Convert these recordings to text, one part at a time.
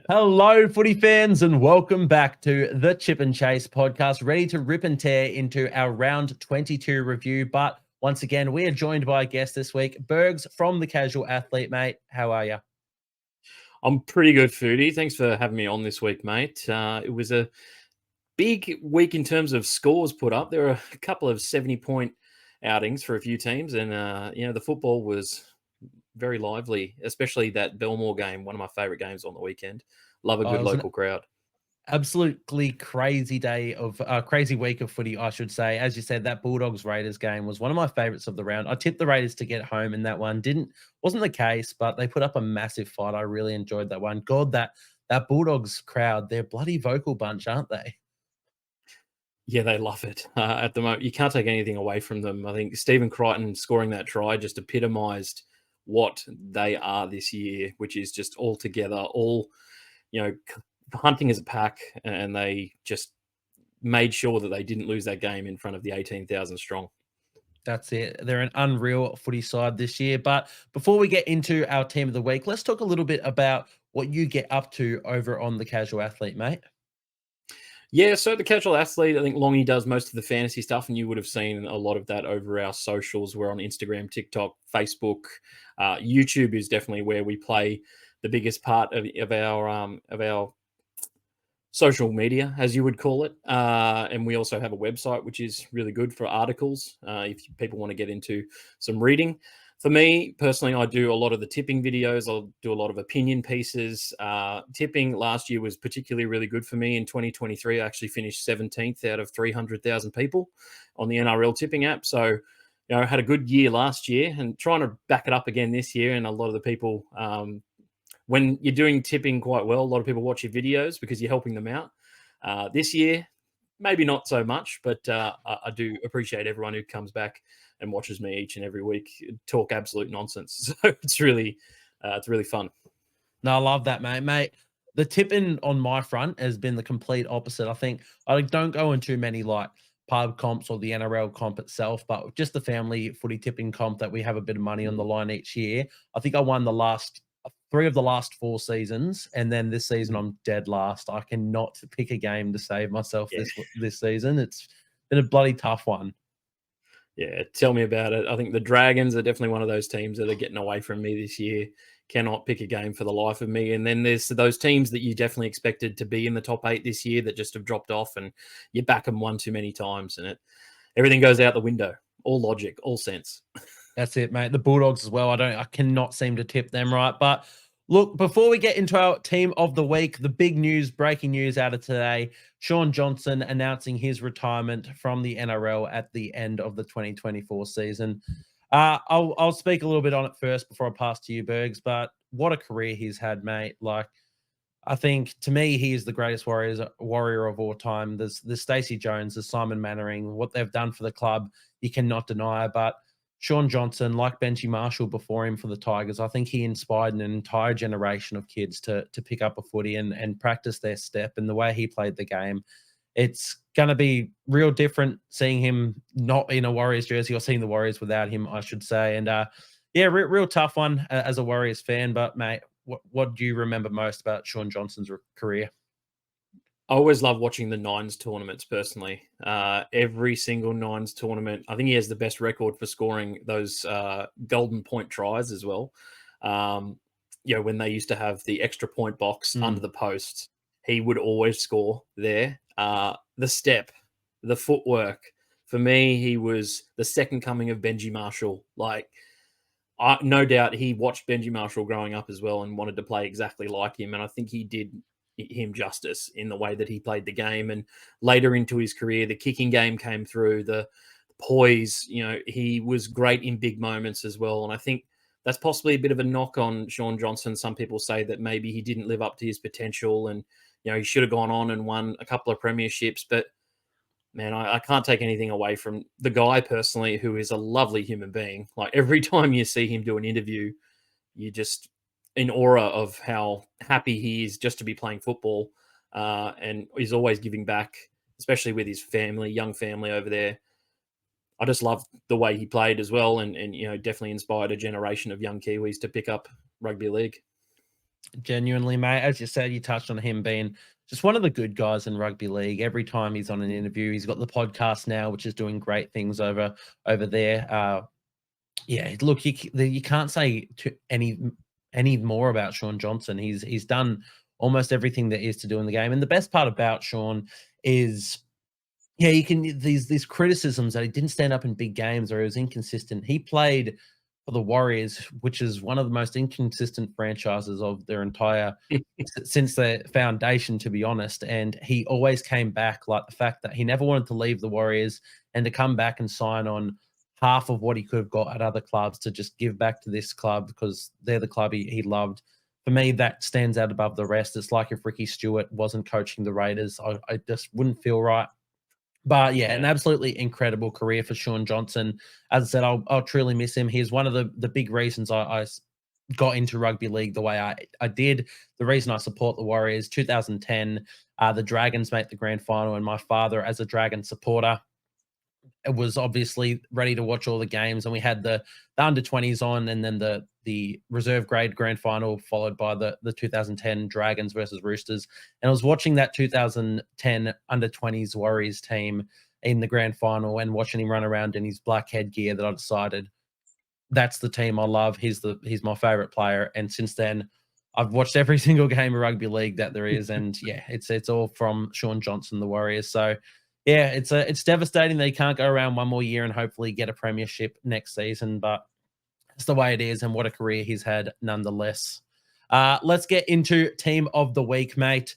Hello, footy fans, and welcome back to the Chip and Chase podcast, ready to rip and tear into our round 22 review. But once again, we are joined by a guest this week, Burgz from The Casual Athlete. Mate, how are you? I'm pretty good, Foodie. Thanks for having me on this week, mate. It was a big week in terms of scores put up. There were a couple of 70-point outings for a few teams, and the football was very lively, especially that Belmore game, one of my favourite games on the weekend. Love a Oh, good it was an local crowd. absolutely crazy day of crazy week of footy, I should say. As you said, that Bulldogs Raiders game was one of my favorites of the round. I tipped the Raiders to get home in that one. Wasn't the case, but they put up a massive fight. I really enjoyed that one. God, that Bulldogs crowd, they're a bloody vocal bunch, aren't they? Yeah, they love it at the moment. You can't take anything away from them. I think Stephen Crichton scoring that try just epitomised what they are this year, which is just all together, all hunting as a pack, and they just made sure that they didn't lose that game in front of the 18,000 strong. That's it. They're an unreal footy side this year. But before we get into our team of the week, let's talk a little bit about what you get up to over on the Casual Athlete, mate. Yeah, so the casual athlete, I think Longy does most of the fantasy stuff, and you would have seen a lot of that over our socials. We're on Instagram, TikTok, Facebook, YouTube is definitely where we play the biggest part of our social media, as you would call it. And we also have a website, which is really good for articles if people want to get into some reading. For me personally, I do a lot of the tipping videos. I'll do a lot of opinion pieces. Tipping last year was particularly really good for me. In 2023, I actually finished 17th out of 300,000 people on the NRL tipping app. So, I had a good year last year and trying to back it up again this year. And a lot of the people when you're doing tipping quite well, a lot of people watch your videos because you're helping them out. This year, maybe not so much, but I do appreciate everyone who comes back and watches me each and every week talk absolute nonsense. So it's really fun. No, I love that, mate. Mate, the tipping on my front has been the complete opposite. I think I don't go in too many like pub comps or the NRL comp itself, but just the family footy tipping comp that we have a bit of money on the line each year. I think I won the last three of the last 4 seasons, and then this season I'm dead last. I cannot pick a game to save myself Yeah, this season. It's been a bloody tough one. yeah. Tell me about it. I think the Dragons are definitely one of those teams that are getting away from me this year. Cannot pick a game for the life of me. And then there's those teams that you definitely expected to be in the top 8 this year that just have dropped off, and you back them one too many times, and everything goes out the window. All logic, all sense. That's it, mate. The Bulldogs as well. I cannot seem to tip them right. But look, before we get into our team of the week, the big news, breaking news out of today, Shaun Johnson announcing his retirement from the NRL at the end of the 2024 season. I'll speak a little bit on it first before I pass to you, Bergs. But what a career he's had, mate. Like, I think to me, he is the greatest warrior of all time. There's Stacey Jones, there's Simon Mannering, what they've done for the club, you cannot deny. But Shaun Johnson, like Benji Marshall before him for the Tigers, I think he inspired an entire generation of kids to pick up a footy and practice their step. And the way he played the game, it's going to be real different seeing him not in a Warriors jersey or seeing the Warriors without him, I should say. And yeah, real tough one as a Warriors fan. But mate, what do you remember most about Shaun Johnson's career? I always love watching the Nines tournaments personally. Every single Nines tournament, I think he has the best record for scoring those golden point tries as well. When they used to have the extra point box under the post, he would always score there. The step, the footwork. For me, he was the second coming of Benji Marshall. Like, no doubt he watched Benji Marshall growing up as well and wanted to play exactly like him. And I think he did him justice in the way that he played the game. And later into his career, the kicking game came through, the poise, he was great in big moments as well. And I think that's possibly a bit of a knock on Shaun Johnson. Some people say that maybe he didn't live up to his potential and, he should have gone on and won a couple of premierships. But man, I can't take anything away from the guy personally, who is a lovely human being. Like, every time you see him do an interview, you just in aura of how happy he is just to be playing football, and he's always giving back, especially with his family, young family over there. I just love the way he played as well, and definitely inspired a generation of young Kiwis to pick up rugby league. Genuinely, mate. As you said, you touched on him being just one of the good guys in rugby league. Every time he's on an interview, he's got the podcast now, which is doing great things over there. Yeah, look, you can't say any more about Sean Johnson. He's done almost everything there is to do in the game, and the best part about Sean is, yeah, you can these criticisms that he didn't stand up in big games or he was inconsistent. He played for the Warriors, which is one of the most inconsistent franchises of their entire since their foundation, to be honest. And he always came back, like the fact that he never wanted to leave the Warriors and to come back and sign on half of what he could have got at other clubs to just give back to this club because they're the club he loved. For me, that stands out above the rest. It's like if Ricky Stewart wasn't coaching the Raiders, I just wouldn't feel right. But yeah, an Yeah. absolutely incredible career for Sean Johnson. As I said, I'll truly miss him. He's one of the big reasons I got into rugby league the way I did. The reason I support the Warriors, 2010, the Dragons make the grand final, and my father, as a Dragon supporter, was obviously ready to watch all the games, and we had the under 20s on, and then the reserve grade grand final followed by the 2010 Dragons versus Roosters. And I was watching that 2010 under 20s Warriors team in the grand final and watching him run around in his black headgear that I decided that's the team I love. He's my favorite player. And since then, I've watched every single game of rugby league that there is, and yeah, it's all from Sean Johnson, the Warriors. So yeah, it's devastating that he can't go around one more year and hopefully get a premiership next season, but it's the way it is, and what a career he's had nonetheless. Let's get into team of the week, mate.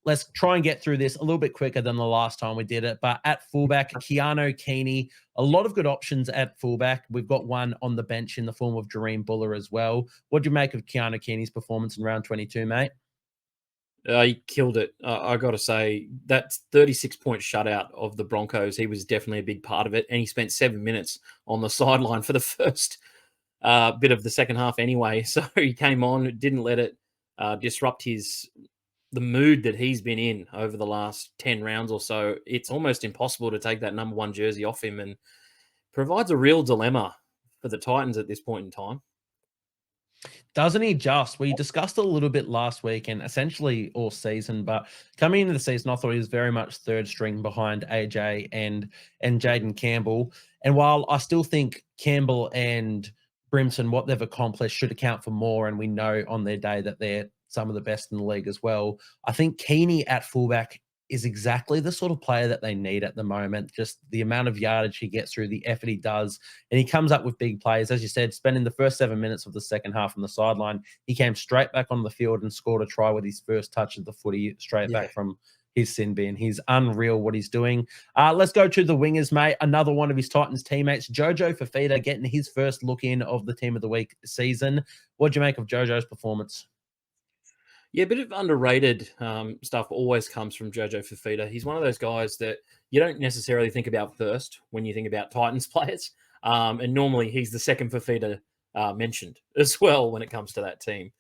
Let's try and get through this a little bit quicker than the last time we did it. But at fullback, Keanu Keeney, a lot of good options at fullback. We've got one on the bench in the form of Jareem Buller as well. What do you make of Keanu Keeney's performance in round 22, mate? He killed it. I got to say, that 36-point shutout of the Broncos, he was definitely a big part of it. And he spent 7 minutes on the sideline for the first bit of the second half anyway. So he came on, didn't let it disrupt the mood that he's been in over the last 10 rounds or so. It's almost impossible to take that number 1 jersey off him, and provides a real dilemma for the Titans at this point in time. Doesn't he just? We discussed it a little bit last week and essentially all season, but coming into the season, I thought he was very much third string behind AJ and Jaden Campbell. And while I still think Campbell and Brimson, what they've accomplished should account for more, and we know on their day that they're some of the best in the league as well, I think Keeney at fullback is exactly the sort of player that they need at the moment. Just the amount of yardage he gets through, the effort he does, and he comes up with big plays. As you said, spending the first 7 minutes of the second half on the sideline, he came straight back on the field and scored a try with his first touch of the footy straight back from his sin bin. He's unreal what he's doing. Let's go to the wingers, mate. Another one of his Titans teammates, Jojo Fafita, getting his first look in of the Team of the Week season. What do you make of Jojo's performance? Yeah, a bit of underrated stuff always comes from Jojo Fafita. He's one of those guys that you don't necessarily think about first when you think about Titans players. And normally he's the second Fafita mentioned as well when it comes to that team.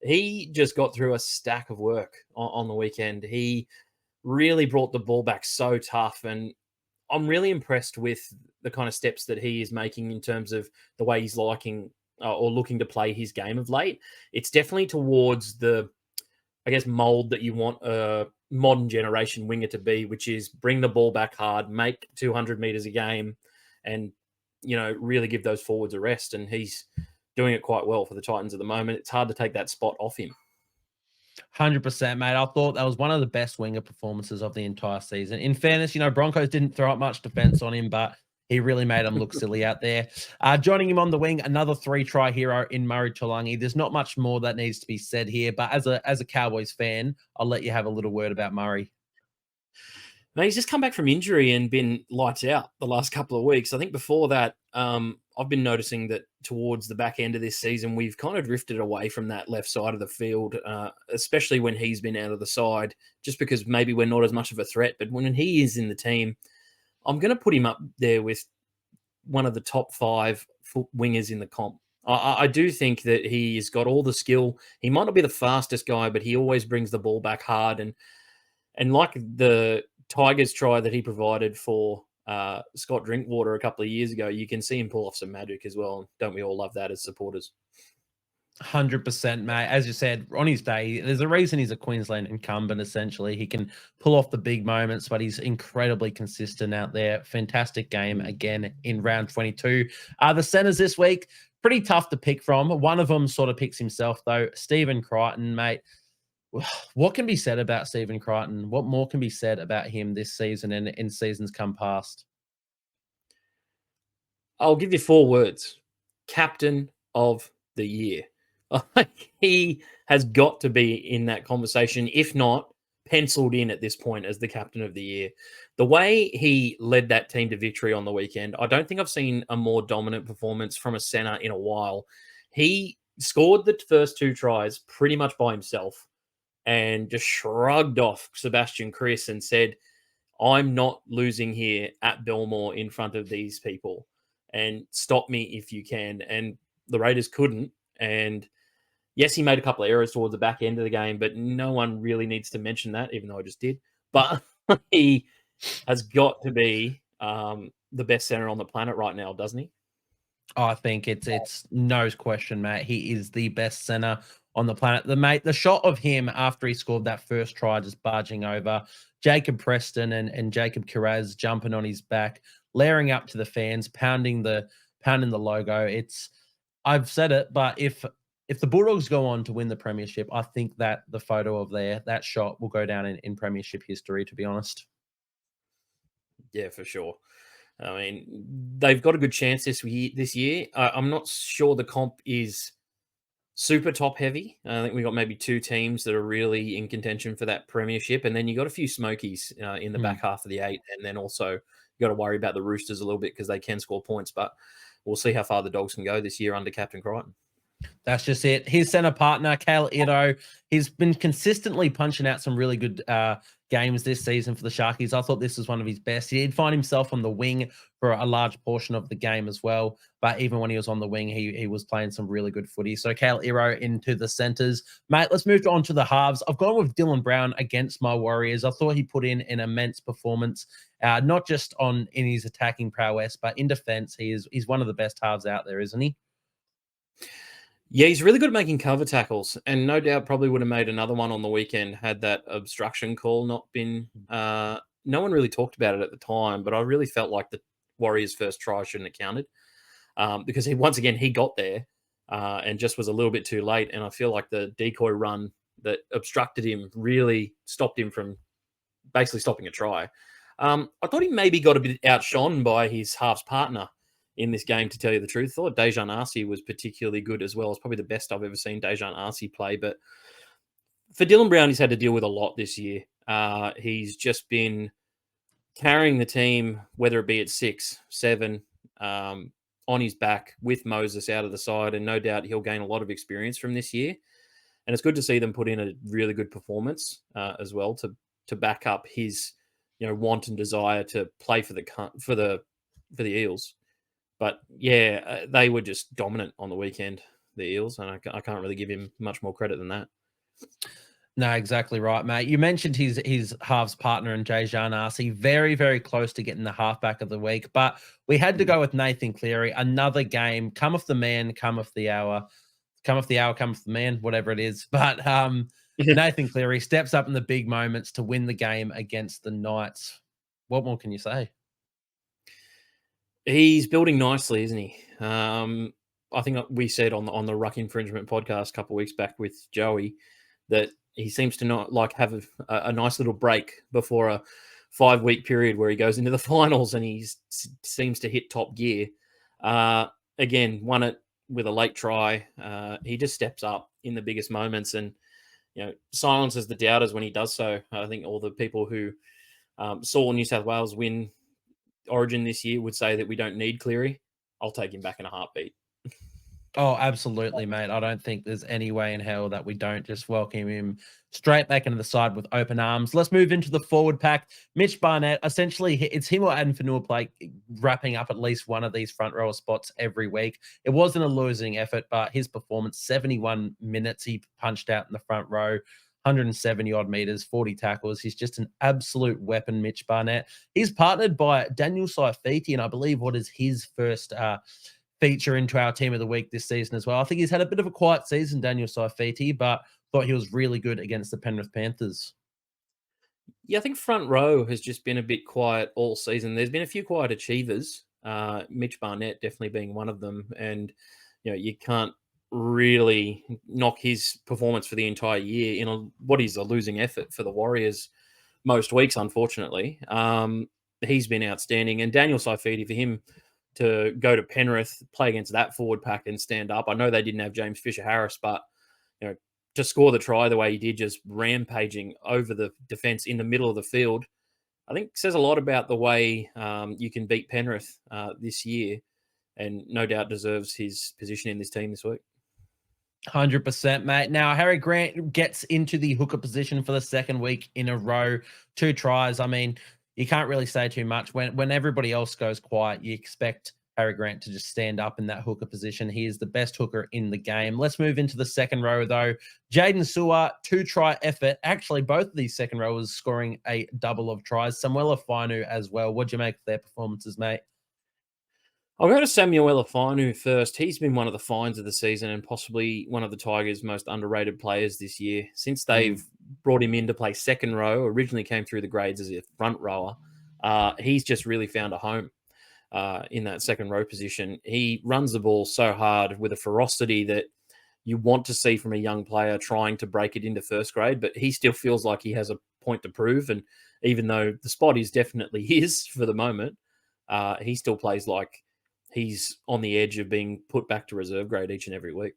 He just got through a stack of work on the weekend. He really brought the ball back so tough. And I'm really impressed with the kind of steps that he is making in terms of the way he's liking or looking to play his game of late. It's definitely towards the, I guess, mold that you want a modern generation winger to be, which is bring the ball back hard, make 200 meters a game, and, really give those forwards a rest. And he's doing it quite well for the Titans at the moment. It's hard to take that spot off him. 100%, mate. I thought that was one of the best winger performances of the entire season. In fairness, Broncos didn't throw up much defense on him, but he really made him look silly out there. Joining him on the wing, another 3-try hero in Murray Tulangi. There's not much more that needs to be said here, but as a Cowboys fan, I'll let you have a little word about Murray. Now, he's just come back from injury and been lights out the last couple of weeks. I think before that, I've been noticing that towards the back end of this season, we've kind of drifted away from that left side of the field, especially when he's been out of the side, just because maybe we're not as much of a threat. But when he is in the team, I'm going to put him up there with one of the top 5 wingers in the comp. I do think that he's got all the skill. He might not be the fastest guy, but he always brings the ball back hard. And like the Tigers try that he provided for Scott Drinkwater a couple of years ago, you can see him pull off some magic as well. Don't we all love that as supporters? 100%, mate. As you said, on his day, there's a reason he's a Queensland incumbent, essentially. He can pull off the big moments, but he's incredibly consistent out there. Fantastic game again in round 22. The centers this week, pretty tough to pick from. One of them sort of picks himself, though. Stephen Crichton, mate. What can be said about Stephen Crichton? What more can be said about him this season and in seasons come past? I'll give you 4 words. Captain of the year. He has got to be in that conversation, if not penciled in at this point as the captain of the year. The way he led that team to victory on the weekend, I don't think I've seen a more dominant performance from a center in a while. He scored the first 2 tries pretty much by himself and just shrugged off Sebastian Kris and said, I'm not losing here at Belmore in front of these people, and stop me if you can. And the Raiders couldn't. And yes, he made a couple of errors towards the back end of the game, but no one really needs to mention that, even though I just did. But he has got to be the best center on the planet right now, doesn't he? I think it's no question, mate. He is the best center on the planet. The shot of him after he scored that first try, just barging over Jacob Preston and Jacob Kiraz jumping on his back, layering up to the fans, pounding the logo. I've said it, but if the Bulldogs go on to win the premiership, I think that the photo of that shot will go down in premiership history, to be honest. Yeah, for sure. I mean, they've got a good chance this year. I'm not sure the comp is super top heavy. I think we got maybe 2 teams that are really in contention for that premiership, and then you got a few smokies in the back half of the 8, and then also you got to worry about the Roosters a little bit because they can score points. But we'll see how far the Dogs can go this year under Captain Crichton. That's just it. His center partner, Kale Ito, he's been consistently punching out some really good games this season for the Sharkies. I thought this was one of his best. He did find himself on the wing for a large portion of the game as well. But even when he was on the wing, he was playing some really good footy. So Kale Ito into the centers. Mate, let's move on to the halves. I've gone with Dylan Brown against my Warriors. I thought he put in an immense performance, not just in his attacking prowess, but in defense. He's one of the best halves out there, isn't he? Yeah, he's really good at making cover tackles, and no doubt probably would have made another one on the weekend had that obstruction call not been. No one really talked about it at the time, but I really felt like the Warriors' first try shouldn't have counted because he got there and just was a little bit too late. And I feel like the decoy run that obstructed him really stopped him from basically stopping a try. I thought he maybe got a bit outshone by his halves partner in this game, to tell you the truth. I thought Dejan Arce was particularly good as well. It's probably the best I've ever seen Dejan Arce play. But for Dylan Brown, he's had to deal with a lot this year. He's just been carrying the team, whether it be at 6, 7, on his back with Moses out of the side. And no doubt he'll gain a lot of experience from this year. And it's good to see them put in a really good performance as well to back up his want and desire to play for the Eels. But yeah, they were just dominant on the weekend, the Eels, and I can't really give him much more credit than that. No, exactly right, mate. You mentioned his halves partner in Dejan Arce, very, very close to getting the halfback of the week, but we had to go with Nathan Cleary. Another game, come off the man, come off the hour, come off the man, whatever it is. But Nathan Cleary steps up in the big moments to win the game against the Knights. What more can you say? He's building nicely, isn't he? I think we said on the Ruck Infringement podcast a couple of weeks back with Joey that he seems to not have a nice little break before a 5-week period where he goes into the finals and he seems to hit top gear. Again, won it with a late try. He just steps up in the biggest moments and silences the doubters when he does so. I think all the people who saw New South Wales win Origin this year would say that we don't need Cleary. I'll take him back in a heartbeat. Oh, absolutely, mate. I don't think there's any way in hell that we don't just welcome him straight back into the side with open arms. Let's move into the forward pack. Mitch Barnett, essentially, it's him or Adam Fanua wrapping up at least one of these front row spots every week. It wasn't a losing effort, but his performance, 71 minutes he punched out in the front row. 170 odd meters, 40 tackles. He's just an absolute weapon, Mitch Barnett. He's partnered by Daniel Saifiti, and I believe what is his first feature into our team of the week this season as well. I think he's had a bit of a quiet season, Daniel Saifiti, but thought he was really good against the Penrith Panthers. Yeah, I think front row has just been a bit quiet all season. There's been a few quiet achievers, Mitch Barnett definitely being one of them. And, you can't really knock his performance for the entire year in what is a losing effort for the Warriors most weeks, unfortunately. He's been outstanding. And Daniel Saifiti, for him to go to Penrith, play against that forward pack and stand up. I know they didn't have James Fisher-Harris, but to score the try the way he did, just rampaging over the defence in the middle of the field, I think says a lot about the way you can beat Penrith this year, and no doubt deserves his position in this team this week. 100%, mate. Now, Harry Grant gets into the hooker position for the second week in a row. 2 tries. I mean, you can't really say too much. When everybody else goes quiet, you expect Harry Grant to just stand up in that hooker position. He is the best hooker in the game. Let's move into the second row, though. Jaden Sewer, 2-try effort. Actually, both of these second rowers scoring a double of tries. Samuela Fainu as well. What'd you make of their performances, mate? I'll go to Samuel Fainu first. He's been one of the finds of the season and possibly one of the Tigers' most underrated players this year. Since they've brought him in to play second row, originally came through the grades as a front rower, he's just really found a home in that second row position. He runs the ball so hard with a ferocity that you want to see from a young player trying to break it into first grade, but he still feels like he has a point to prove. And even though the spot is definitely his for the moment, he still plays like he's on the edge of being put back to reserve grade each and every week.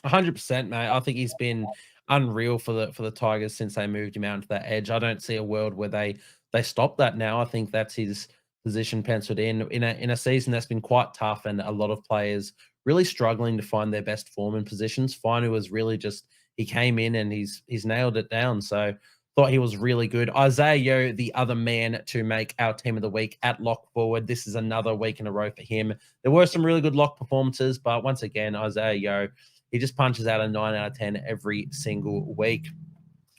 100%, mate. I think he's been unreal for the Tigers since they moved him out to that edge. I don't see a world where they stop that now. I think that's his position penciled in a season that's been quite tough and a lot of players really struggling to find their best form in positions. Finu was really just, he came in and he's nailed it down. So thought he was really good. Isaiah Yeo, the other man to make our team of the week at lock forward. This is another week in a row for him. There were some really good lock performances, but once again, Isaiah Yeo, he just punches out a 9 out of 10 every single week.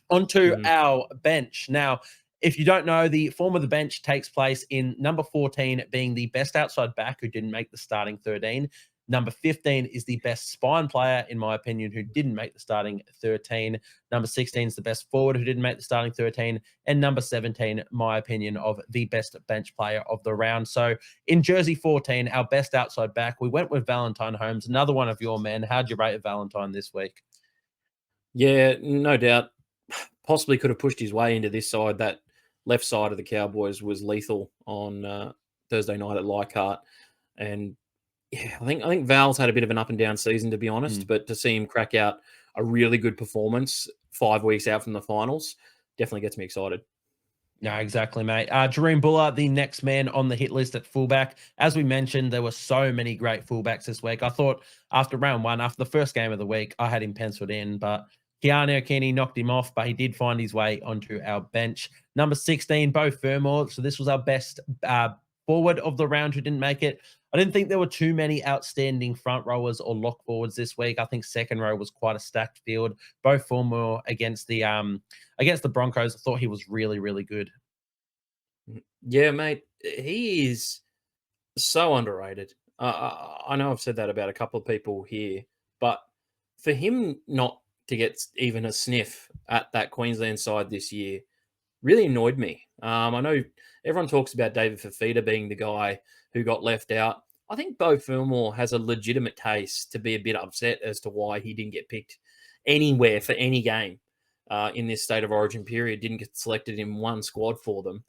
Onto our bench. Now, if you don't know, the form of the bench takes place in number 14 being the best outside back who didn't make the starting 13. Number 15 is the best spine player, in my opinion, who didn't make the starting 13. Number 16 is the best forward who didn't make the starting 13. And number 17, my opinion, of the best bench player of the round. So in jersey 14, our best outside back, we went with Valentine Holmes, another one of your men. How'd you rate Valentine this week? Yeah, no doubt. Possibly could have pushed his way into this side. That left side of the Cowboys was lethal on Thursday night at Leichhardt. And yeah, I think Val's had a bit of an up and down season, to be honest, but to see him crack out a really good performance 5 weeks out from the finals definitely gets me excited. No, exactly, mate. Jareem Buller, the next man on the hit list at fullback. As we mentioned, there were so many great fullbacks this week. I thought after round one, after the first game of the week, I had him penciled in, but Keanu Okini knocked him off, but he did find his way onto our bench. Number 16, Beau Fermor. So this was our best forward of the round who didn't make it. I didn't think there were too many outstanding front rowers or lock forwards this week. I think second row was quite a stacked field. Beau Fermor against the Broncos, I thought he was really, really good. Yeah, mate, he is so underrated. I know I've said that about a couple of people here, but for him not to get even a sniff at that Queensland side this year really annoyed me. I know everyone talks about David Fifita being the guy who got left out. I think Beau Fermor has a legitimate case to be a bit upset as to why he didn't get picked anywhere for any game in this State of Origin period, didn't get selected in one squad for them.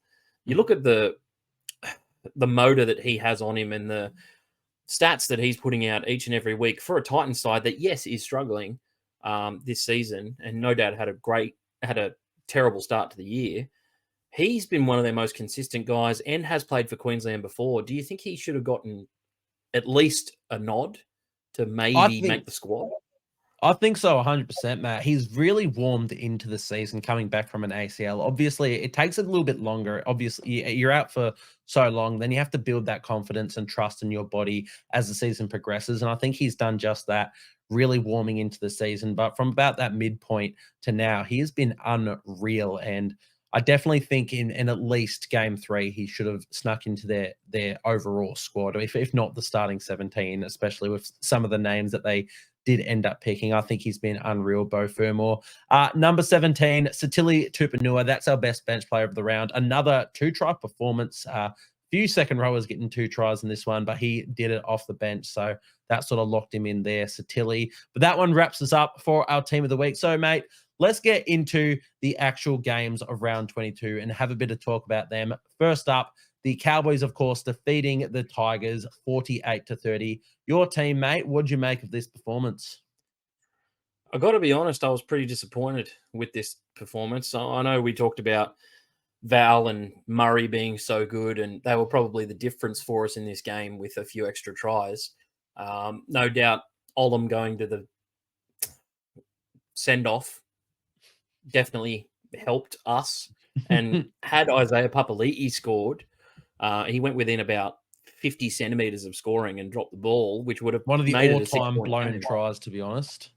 You look at the motor that he has on him and the stats that he's putting out each and every week for a Titans side that, yes, is struggling this season and no doubt had a terrible start to the year. He's been one of their most consistent guys and has played for Queensland before. Do you think he should have gotten at least a nod to maybe make the squad? I think so, 100%, Matt. He's really warmed into the season coming back from an ACL. Obviously, it takes a little bit longer. Obviously, you're out for so long, then you have to build that confidence and trust in your body as the season progresses. And I think he's done just that, really warming into the season. But from about that midpoint to now, he has been unreal. And I definitely think in at least game 3, he should have snuck into their overall squad, if not the starting 17, especially with some of the names that they did end up picking. I think he's been unreal, Beau Fermor. Number 17, Satili Tupanua. That's our best bench player of the round. Another 2-try performance. Few second rowers getting 2 tries in this one, but he did it off the bench. So that sort of locked him in there, Satili. But that one wraps us up for our team of the week. So, mate, let's get into the actual games of round 22 and have a bit of talk about them. First up, the Cowboys, of course, defeating the Tigers 48-30. Your team, mate, what'd you make of this performance? I got to be honest, I was pretty disappointed with this performance. I know we talked about Val and Murray being so good, and they were probably the difference for us in this game with a few extra tries. No doubt Olam going to the send-off definitely helped us. And had Isaiah Papali'i scored, he went within about 50 centimeters of scoring and dropped the ball, which would have one of the made all-time blown tries, to be honest.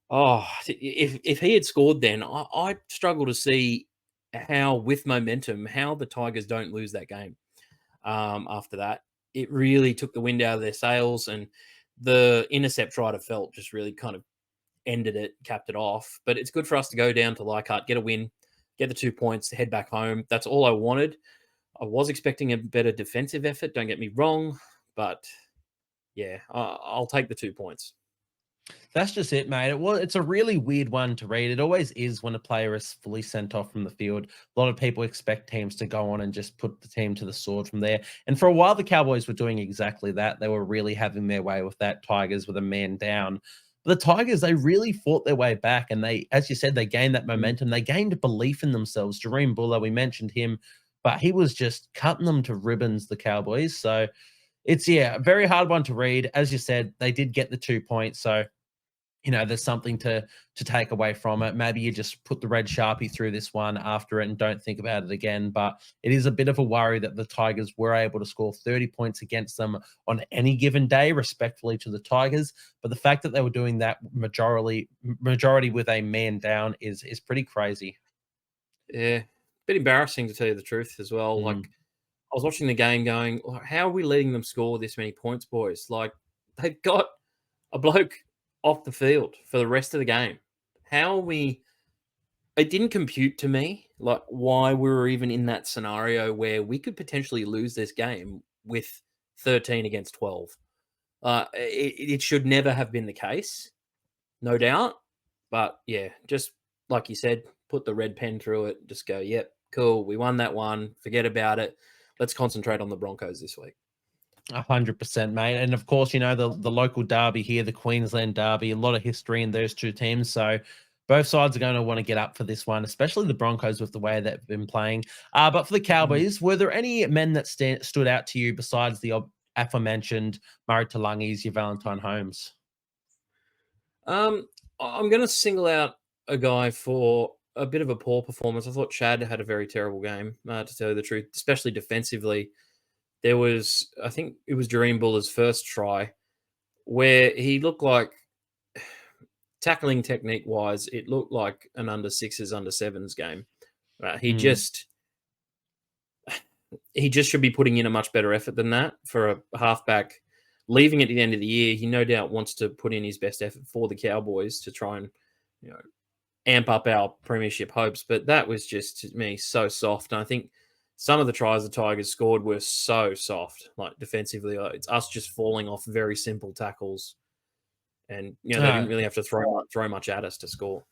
Oh, if he had scored then, I struggle to see how, with momentum, how the Tigers don't lose that game. After that, it really took the wind out of their sails, and the intercept try to Felt just really kind of ended it, capped it off. But it's good for us to go down to Leichhardt, get a win, get the 2 points, head back home. That's all I wanted. I was expecting a better defensive effort, don't get me wrong, but yeah, I'll take the 2 points. That's just it, mate. It's a really weird one to read. It always is when a player is fully sent off from the field. A lot of people expect teams to go on and just put the team to the sword from there. And for a while, the Cowboys were doing exactly that. They were really having their way with that. Tigers with a man down. But the Tigers, they really fought their way back. And they, as you said, they gained that momentum. They gained belief in themselves. Jareem Buller, we mentioned him, but he was just cutting them to ribbons, the Cowboys. So it's, yeah, a very hard one to read. As you said, they did get the 2 points. So there's something to take away from it. Maybe you just put the red Sharpie through this one after it and don't think about it again. But it is a bit of a worry that the Tigers were able to score 30 points against them on any given day, respectfully to the Tigers. But the fact that they were doing that majority with a man down is pretty crazy. Yeah, bit embarrassing to tell you the truth as well. Like, I was watching the game going, how are we letting them score this many points, boys? Like, they've got a bloke off the field for the rest of the game. How are we? It didn't compute to me, like, why we were even in that scenario where we could potentially lose this game with 13 against 12. It should never have been the case, no doubt. But yeah, just like you said, put the red pen through it. Just go, yep, cool. We won that one. Forget about it. Let's concentrate on the Broncos this week. 100%, mate. And of course, the local derby here, the Queensland derby, a lot of history in those two teams. So both sides are going to want to get up for this one, especially the Broncos with the way they've been playing. But for the Cowboys, were there any men that stood out to you besides the aforementioned Murray Talangis, your Valentine Holmes? I'm going to single out a guy for a bit of a poor performance. I thought Chad had a very terrible game, to tell you the truth, especially defensively. There was, I think it was Jareem Buller's first try where he looked like, tackling technique wise, it looked like an under sixes, under sevens game. He just should be putting in a much better effort than that for a halfback. Leaving at the end of the year, he no doubt wants to put in his best effort for the Cowboys to try and, amp up our premiership hopes. But that was just, to me, so soft. And I think some of the tries the Tigers scored were so soft, like defensively. It's us just falling off very simple tackles. And, they didn't really have to throw much at us to score.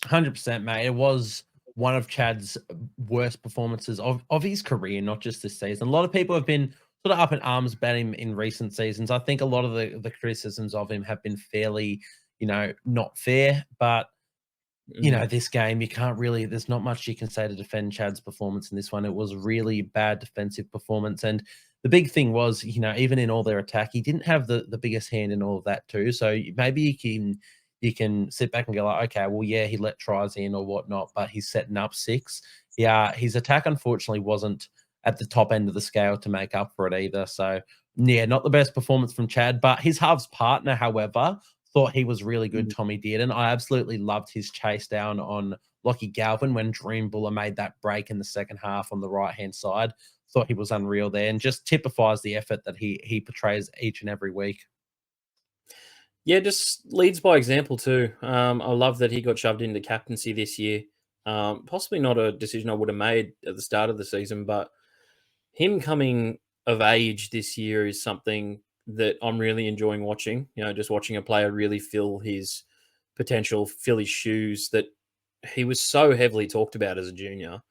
100%, mate. It was one of Chad's worst performances of his career, not just this season. A lot of people have been sort of up in arms about him in recent seasons. I think a lot of the criticisms of him have been fairly, not fair. But, this game, you can't really, there's not much you can say to defend Chad's performance in this one. It was really bad defensive performance. And the big thing was, even in all their attack, he didn't have the biggest hand in all of that too. So maybe you can sit back and go like, okay, well, yeah, he let tries in or whatnot, but he's setting up 6. Yeah, his attack unfortunately wasn't at the top end of the scale to make up for it either. So yeah, not the best performance from Chad, but his halves partner, however, Thought he was really good, Tommy did. And I absolutely loved his chase down on Lockie Galvin when Dream Buller made that break in the second half on the right-hand side. Thought he was unreal there, and just typifies the effort that he portrays each and every week. Yeah, just leads by example too. I love that he got shoved into captaincy this year. Possibly not a decision I would have made at the start of the season, but him coming of age this year is something that I'm really enjoying watching. Just watching a player really fill his potential, fill his shoes. That he was so heavily talked about as a junior,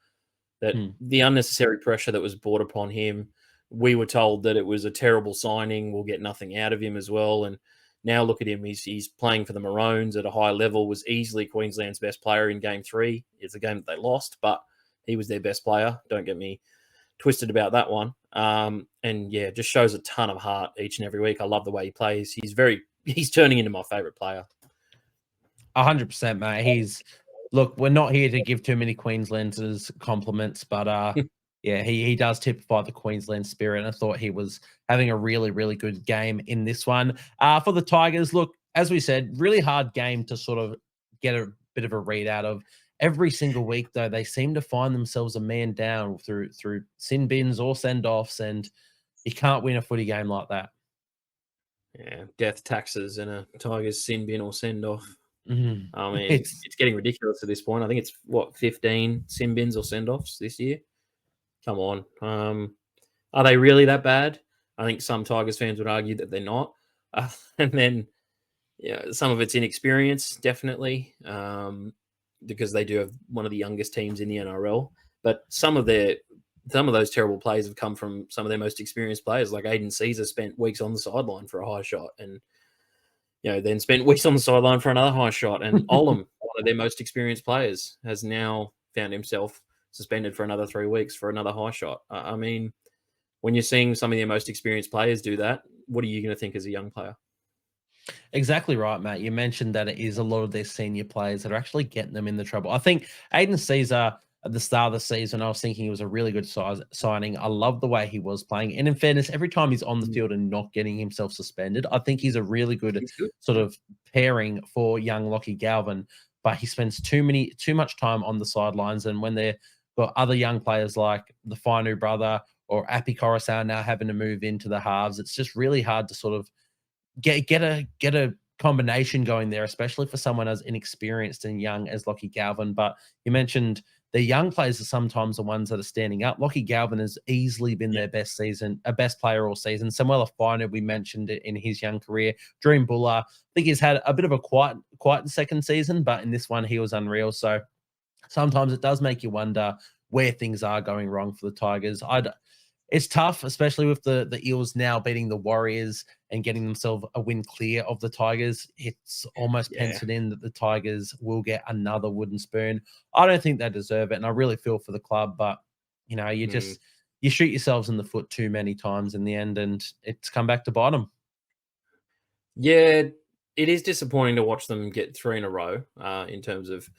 that the unnecessary pressure that was brought upon him, we were told that it was a terrible signing. We'll get nothing out of him as well. And now look at him. He's playing for the Maroons at a high level, was easily Queensland's best player in game 3. It's a game that they lost, but he was their best player. Don't get me twisted about that one. And yeah, just shows a ton of heart each and every week. I love the way he plays. He's turning into my favorite player. 100%, mate. Look, we're not here to give too many Queenslanders compliments, but yeah, he does typify the Queensland spirit. And I thought he was having a really, really good game in this one. For the Tigers, look, as we said, really hard game to sort of get a bit of a read out of. Every single week, though, they seem to find themselves a man down through sin bins or send-offs, and you can't win a footy game like that. Yeah, death taxes and a Tigers sin bin or send-off. I mean, It's it's getting ridiculous at this point. I think it's, 15 sin bins or send-offs this year? Come on. Are they really that bad? I think some Tigers fans would argue that they're not. And then some of it's inexperience, definitely, because they do have one of the youngest teams in the NRL. But some of those terrible plays have come from some of their most experienced players. Like Aiden Caesar spent weeks on the sideline for a high shot, and then spent weeks on the sideline for another high shot. And Olam, one of their most experienced players, has now found himself suspended for another 3 weeks for another high shot. I mean, when you're seeing some of your most experienced players do that, what are you going to think as a young player? exactly right, Matt. You mentioned that it is a lot of their senior players that are actually getting them in the trouble. I think Aiden Caesar, at the start of the season, I was thinking he was a really good signing. I love the way he was playing. And in fairness, every time he's on the field and not getting himself suspended, I think he's a really good sort of pairing for young Lockie Galvin. But he spends too much time on the sidelines. And when they've got other young players like the Fainu brother or Api Coruscant now having to move into the halves, it's just really hard to sort of get a combination going there, especially for someone as inexperienced and young as Lockie Galvin. But you mentioned the young players are sometimes the ones that are standing up. Lockie Galvin has easily been their best player all season. Samuel Fainu, we mentioned it in his young career. Dream Buller, I think he's had a bit of a quiet second season, but in this one he was unreal. So sometimes it does make you wonder where things are going wrong for the Tigers. It's tough, especially with the Eels now beating the Warriors and getting themselves a win clear of the Tigers. It's almost penciled in that the Tigers will get another wooden spoon. I don't think they deserve it, and I really feel for the club, but you shoot yourselves in the foot too many times in the end, and it's come back to bite them. Yeah, it is disappointing to watch them get 3 in a row in terms of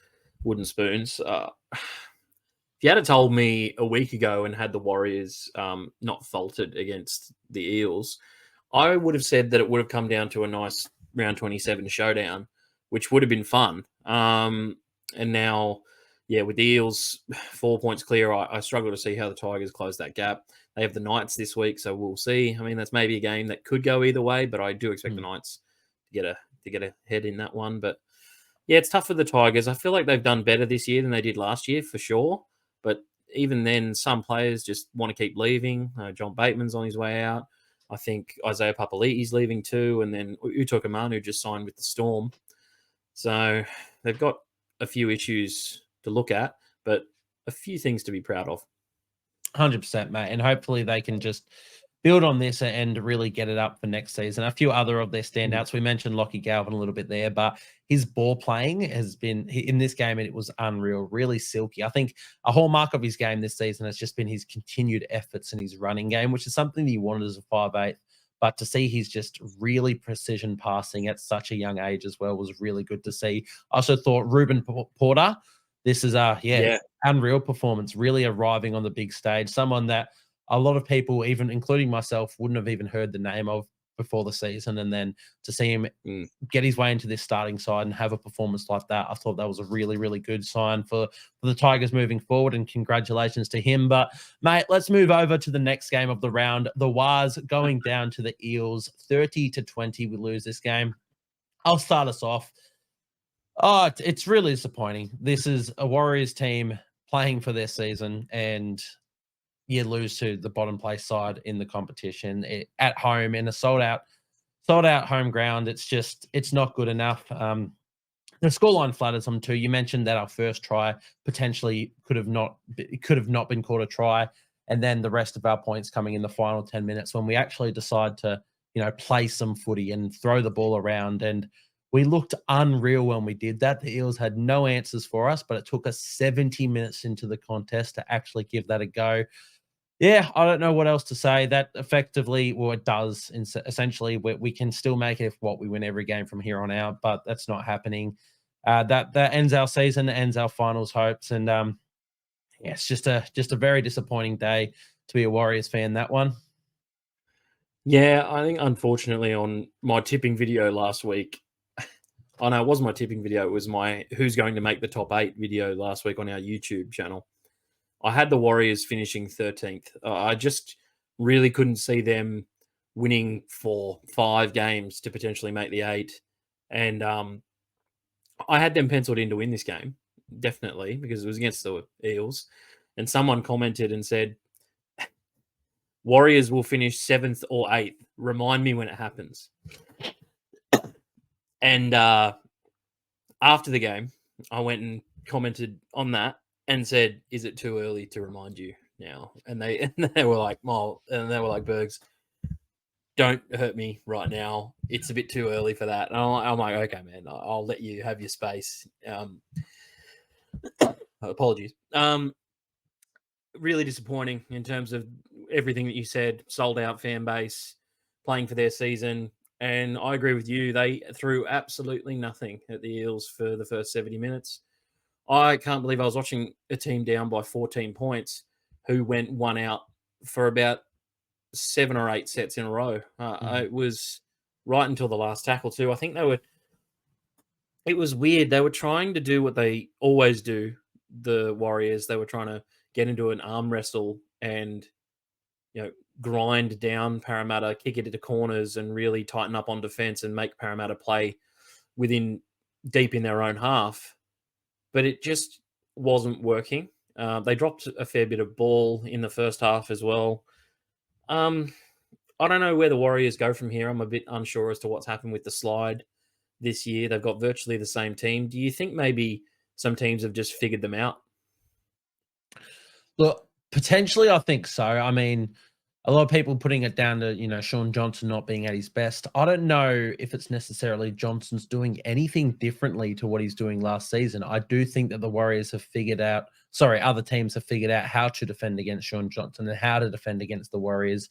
wooden spoons. If you had told me a week ago and had the Warriors not faltered against the Eels, I would have said that it would have come down to a nice round 27 showdown, which would have been fun. And now, with the Eels 4 points clear, I struggle to see how the Tigers close that gap. They have the Knights this week, so we'll see. I mean, that's maybe a game that could go either way, but I do expect the Knights to get ahead in that one. But yeah, it's tough for the Tigers. I feel like they've done better this year than they did last year, for sure. But even then, some players just want to keep leaving. John Bateman's on his way out. I think Isaiah Papali'i's leaving too. And then Utoka Manu just signed with the Storm. So they've got a few issues to look at, but a few things to be proud of. 100%, mate. And hopefully they can just build on this and really get it up for next season. A few other of their standouts. We mentioned Lockie Galvin a little bit there, but his ball playing has been in this game, and it was unreal, really silky. I think a hallmark of his game this season has just been his continued efforts in his running game, which is something that you wanted as a 5'8". But to see he's just really precision passing at such a young age as well was really good to see. I also thought Ruben Porter, this is unreal performance, really arriving on the big stage. Someone that a lot of people, even including myself, wouldn't have even heard the name of before the season, and then to see him get his way into this starting side and have a performance like that, I thought that was a really, really good sign for the Tigers moving forward, and congratulations to him. But, mate, let's move over to the next game of the round. The Wars going down to the Eels, 30-20. We lose this game. I'll start us off. Oh, it's really disappointing. This is a Warriors team playing for their season, and you lose to the bottom place side in the competition at home in a sold out home ground. It's not good enough. The scoreline flatters them too. You mentioned that our first try potentially could have not been called a try, and then the rest of our points coming in the final 10 minutes when we actually decide to play some footy and throw the ball around. And we looked unreal when we did that. The Eels had no answers for us, but it took us 70 minutes into the contest to actually give that a go. Yeah, I don't know what else to say. That effectively, well, it does. Essentially, we can still make it if we win every game from here on out, but that's not happening. That ends our season, ends our finals hopes, and yeah, it's just a very disappointing day to be a Warriors fan. That one. Yeah, I think unfortunately on my tipping video last week, oh no, it wasn't my tipping video. It was my who's going to make the top 8 video last week on our YouTube channel. I had the Warriors finishing 13th. I just really couldn't see them winning for 5 games to potentially make the 8. And I had them penciled in to win this game, definitely, because it was against the Eels. And someone commented and said, Warriors will finish 7th or 8th. Remind me when it happens. And after the game, I went and commented on that and said, "Is it too early to remind you now?" And they were like, "Well," and they were like, "Burgz, don't hurt me right now. It's a bit too early for that." And I'm like, "Okay, man, I'll let you have your space." Apologies. Really disappointing in terms of everything that you said. Sold out fan base, playing for their season. And I agree with you. They threw absolutely nothing at the Eels for the first 70 minutes. I can't believe I was watching a team down by 14 points who went 1 out for about 7 or 8 sets in a row. It was right until the last tackle too. I think it was weird. They were trying to do what they always do, the Warriors. They were trying to get into an arm wrestle and, grind down Parramatta, kick it into corners and really tighten up on defense and make Parramatta play deep in their own half. But it just wasn't working. They dropped a fair bit of ball in the first half as well. I don't know where the Warriors go from here. I'm a bit unsure as to what's happened with the slide this year. They've got virtually the same team. Do you think maybe some teams have just figured them out? Look, potentially, I think so. I mean, a lot of people putting it down to, Shaun Johnson not being at his best. I don't know if it's necessarily Johnson's doing anything differently to what he's doing last season. I do think that the Warriors have other teams have figured out how to defend against Shaun Johnson and how to defend against the Warriors.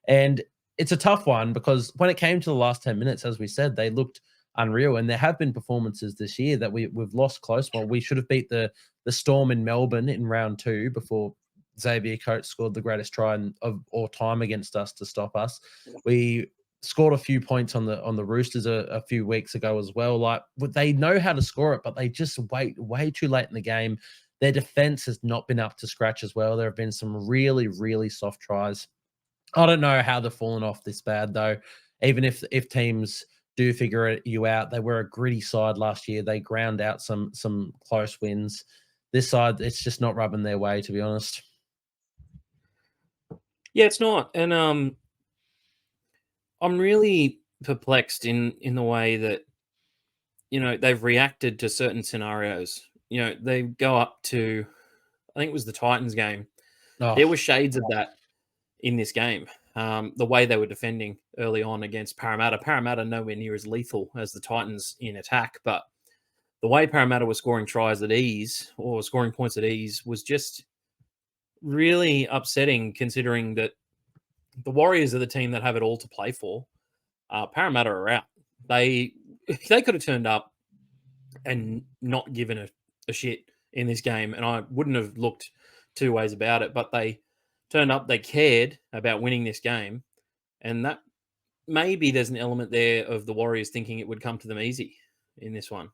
And it's a tough one because when it came to the last 10 minutes, as we said, they looked unreal. And there have been performances this year that we've lost close. Well, we should have beat the Storm in Melbourne in round 2 before Xavier Coates scored the greatest try of all time against us to stop us. We scored a few points on the Roosters a few weeks ago as well. Like, they know how to score it, but they just wait way too late in the game. Their defense has not been up to scratch as well. There have been some really, really soft tries. I don't know how they're falling off this bad though. Even if teams do figure you out, they were a gritty side last year. They ground out some close wins. This side, it's just not rubbing their way, to be honest. Yeah, it's not. And I'm really perplexed in the way that, they've reacted to certain scenarios. They go up to, I think it was the Titans game. Oh. There were shades of that in this game. The way they were defending early on against Parramatta. Parramatta nowhere near as lethal as the Titans in attack, but the way Parramatta was scoring tries at ease or scoring points at ease was just really upsetting, considering that the Warriors are the team that have it all to play for. Parramatta are out. They could have turned up and not given a shit in this game, and I wouldn't have looked two ways about it, but they turned up, they cared about winning this game, and that maybe there's an element there of the Warriors thinking it would come to them easy in this one.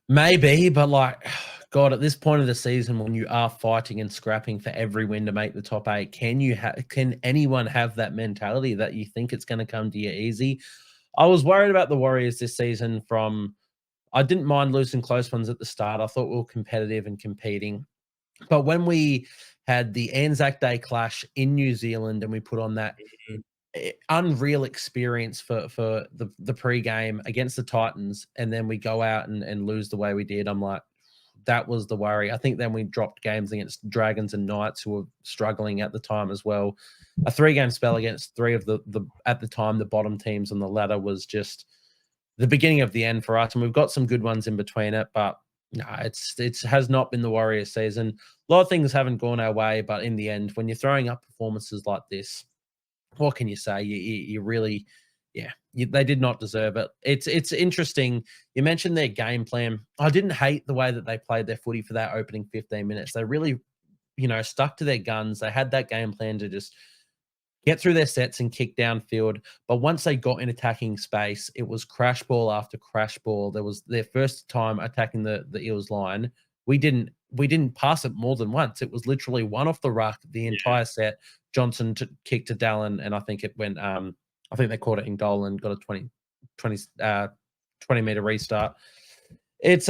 Maybe, but like, God, at this point of the season, when you are fighting and scrapping for every win to make the top 8, can anyone have that mentality that you think it's going to come to you easy? I was worried about the Warriors this season. I didn't mind losing close ones at the start. I thought we were competitive and competing. But when we had the Anzac Day clash in New Zealand and we put on that unreal experience for the pregame against the Titans, and then we go out and lose the way we did, I'm like, that was the worry. I think then we dropped games against Dragons and Knights, who were struggling at the time as well. A 3-game spell against 3 of the at the time the bottom teams on the ladder was just the beginning of the end for us, and we've got some good ones in between it, but no, it has not been the Warriors season. A lot of things haven't gone our way, but in the end, when you're throwing up performances like this, what can you say? You really, they did not deserve it. It's interesting. You mentioned their game plan. I didn't hate the way that they played their footy for that opening 15 minutes. They really, stuck to their guns. They had that game plan to just get through their sets and kick downfield. But once they got in attacking space, it was crash ball after crash ball. There was their first time attacking the Eels line. We didn't pass it more than once. It was literally one off the ruck the entire set. Johnson kicked to Dallin, and I think it went. I think they caught it in goal and got a 20 meter restart. It's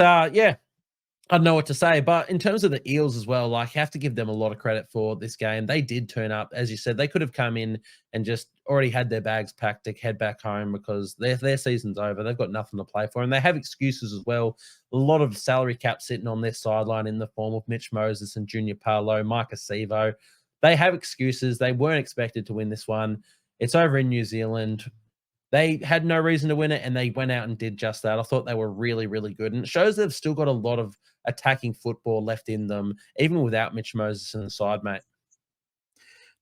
I don't know what to say, but in terms of the Eels as well, like, have to give them a lot of credit for this game. They did turn up, as you said. They could have come in and just already had their bags packed to head back home because their season's over. They've got nothing to play for, and they have excuses as well. A lot of salary cap sitting on their sideline in the form of Mitch Moses and Junior Paolo, Micah Sevo. They have excuses. They weren't expected to win this one. It's over in New Zealand. They had no reason to win it, and they went out and did just that. I thought they were really, really good, and it shows they've still got a lot of attacking football left in them, even without Mitch Moses in the side, mate.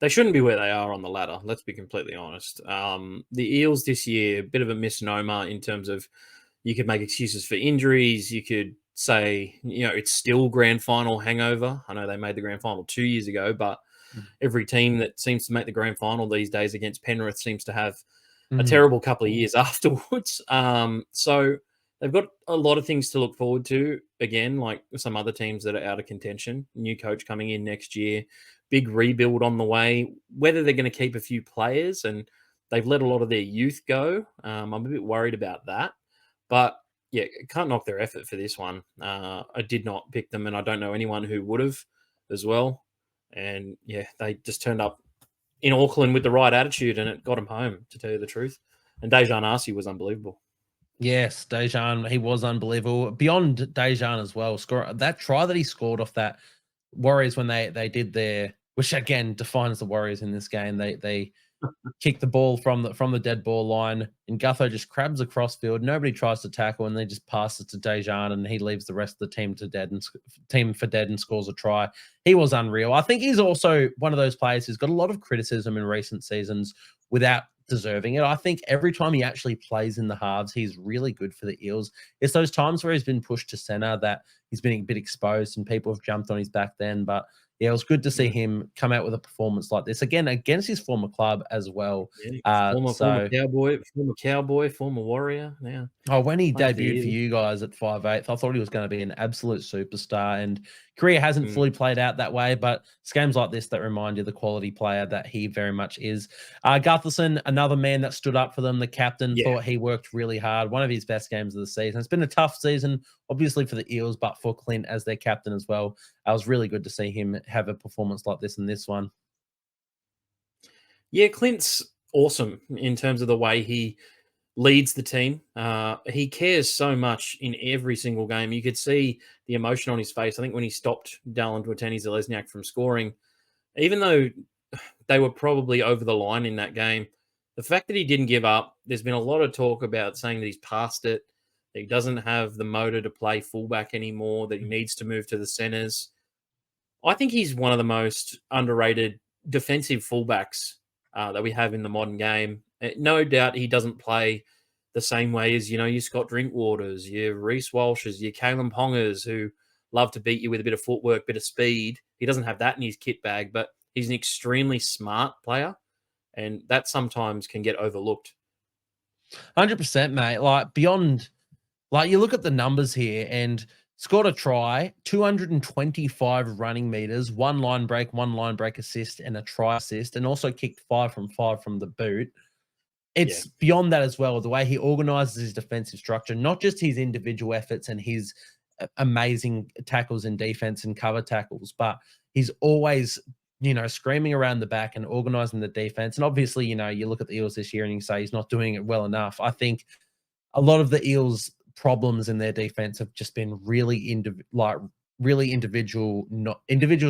They shouldn't be where they are on the ladder. Let's be completely honest. The Eels this year, a bit of a misnomer in terms of you could make excuses for injuries. You could say, it's still grand final hangover. I know they made the grand final 2 years ago, but every team that seems to make the grand final these days against Penrith seems to have a terrible couple of years afterwards. So they've got a lot of things to look forward to. Again, like some other teams that are out of contention. New coach coming in next year, big rebuild on the way. Whether they're going to keep a few players, and they've let a lot of their youth go. I'm a bit worried about that. But yeah, can't knock their effort for this one. I did not pick them, and I don't know anyone who would have as well. And yeah, they just turned up in Auckland with the right attitude, and it got him home, to tell you the truth. And Dejan Arce was unbelievable. Yes, Dejan, he was unbelievable. Beyond Dejan as well, that try that he scored off that Warriors when they did their, which again defines the Warriors in this game. They kick the ball from the dead ball line, and Gutho just crabs across field. Nobody tries to tackle, and they just pass it to Dejan, and he leaves the rest of the team for dead and scores a try. He was unreal. I think he's also one of those players who's got a lot of criticism in recent seasons without deserving it. I think every time he actually plays in the halves, he's really good for the Eels. It's those times where he's been pushed to center that he's been a bit exposed and people have jumped on his back then. But yeah, it was good to see him come out with a performance like this again against his former club as well. Yeah, former cowboy, former Warrior. Yeah. Oh, when he debuted for you guys at 5'8", I thought he was going to be an absolute superstar, and career hasn't fully played out that way, but it's games like this that remind you the quality player that he very much is. Gutherson, another man that stood up for them, the captain, thought he worked really hard. One of his best games of the season. It's been a tough season, obviously, for the Eels, but for Clint as their captain as well. It was really good to see him have a performance like this in this one. Yeah, Clint's awesome in terms of the way he leads the team. He cares so much in every single game. You could see the emotion on his face. I think when he stopped Dallin Tuateni-Zalesniak from scoring, even though they were probably over the line in that game, the fact that he didn't give up, there's been a lot of talk about saying that he's past it, that he doesn't have the motor to play fullback anymore, that he needs to move to the centers. I think he's one of the most underrated defensive fullbacks that we have in the modern game. No doubt he doesn't play the same way as, your Scott Drinkwaters, your Reece Walshes, your Kalen Pongers, who love to beat you with a bit of footwork, bit of speed. He doesn't have that in his kit bag, but he's an extremely smart player. and that sometimes can get overlooked. 100%, mate. Like beyond, like you look at the numbers here and scored a try, 225 running meters, one line break assist, and a try assist, and also kicked 5 from the boot. Yeah, It's beyond that as well, the way he organizes his defensive structure, not just his individual efforts and his amazing tackles and defense and cover tackles, but he's always, screaming around the back and organizing the defense. And obviously, you look at the Eels this year and you say he's not doing it well enough. I think a lot of the Eels' problems in their defense have just been really individuals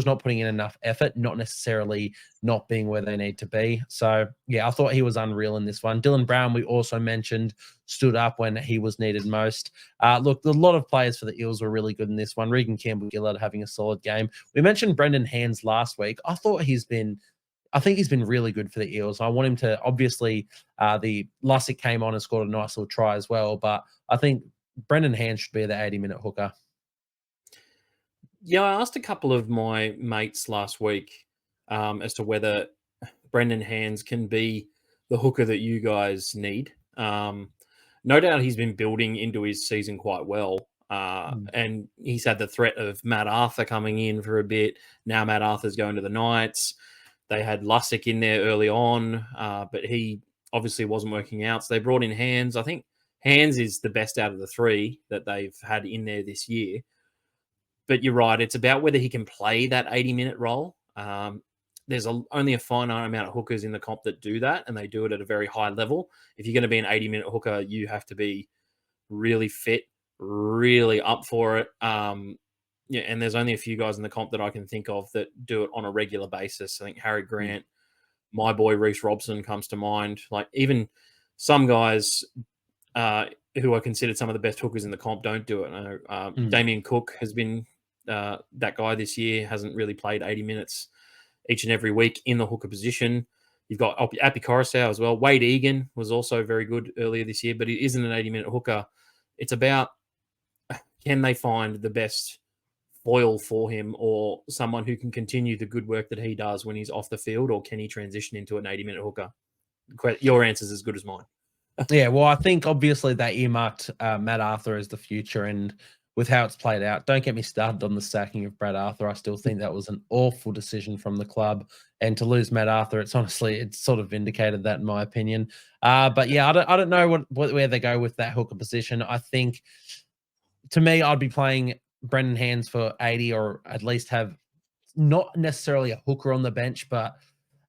not putting in enough effort, not necessarily not being where they need to be. So yeah, I thought he was unreal in this one. Dylan Brown, we also mentioned, stood up when he was needed most. Look, a lot of players for the Eels were really good in this one. Regan Campbell-Gillard having a solid game. We mentioned Brendan Hands last week. I think he's been really good for the Eels. I want him to, obviously, the Lussick came on and scored a nice little try as well, but I think Brendan Hands should be the 80-minute hooker. Yeah, I asked a couple of my mates last week as to whether Brendan Hands can be the hooker that you guys need. No doubt he's been building into his season quite well. And he's had the threat of Matt Arthur coming in for a bit. Now Matt Arthur's going to the Knights. They had Lussick in there early on, but he obviously wasn't working out. So they brought in Hands. I think Hands is the best out of the three that they've had in there this year. But you're right. It's about whether he can play that 80-minute role. There's only a finite amount of hookers in the comp that do that, and they do it at a very high level. If you're going to be an 80-minute hooker, you have to be really fit, really up for it. Yeah, and there's only a few guys in the comp that I can think of that do it on a regular basis. I think Harry Grant, my boy Reece Robson comes to mind. Like even some guys who are considered some of the best hookers in the comp don't do it. Damien Cook has been that guy this year, hasn't really played 80 minutes each and every week in the hooker position. You've got Api Coruscant as well. Wade Egan was also very good earlier this year, but he isn't an 80-minute hooker. It's about, can they find the best foil for him or someone who can continue the good work that he does when he's off the field, or can he transition into an 80-minute hooker? Your answer is as good as mine. Yeah, well, I think obviously they earmarked Matt Arthur as the future, and with how it's played out, don't get me started on the sacking of Brad Arthur. I still think that was an awful decision from the club, and to lose Matt Arthur, it's sort of vindicated that in my opinion. But yeah, I don't know where they go with that hooker position. I think, to me, I'd be playing Brendan Hands for 80, or at least have not necessarily a hooker on the bench, but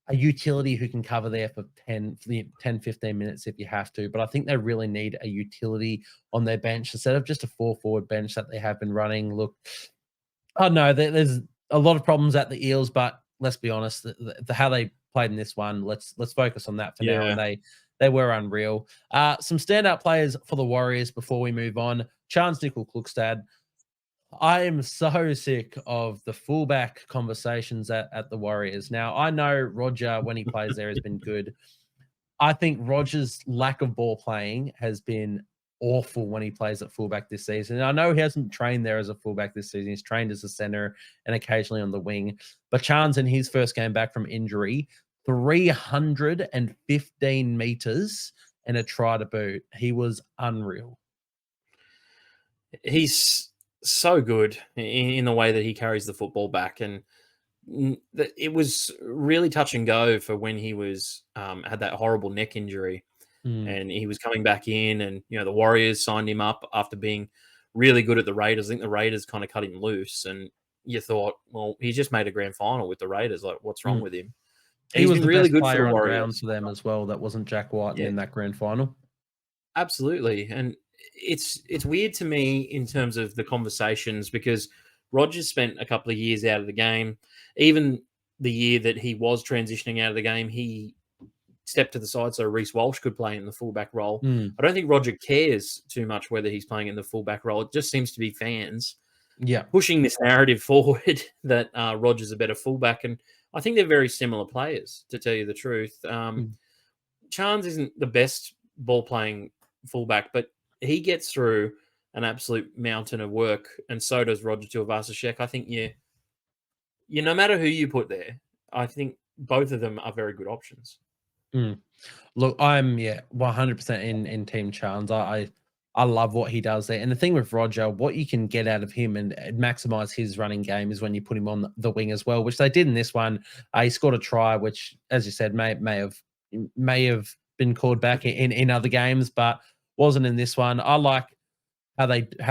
a utility who can cover there for 10, 15 minutes if you have to. But I think they really need a utility on their bench instead of just a 4-forward bench that they have been running. Look, I know there's a lot of problems at the Eels, but let's be honest, how they played in this one, let's focus on that for now. And they were unreal. Some standout players for the Warriors before we move on. Chance Nickel-Klukstad. I am so sick of the fullback conversations at the Warriors. Now, I know Roger, when he plays there, has been good. I think Roger's lack of ball playing has been awful when he plays at fullback this season. And I know he hasn't trained there as a fullback this season. He's trained as a center and occasionally on the wing. But Chance, in his first game back from injury, 315 meters and a try to boot. He was unreal. He's so good in the way that he carries the football back, and it was really touch and go for when he was had that horrible neck injury, and he was coming back in, and the Warriors signed him up after being really good at the Raiders. I think the Raiders kind of cut him loose, and you thought, well, he just made a grand final with the Raiders. Like, what's wrong with him? He was been really good for the Warriors for them as well. That wasn't Jack White in that grand final. Absolutely, and it's weird to me in terms of the conversations, because Rogers spent a couple of years out of the game. Even the year that he was transitioning out of the game, he stepped to the side so Reece Walsh could play in the fullback role. I don't think Roger cares too much whether he's playing in the fullback role. It just seems to be fans pushing this narrative forward that Roger's a better fullback, and I think they're very similar players, to tell you the truth. Chance isn't the best ball-playing fullback, but he gets through an absolute mountain of work, and so does Roger Tuivasa-Sheck. I think no matter who you put there, I think both of them are very good options. Mm. Look, I'm 100% in Team Chance. I love what he does there. And the thing with Roger, what you can get out of him and maximize his running game is when you put him on the wing as well, which they did in this one. He scored a try, which, as you said, may have been called back in other games, but wasn't in this one. I like how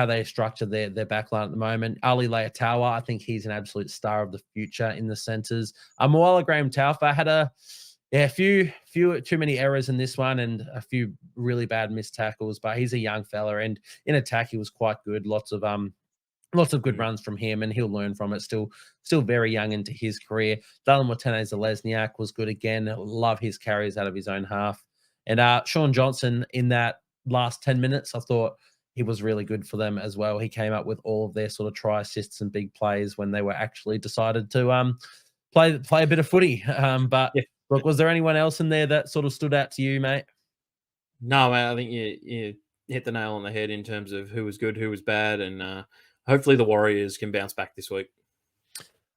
they structure their backline at the moment. Ali Leatawa, I think he's an absolute star of the future in the centers. Moala Graham Taufa had a few too many errors in this one and a few really bad missed tackles, but he's a young fella and in attack he was quite good. Lots of good Mm. runs from him, and he'll learn from it. Still very young into his career. Dallin Watene-Zelezniak was good again. Love his carries out of his own half. And Sean Johnson in that last 10 minutes, I thought he was really good for them as well. He came up with all of their sort of try assists and big plays when they were actually decided to play a bit of footy. But Yeah. look, was there anyone else in there that sort of stood out to you, mate? No, I think you hit the nail on the head in terms of who was good, who was bad, and hopefully the Warriors can bounce back this week.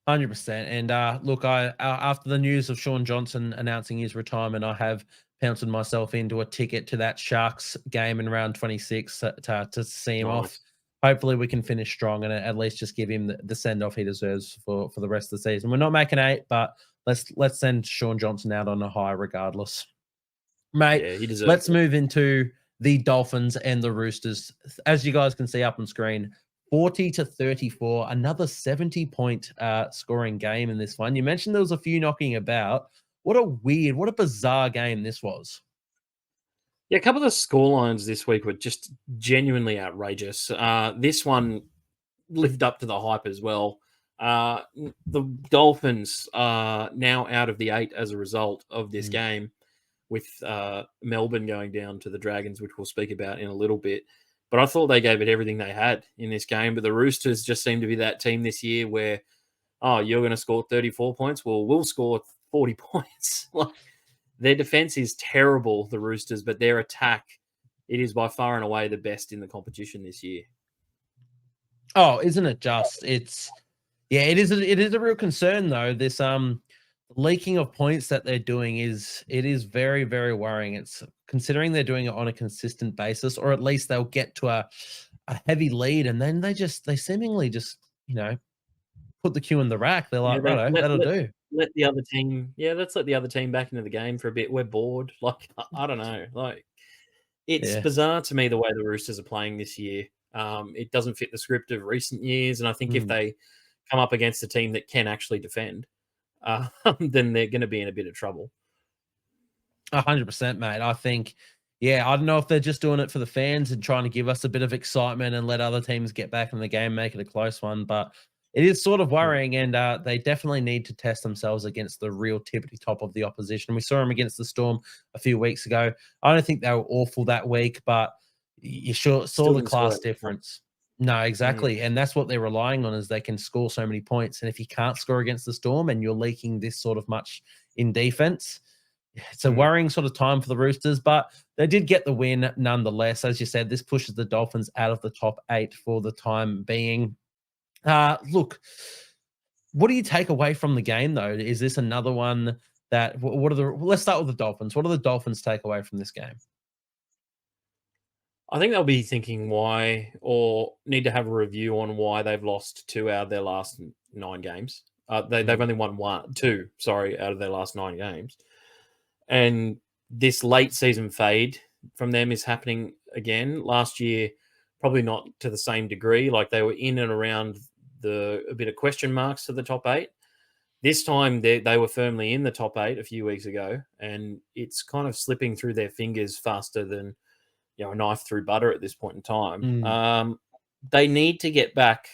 100%. And look, after the news of Sean Johnson announcing his retirement, I have penciled myself into a ticket to that Sharks game in round 26 to see him off. Nice. Hopefully, we can finish strong and at least just give him the send off he deserves for the rest of the season. We're not making 8, but let's send Sean Johnson out on a high regardless. Mate, Yeah, he deserves let's it. move into the Dolphins and the Roosters. As you guys can see up on screen, 40-34, another 70-point scoring game in this one. You mentioned there was a few knocking about. What a bizarre game this was. Yeah, a couple of the scorelines this week were just genuinely outrageous. This one lived up to the hype as well. The Dolphins are now out of the 8 as a result of this Mm. game, with Melbourne going down to the Dragons, which we'll speak about in a little bit. But I thought they gave it everything they had in this game. But the Roosters just seem to be that team this year where, oh, you're going to score 34 points? Well, we'll score 40 points. Like, their defense is terrible, the Roosters, but their attack, it is by far and away the best in the competition this year. Oh, isn't it just? It is a real concern though. This leaking of points that they're doing is very, very worrying. It's considering they're doing it on a consistent basis, or at least they'll get to a heavy lead and then they seemingly just, put the cue in the rack. They're Yeah, like, they righto, that'll do. let the other team. Yeah, let's let the other team back into the game for a bit. We're bored. Like, I don't know. Like, it's Yeah. bizarre to me the way the Roosters are playing this year. It doesn't fit the script of recent years, and I think if Mm. they come up against a team that can actually defend, then they're going to be in a bit of trouble. 100%, mate. I think, I don't know if they're just doing it for the fans and trying to give us a bit of excitement and let other teams get back in the game, make it a close one. But it is sort of Mm. worrying, and they definitely need to test themselves against the real tippity top of the opposition. We saw them against the Storm a few weeks ago. I don't think they were awful that week, but you sure saw Still the didn't score class that many points. difference. No, Mm. exactly. And that's what they're relying on is they can score so many points. And if you can't score against the Storm and you're leaking this sort of much in defense, it's a Mm. worrying sort of time for the Roosters, but they did get the win nonetheless. As you said, this pushes the Dolphins out of the top 8 for the time being. Look, what do you take away from the game, though? Is this another one that let's start with the Dolphins. What do the Dolphins take away from this game? I think they'll be thinking why, or need to have a review on why they've lost 2 out of their last 9 games. They've Mm, only won 2, sorry, out of their last 9 games. And this late season fade from them is happening again. Last year, probably not to the same degree. Like, they were in and around a bit of question marks to the top 8. This time they were firmly in the top 8 a few weeks ago, and it's kind of slipping through their fingers faster than a knife through butter at this point in time. mm, They need to get back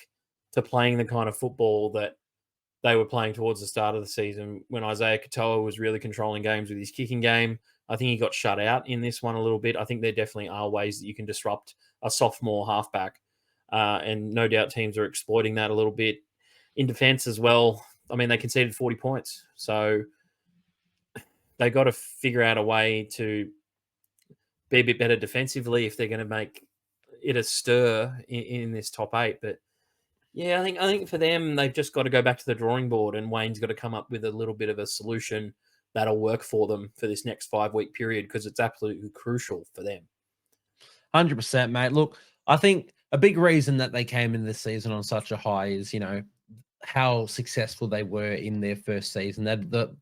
to playing the kind of football that they were playing towards the start of the season when Isaiah Katoa was really controlling games with his kicking game. I think he got shut out in this one a little bit. I think there definitely are ways that you can disrupt a sophomore halfback, and no doubt teams are exploiting that a little bit. In defense as well, I mean, they conceded 40 points, so they got to figure out a way to be a bit better defensively if they're going to make it a stir in this top 8. But yeah, I think for them, they've just got to go back to the drawing board, and Wayne's got to come up with a little bit of a solution that'll work for them for this next 5-week period, because it's absolutely crucial for them. 100%, mate. Look, I think a big reason that they came in this season on such a high is, how successful they were in their first season. That the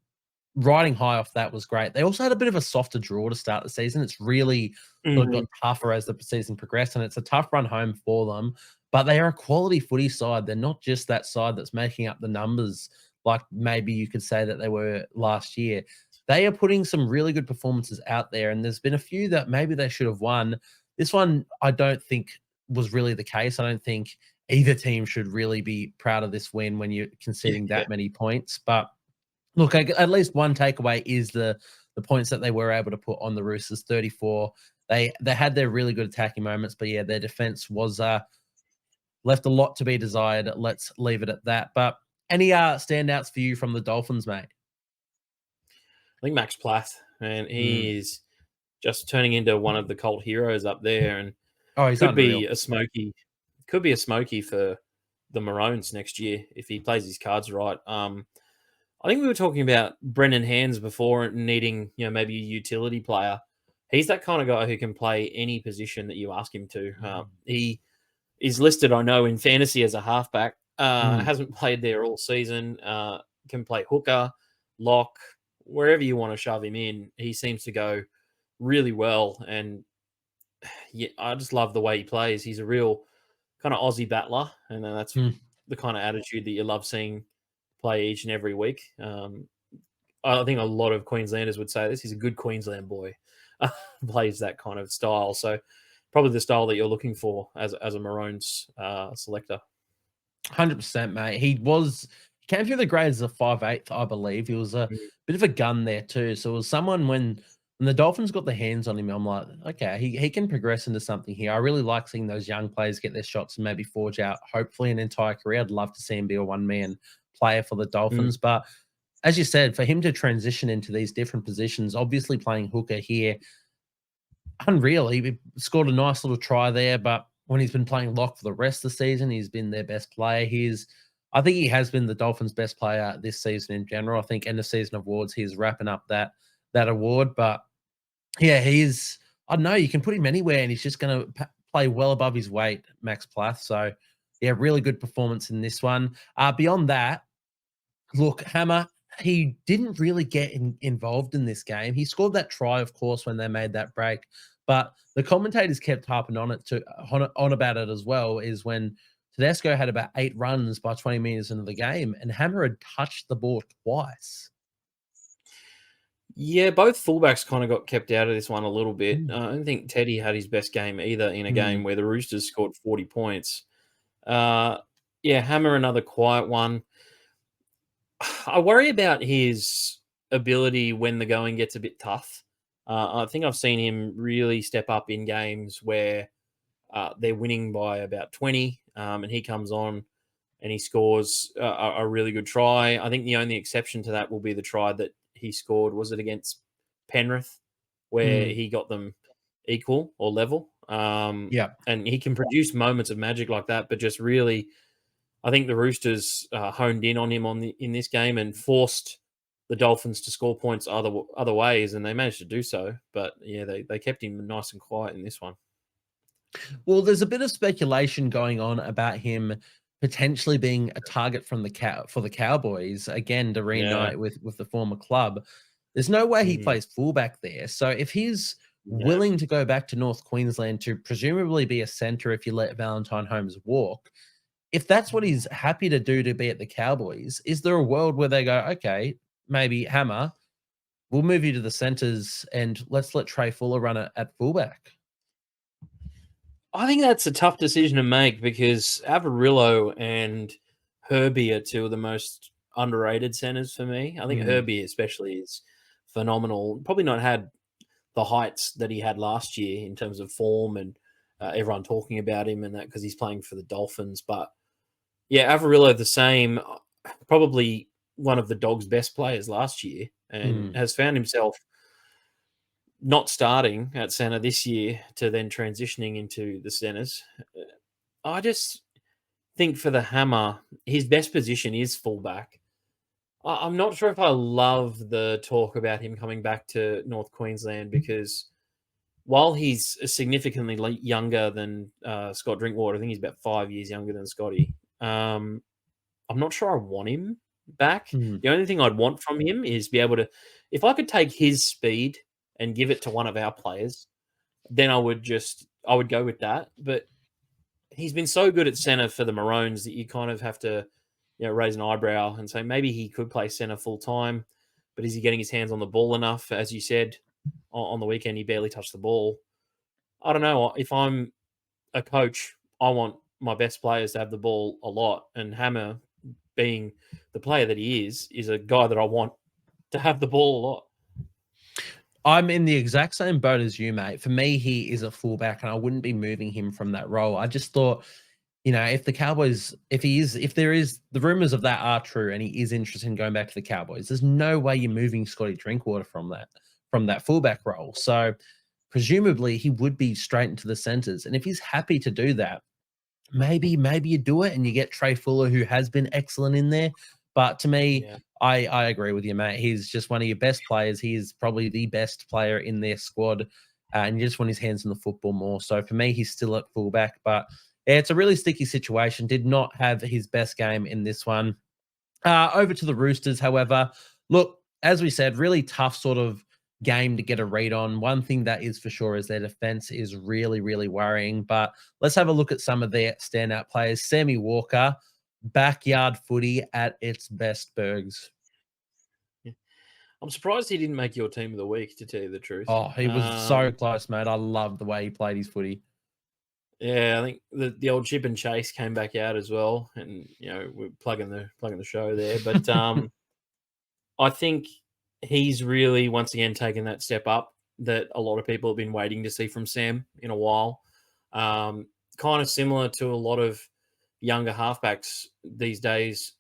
riding high off that was great. They also had a bit of a softer draw to start the season. It's really sort of got tougher as the season progressed, and it's a tough run home for them. But they are a quality footy side. They're not just that side that's making up the numbers like maybe you could say that they were last year. They are putting some really good performances out there, and there's been a few that maybe they should have won. This one, I don't think was really the case. I don't think either team should really be proud of this win when you're conceding that many points. But look, at least one takeaway is the points that they were able to put on the Roosters, 34. They had their really good attacking moments, but yeah, their defense was left a lot to be desired. Let's leave it at that. But any standouts for you from the Dolphins, mate? I think Max Plath, man, he is just turning into one of the cult heroes up there, and Oh, he's could unreal. be a smoky, could be a smoky for the Maroons next year if he plays his cards right. I think we were talking about Brendan Hands before needing, maybe a utility player. He's that kind of guy who can play any position that you ask him to. He is listed, I know, in fantasy as a halfback. Hasn't played there all season. Can play hooker, lock, wherever you want to shove him in. He seems to go really well, and yeah, I just love the way he plays. He's a real kind of Aussie battler, and that's the kind of attitude that you love seeing play each and every week. I think a lot of Queenslanders would say this. He's a good Queensland boy. Plays that kind of style. So probably the style that you're looking for as a Maroons selector. 100%, mate. He came through the grades as a 5'8", I believe. He was a bit of a gun there too. So it was someone when the Dolphins got their hands on him, I'm like, okay, he can progress into something here. I really like seeing those young players get their shots and maybe forge out, hopefully, an entire career. I'd love to see him be a one-man player for the Dolphins. But as you said, for him to transition into these different positions, obviously playing hooker here, unreal. He scored a nice little try there, but when he's been playing lock for the rest of the season, he's been their best player. I think he has been the Dolphins' best player this season in general. I think end of season awards, he's wrapping up that award. But yeah, I don't know, you can put him anywhere and he's just going to play well above his weight, Max Plath. So yeah, really good performance in this one. Beyond that, look, Hammer, he didn't really get involved in this game. He scored that try, of course, when they made that break. But the commentators kept harping on about it as well, is when Tedesco had about 8 runs by 20 minutes into the game, and Hammer had touched the ball twice. Yeah, both fullbacks kind of got kept out of this one a little bit. I don't think Teddy had his best game either in a game where the Roosters scored 40 points. Yeah, Hammer, another quiet one. I worry about his ability when the going gets a bit tough. I think I've seen him really step up in games where they're winning by about 20, and he comes on and he scores a really good try. I think the only exception to that will be the try that he scored. Was it against Penrith, where he got them equal or level? And he can produce moments of magic like that, but just really, I think the Roosters honed in on him in this game and forced the Dolphins to score points other ways, and they managed to do so. But yeah, they kept him nice and quiet in this one. Well, there's a bit of speculation going on about him potentially being a target for the Cowboys again to reunite with the former club. There's no way he plays fullback there. So if he's willing to go back to North Queensland to presumably be a center if you let Valentine Holmes walk, if that's what he's happy to do to be at the Cowboys, is there a world where they go, okay, maybe Hammer, we'll move you to the centers and let's let Trey Fuller run it at fullback? I think that's a tough decision to make because Avarillo and Herbie are two of the most underrated centers for me. I think Herbie especially is phenomenal. Probably not had the heights that he had last year in terms of form and everyone talking about him and that because he's playing for the Dolphins. But yeah, Avarillo the same, probably one of the Dogs' best players last year and has found himself not starting at centre this year to then transitioning into the centres. I just think for the Hammer, his best position is fullback. I'm not sure if I love the talk about him coming back to North Queensland because while he's significantly younger than Scott Drinkwater, I think he's about 5 years younger than Scotty. I'm not sure I want him back. Mm. The only thing I'd want from him is be able to, if I could take his speed and give it to one of our players, then I would go with that. But he's been so good at centre for the Maroons that you kind of have to, raise an eyebrow and say maybe he could play centre full time, but is he getting his hands on the ball enough? As you said, on the weekend, he barely touched the ball. I don't know. If I'm a coach, I want my best players to have the ball a lot, and Hammer, being the player that he is a guy that I want to have the ball a lot. I'm in the exact same boat as you, mate. For me, he is a fullback, and I wouldn't be moving him from that role. I just thought, if the Cowboys, if there is the rumors of that are true, and he is interested in going back to the Cowboys, there's no way you're moving Scotty Drinkwater from that fullback role. So presumably he would be straight into the centers, and if he's happy to do that, maybe you do it and you get Trey Fuller, who has been excellent in there. But to me, Yeah. I agree with you, mate. He's just one of your best players. He is probably the best player in their squad, and you just want his hands on the football more. So for me, he's still at fullback. But yeah, it's a really sticky situation. Did not have his best game in this one. Over to the Roosters, however, look, as we said, really tough sort of game to get a read on. One thing that is for sure is their defense is really, really worrying. But let's have a look at some of their standout players. Sammy Walker, backyard footy at its best, Burgz. Yeah. I'm surprised he didn't make your team of the week, to tell you the truth. Oh, he was so close, mate. I love the way he played his footy. Yeah, I think the old Chip and Chase came back out as well, and we're plugging the show there. But I think he's really once again taken that step up that a lot of people have been waiting to see from Sam in a while. Kind of similar to a lot of younger halfbacks these days.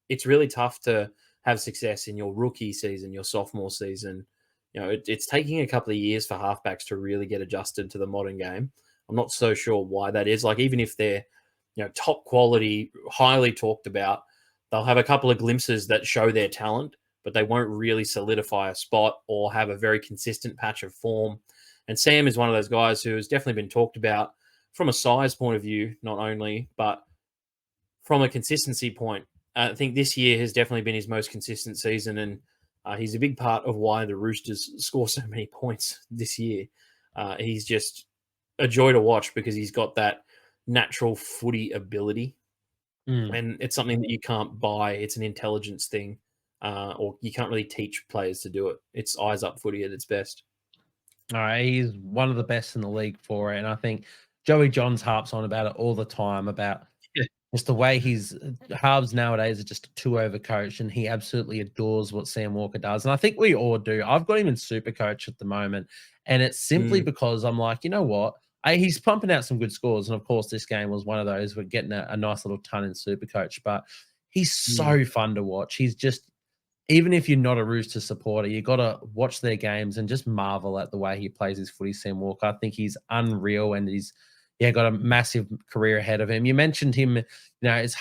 It's really tough to have success in your rookie season, your sophomore season. It's taking a couple of years for halfbacks to really get adjusted to the modern game. I'm not so sure why that is. Like, even if they're, top quality, highly talked about, they'll have a couple of glimpses that show their talent, but they won't really solidify a spot or have a very consistent patch of form. And Sam is one of those guys who has definitely been talked about from a size point of view, not only, but from a consistency point. I think this year has definitely been his most consistent season, and he's a big part of why the Roosters score so many points this year. He's just a joy to watch because he's got that natural footy ability, and it's something that you can't buy. It's an intelligence thing, or you can't really teach players to do it. It's eyes up footy at its best. All right, he's one of the best in the league for it, and I think Joey Johns harps on about it all the time about just the way he's halves nowadays are just too overcoached, and he absolutely adores what Sam Walker does. And I think we all do. I've got him in super coach at the moment, and it's simply because I'm like, you know what? He's pumping out some good scores. And of course, this game was one of those. We're getting a nice little ton in super coach, but he's so fun to watch. He's just, even if you're not a Rooster supporter, you got to watch their games and just marvel at the way he plays his footy, Sam Walker. I think he's unreal, and he's got a massive career ahead of him. You mentioned him, it's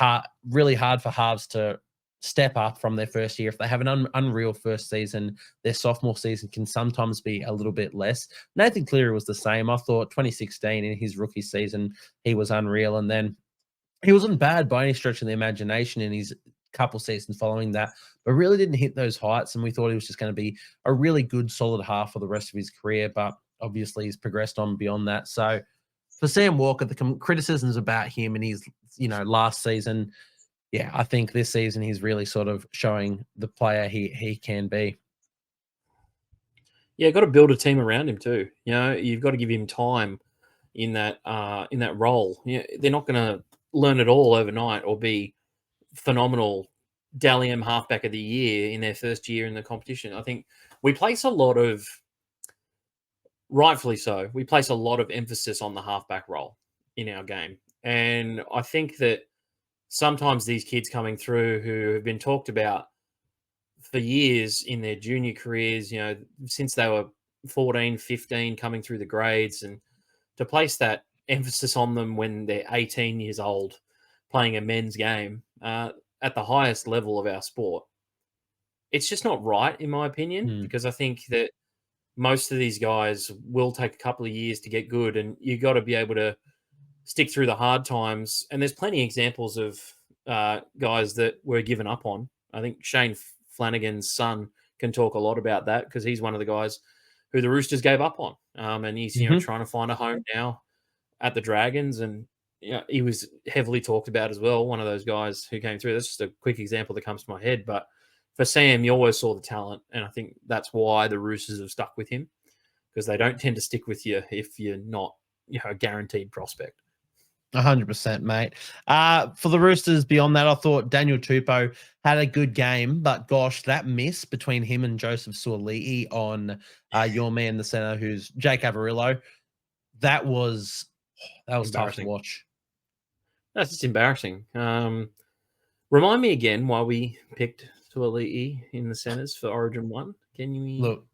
really hard for halves to step up from their first year. If they have an unreal first season, their sophomore season can sometimes be a little bit less. Nathan Cleary was the same. I thought 2016 in his rookie season, he was unreal. And then he wasn't bad by any stretch of the imagination in his couple seasons following that, but really didn't hit those heights. And we thought he was just going to be a really good, solid half for the rest of his career. But obviously he's progressed on beyond that. So for Sam Walker, the criticisms about him and his, last season, yeah, I think this season he's really sort of showing the player he can be. Yeah, got to build a team around him too. You've got to give him time in that role. They're not going to learn it all overnight or be phenomenal Dally M halfback of the year in their first year in the competition. I think we place a lot of, rightfully so, we place a lot of emphasis on the halfback role in our game. And I think that sometimes these kids coming through who have been talked about for years in their junior careers, since they were 14, 15, coming through the grades, and to place that emphasis on them when they're 18 years old, playing a men's game at the highest level of our sport, it's just not right, in my opinion, Mm. because I think that most of these guys will take a couple of years to get good, and you got to be able to stick through the hard times. And there's plenty of examples of guys that were given up on. I think Shane Flanagan's son can talk a lot about that because he's one of the guys who the Roosters gave up on, and he's Mhm. trying to find a home now at the Dragons, and he was heavily talked about as well. One of those guys who came through. That's just a quick example that comes to my head, but for Sam, you always saw the talent, and I think that's why the Roosters have stuck with him because they don't tend to stick with you if you're not, a guaranteed prospect. 100%, mate. For the Roosters, beyond that, I thought Daniel Tupou had a good game, but gosh, that miss between him and Joseph Suoli'i on your man, the center, who's Jake Averillo, that was tough to Embarrassing. watch. That's just embarrassing. Remind me again why we picked Tuali'i in the centres for Origin 1. Can you Look,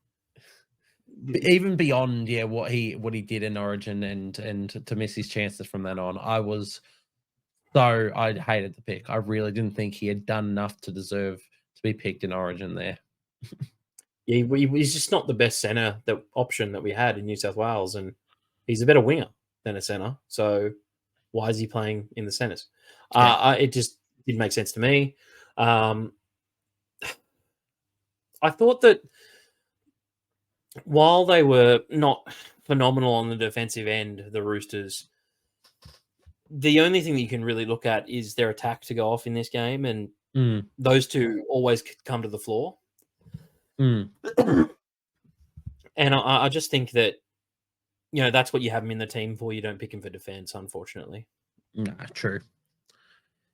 even beyond what he did in Origin and to miss his chances from then on, I hated the pick. I really didn't think he had done enough to deserve to be picked in Origin there. Yeah, he's just not the best centre option that we had in New South Wales, and he's a better winger than a centre. So why is he playing in the centres? It just didn't make sense to me. I thought that while they were not phenomenal on the defensive end, the Roosters, the only thing that you can really look at is their attack to go off in this game, and those two always come to the floor. And I just think that, that's what you have him in the team for. You don't pick him for defense, unfortunately. No, true.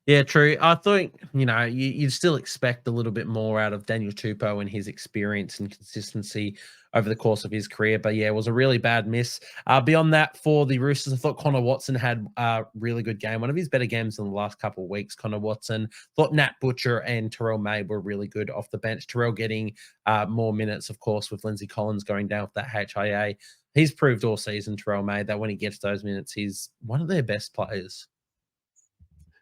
Yeah, true. I think, you'd still expect a little bit more out of Daniel Tupou and his experience and consistency over the course of his career. But yeah, it was a really bad miss. Beyond that, for the Roosters, I thought Connor Watson had a really good game. One of his better games in the last couple of weeks, Connor Watson. Thought Nat Butcher and Terrell May were really good off the bench. Terrell getting more minutes, of course, with Lindsay Collins going down with that HIA. He's proved all season, Terrell May, that when he gets those minutes, he's one of their best players.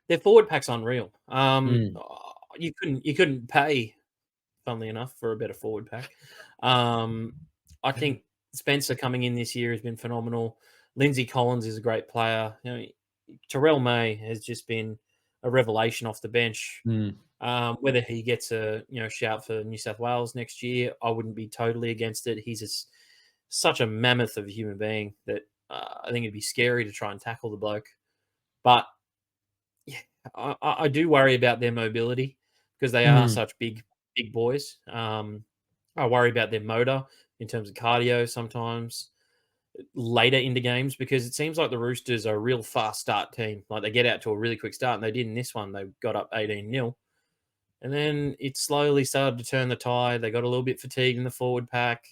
Their forward pack's unreal. You couldn't pay, funnily enough, for a better forward pack. I think Spencer coming in this year has been phenomenal. Lindsay Collins is a great player. Terrell May has just been a revelation off the bench. Whether he gets a shout for New South Wales next year, I wouldn't be totally against it. He's such a mammoth of a human being that I think it'd be scary to try and tackle the bloke. But yeah, I do worry about their mobility because they are such big boys. I worry about their motor in terms of cardio sometimes later into games because it seems like the Roosters are a real fast start team. Like they get out to a really quick start, and they did in this one. They got up 18-0. And then it slowly started to turn the tide. They got a little bit fatigued in the forward pack.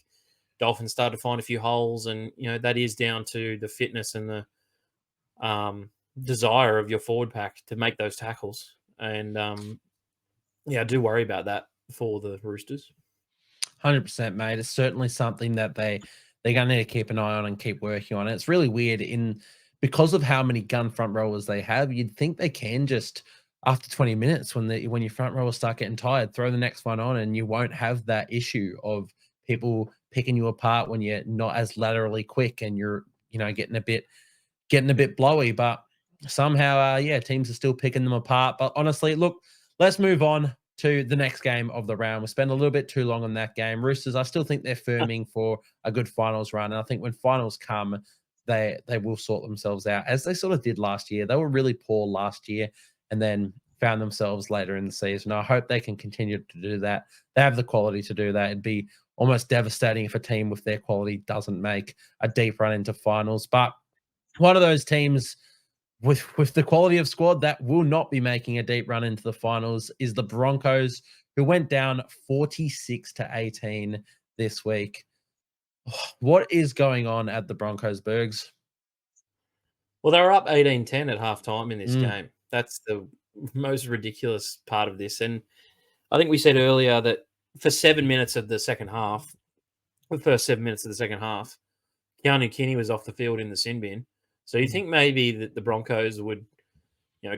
Dolphins started to find a few holes, and that is down to the fitness and the desire of your forward pack to make those tackles. And I do worry about that for the Roosters. 100%, mate. It's certainly something that they're going to need to keep an eye on and keep working on. It's really weird because of how many gun front rowers they have. You'd think they can just after 20 minutes when your front rowers start getting tired, throw the next one on, and you won't have that issue of people picking you apart when you're not as laterally quick and you're getting a bit blowy. But somehow, teams are still picking them apart. But honestly, look, let's move on to the next game of the round. We spent a little bit too long on that game. Roosters, I still think they're firming for a good finals run. And I think when finals come, they will sort themselves out, as they sort of did last year. They were really poor last year and then found themselves later in the season. I hope they can continue to do that. They have the quality to do that. It'd be almost devastating if a team with their quality doesn't make a deep run into finals. But one of those teams with the quality of squad that will not be making a deep run into the finals is the Broncos, who went down 46-18 this week. What is going on at the Broncos, Burgz? Well, they were up 18-10 at halftime in this game. That's the most ridiculous part of this. And I think we said earlier that for 7 minutes of the second half, the first 7 minutes of the second half, Keanu Kinney was off the field in the sin bin. So you think maybe that the Broncos would,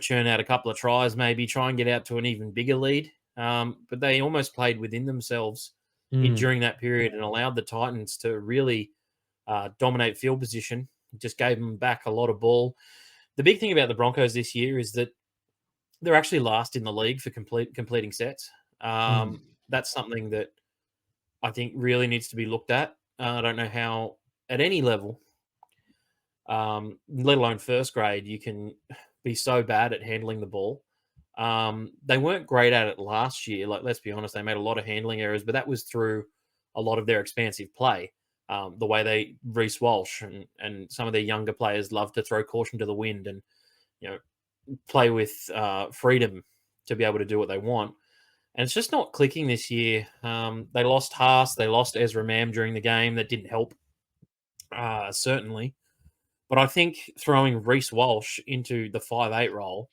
churn out a couple of tries, maybe try and get out to an even bigger lead. but they almost played within themselves Mm. during that period and allowed the Titans to really dominate field position. Just gave them back a lot of ball. The big thing about the Broncos this year is that they're actually last in the league for completing sets. That's something that I think really needs to be looked at. I don't know how, at any level, let alone first grade, you can be so bad at handling the ball. They weren't great at it last year. Like, let's be honest, they made a lot of handling errors, but that was through a lot of their expansive play. The way they Reece Walsh and some of their younger players love to throw caution to the wind and play with freedom to be able to do what they want. And it's just not clicking this year. They lost Haas, they lost Ezra Mam during the game. That didn't help, certainly. But I think throwing Reece Walsh into the 5'8" role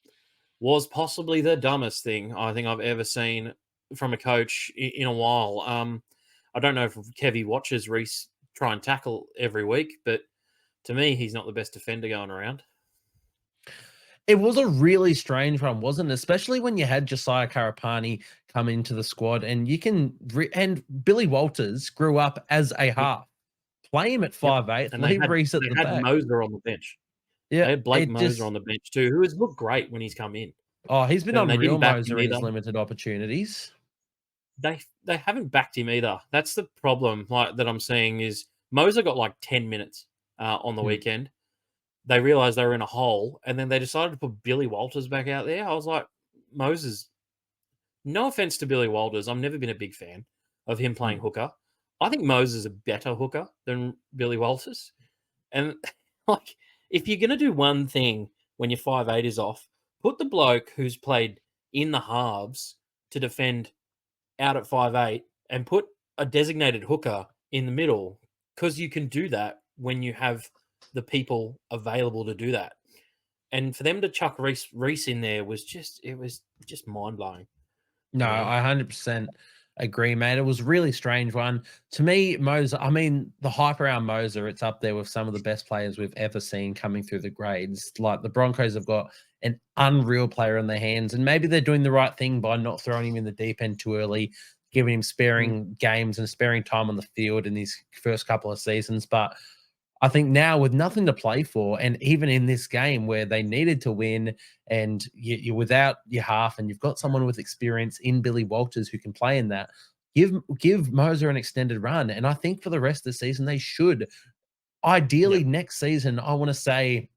was possibly the dumbest thing I think I've ever seen from a coach in a while. I don't know if Kevy watches Reece try and tackle every week, but to me, he's not the best defender going around. It was a really strange one, wasn't it? Especially when you had Josiah Karapani come into the squad, and and Billy Walters grew up as a half. Play him at 5'8", And leave Reece at the had back. Moser on the bench. Yeah, They had Blake Moser just on the bench too, who has looked great when he's come in. oh, he's been And they unreal, didn't back him Moser, in his either. limited opportunities. They haven't backed him either. That's the problem that I'm seeing is Moser got like 10 minutes on the weekend. They realized they were in a hole, and then they decided to put Billy Walters back out there. I was like, Moses, no offense to Billy Walters, I've never been a big fan of him playing hooker. I think Moses is a better hooker than Billy Walters. And like, if you're going to do one thing when your 5'8" is off, put the bloke who's played in the halves to defend out at 5'8" and put a designated hooker in the middle, because you can do that when you have the people available to do that. And for them to chuck Reece in there was just mind blowing. No, I 100% agree, mate. It was a really strange one. To me, Moser, I mean, the hype around Moser, it's up there with some of the best players we've ever seen coming through the grades. Like, the Broncos have got an unreal player in their hands, and maybe they're doing the right thing by not throwing him in the deep end too early, giving him sparing games and sparing time on the field in these first couple of seasons. But I think now, with nothing to play for, and even in this game where they needed to win, and you're without your half, and you've got someone with experience in Billy Walters who can play in that, give Moser an extended run. And I think for the rest of the season, they should. Ideally, next season, I want to say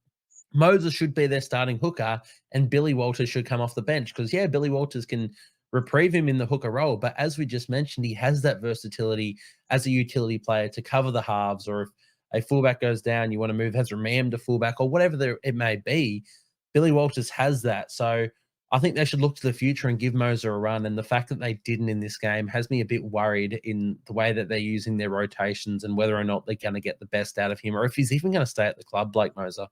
Moser should be their starting hooker, and Billy Walters should come off the bench, because, yeah, Billy Walters can reprieve him in the hooker role. But as we just mentioned, he has that versatility as a utility player to cover the halves, or if a fullback goes down, you want to move Ezra Mam to fullback, or whatever it may be. Billy Walters has that. So I think they should look to the future and give Moser a run. And the fact that they didn't in this game has me a bit worried in the way that they're using their rotations, and whether or not they're going to get the best out of him, or if he's even going to stay at the club, Blake Moser.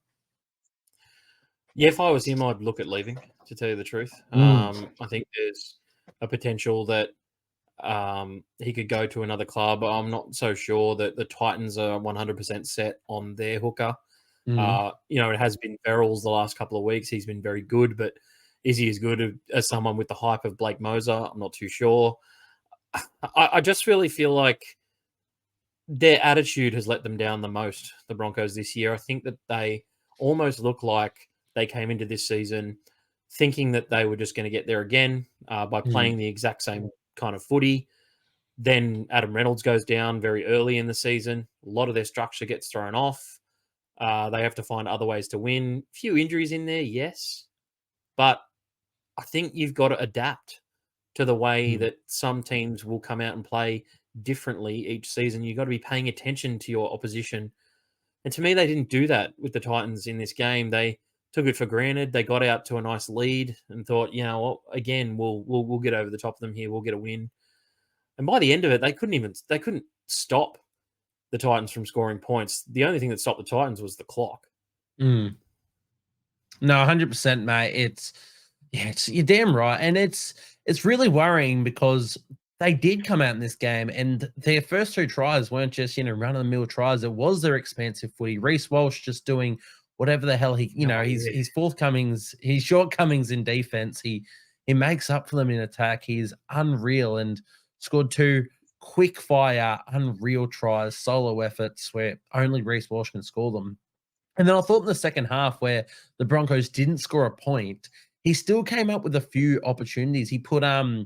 Yeah, if I was him, I'd look at leaving, to tell you the truth. I think there's a potential that he could go to another club. I'm not so sure that the Titans are 100% set on their hooker. It has been Verrills the last couple of weeks. He's been very good, but is he as good as someone with the hype of Blake Moser? I'm not too sure. I just really feel like their attitude has let them down the most, the Broncos, this year. I think that they almost look like they came into this season thinking that they were just going to get there again by playing the exact same kind of footy. Then Adam Reynolds goes down very early in the season. A lot of their structure gets thrown off. They have to find other ways to win. A few injuries in there, yes. But I think you've got to adapt to the way that some teams will come out and play differently each season. You've got to be paying attention to your opposition. And to me, they didn't do that with the Titans in this game. They took it for granted. They got out to a nice lead and thought, again, we'll get over the top of them here. We'll get a win. And by the end of it, they couldn't stop the Titans from scoring points. The only thing that stopped the Titans was the clock. No, 100%, mate. You're damn right. And it's really worrying, because they did come out in this game, and their first two tries weren't just, run-of-the-mill tries. It was their expansive footy. Reece Walsh just doing whatever the hell his shortcomings in defense. He he makes up for them in attack. He's unreal and scored 2 quick fire, unreal tries, solo efforts where only Reece Walsh can score them. And then I thought in the second half where the Broncos didn't score a point, he still came up with a few opportunities. He put I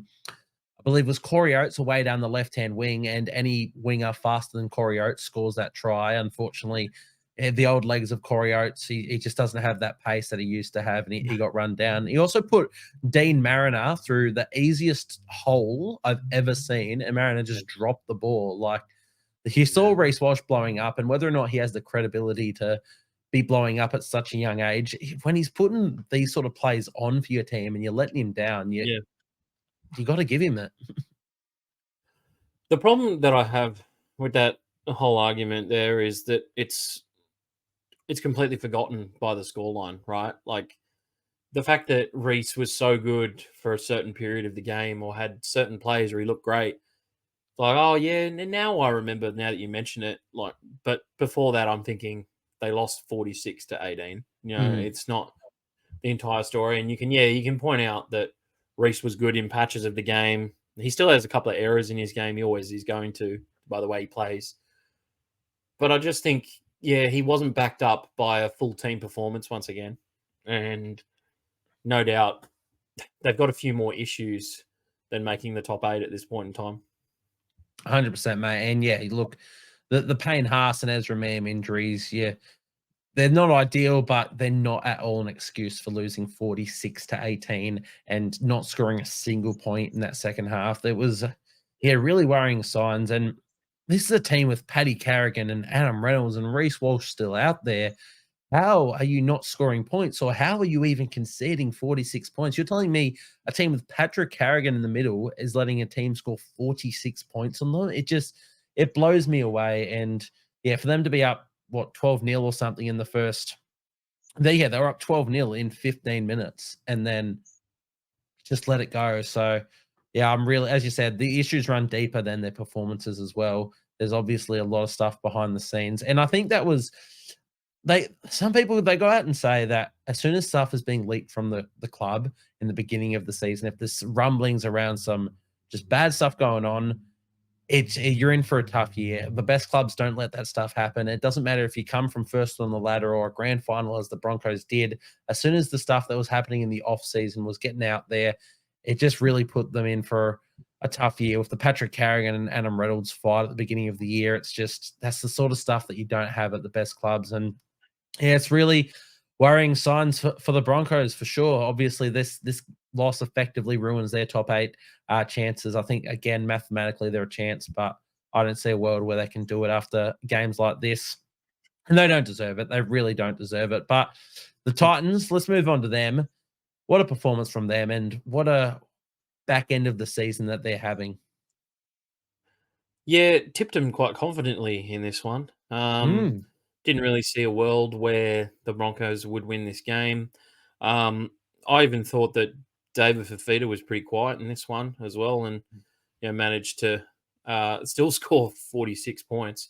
believe it was Corey Oates away down the left-hand wing, and any winger faster than Corey Oates scores that try. Unfortunately, the old legs of Corey Oates, he just doesn't have that pace that he used to have, and he got run down. He also put Dean Mariner through the easiest hole I've ever seen, and Mariner just dropped the ball. Like, he saw Reece Walsh blowing up, and whether or not he has the credibility to be blowing up at such a young age, when he's putting these sort of plays on for your team and you're letting him down, you got to give him it. The problem that I have with that whole argument there is that it's completely forgotten by the scoreline, right? Like, the fact that Reece was so good for a certain period of the game or had certain plays where he looked great, like, oh yeah, and now I remember, now that you mention it, like, but before that I'm thinking they lost 46-18. It's not the entire story. And you can point out that Reece was good in patches of the game. He still has a couple of errors in his game. He always is going to, by the way he plays. But I just think, he wasn't backed up by a full team performance once again. And no doubt they've got a few more issues than making the top 8 at this point in time. 100%, mate. And look, the Payne Haas and Ezra Mam injuries, they're not ideal, but they're not at all an excuse for losing 46-18 and not scoring a single point in that second half. There was, really worrying signs. And this is a team with Paddy Carrigan and Adam Reynolds and Reece Walsh still out there. How are you not scoring points, or how are you even conceding 46 points? You're telling me a team with Patrick Carrigan in the middle is letting a team score 46 points on them? It blows me away. And for them to be up, 12-0 or something in the first, they were up 12-0 in 15 minutes and then just let it go. So I'm really, as you said, the issues run deeper than their performances as well. There's obviously a lot of stuff behind the scenes. And I think that was, some people, they go out and say that as soon as stuff is being leaked from the club in the beginning of the season, if there's rumblings around some just bad stuff going on, you're in for a tough year. The best clubs don't let that stuff happen. It doesn't matter if you come from first on the ladder or a grand final, as the Broncos did. As soon as the stuff that was happening in the off season was getting out there, it just really put them in for a tough year. With the Patrick Carrigan and Adam Reynolds fight at the beginning of the year, it's just, that's the sort of stuff that you don't have at the best clubs. And it's really worrying signs for the Broncos for sure. Obviously, this loss effectively ruins their top 8 chances. I think, again, mathematically they're a chance, but I don't see a world where they can do it after games like this. And they don't deserve it. They really don't deserve it. But the Titans, let's move on to them. What a performance from them, and what a back end of the season that they're having. Yeah, tipped them quite confidently in this one. Didn't really see a world where the Broncos would win this game. I even thought that David Fafita was pretty quiet in this one as well, and managed to still score 46 points.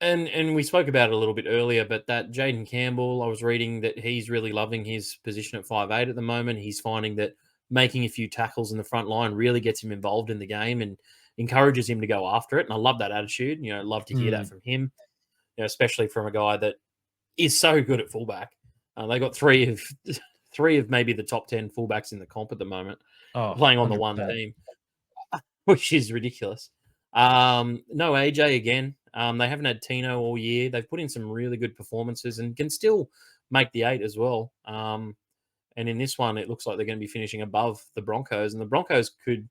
And we spoke about it a little bit earlier, but that Jaden Campbell, I was reading that he's really loving his position at 5'8" at the moment. He's finding that making a few tackles in the front line really gets him involved in the game and encourages him to go after it. And I love that attitude. Love to hear that from him. Especially from a guy that is so good at fullback. They got three of maybe the top 10 fullbacks in the comp at the moment, playing on 100%. The one team, which is ridiculous. No AJ again. They haven't had Tino all year. They've put in some really good performances and can still make the 8 as well. And in this one, it looks like they're going to be finishing above the Broncos, and the Broncos could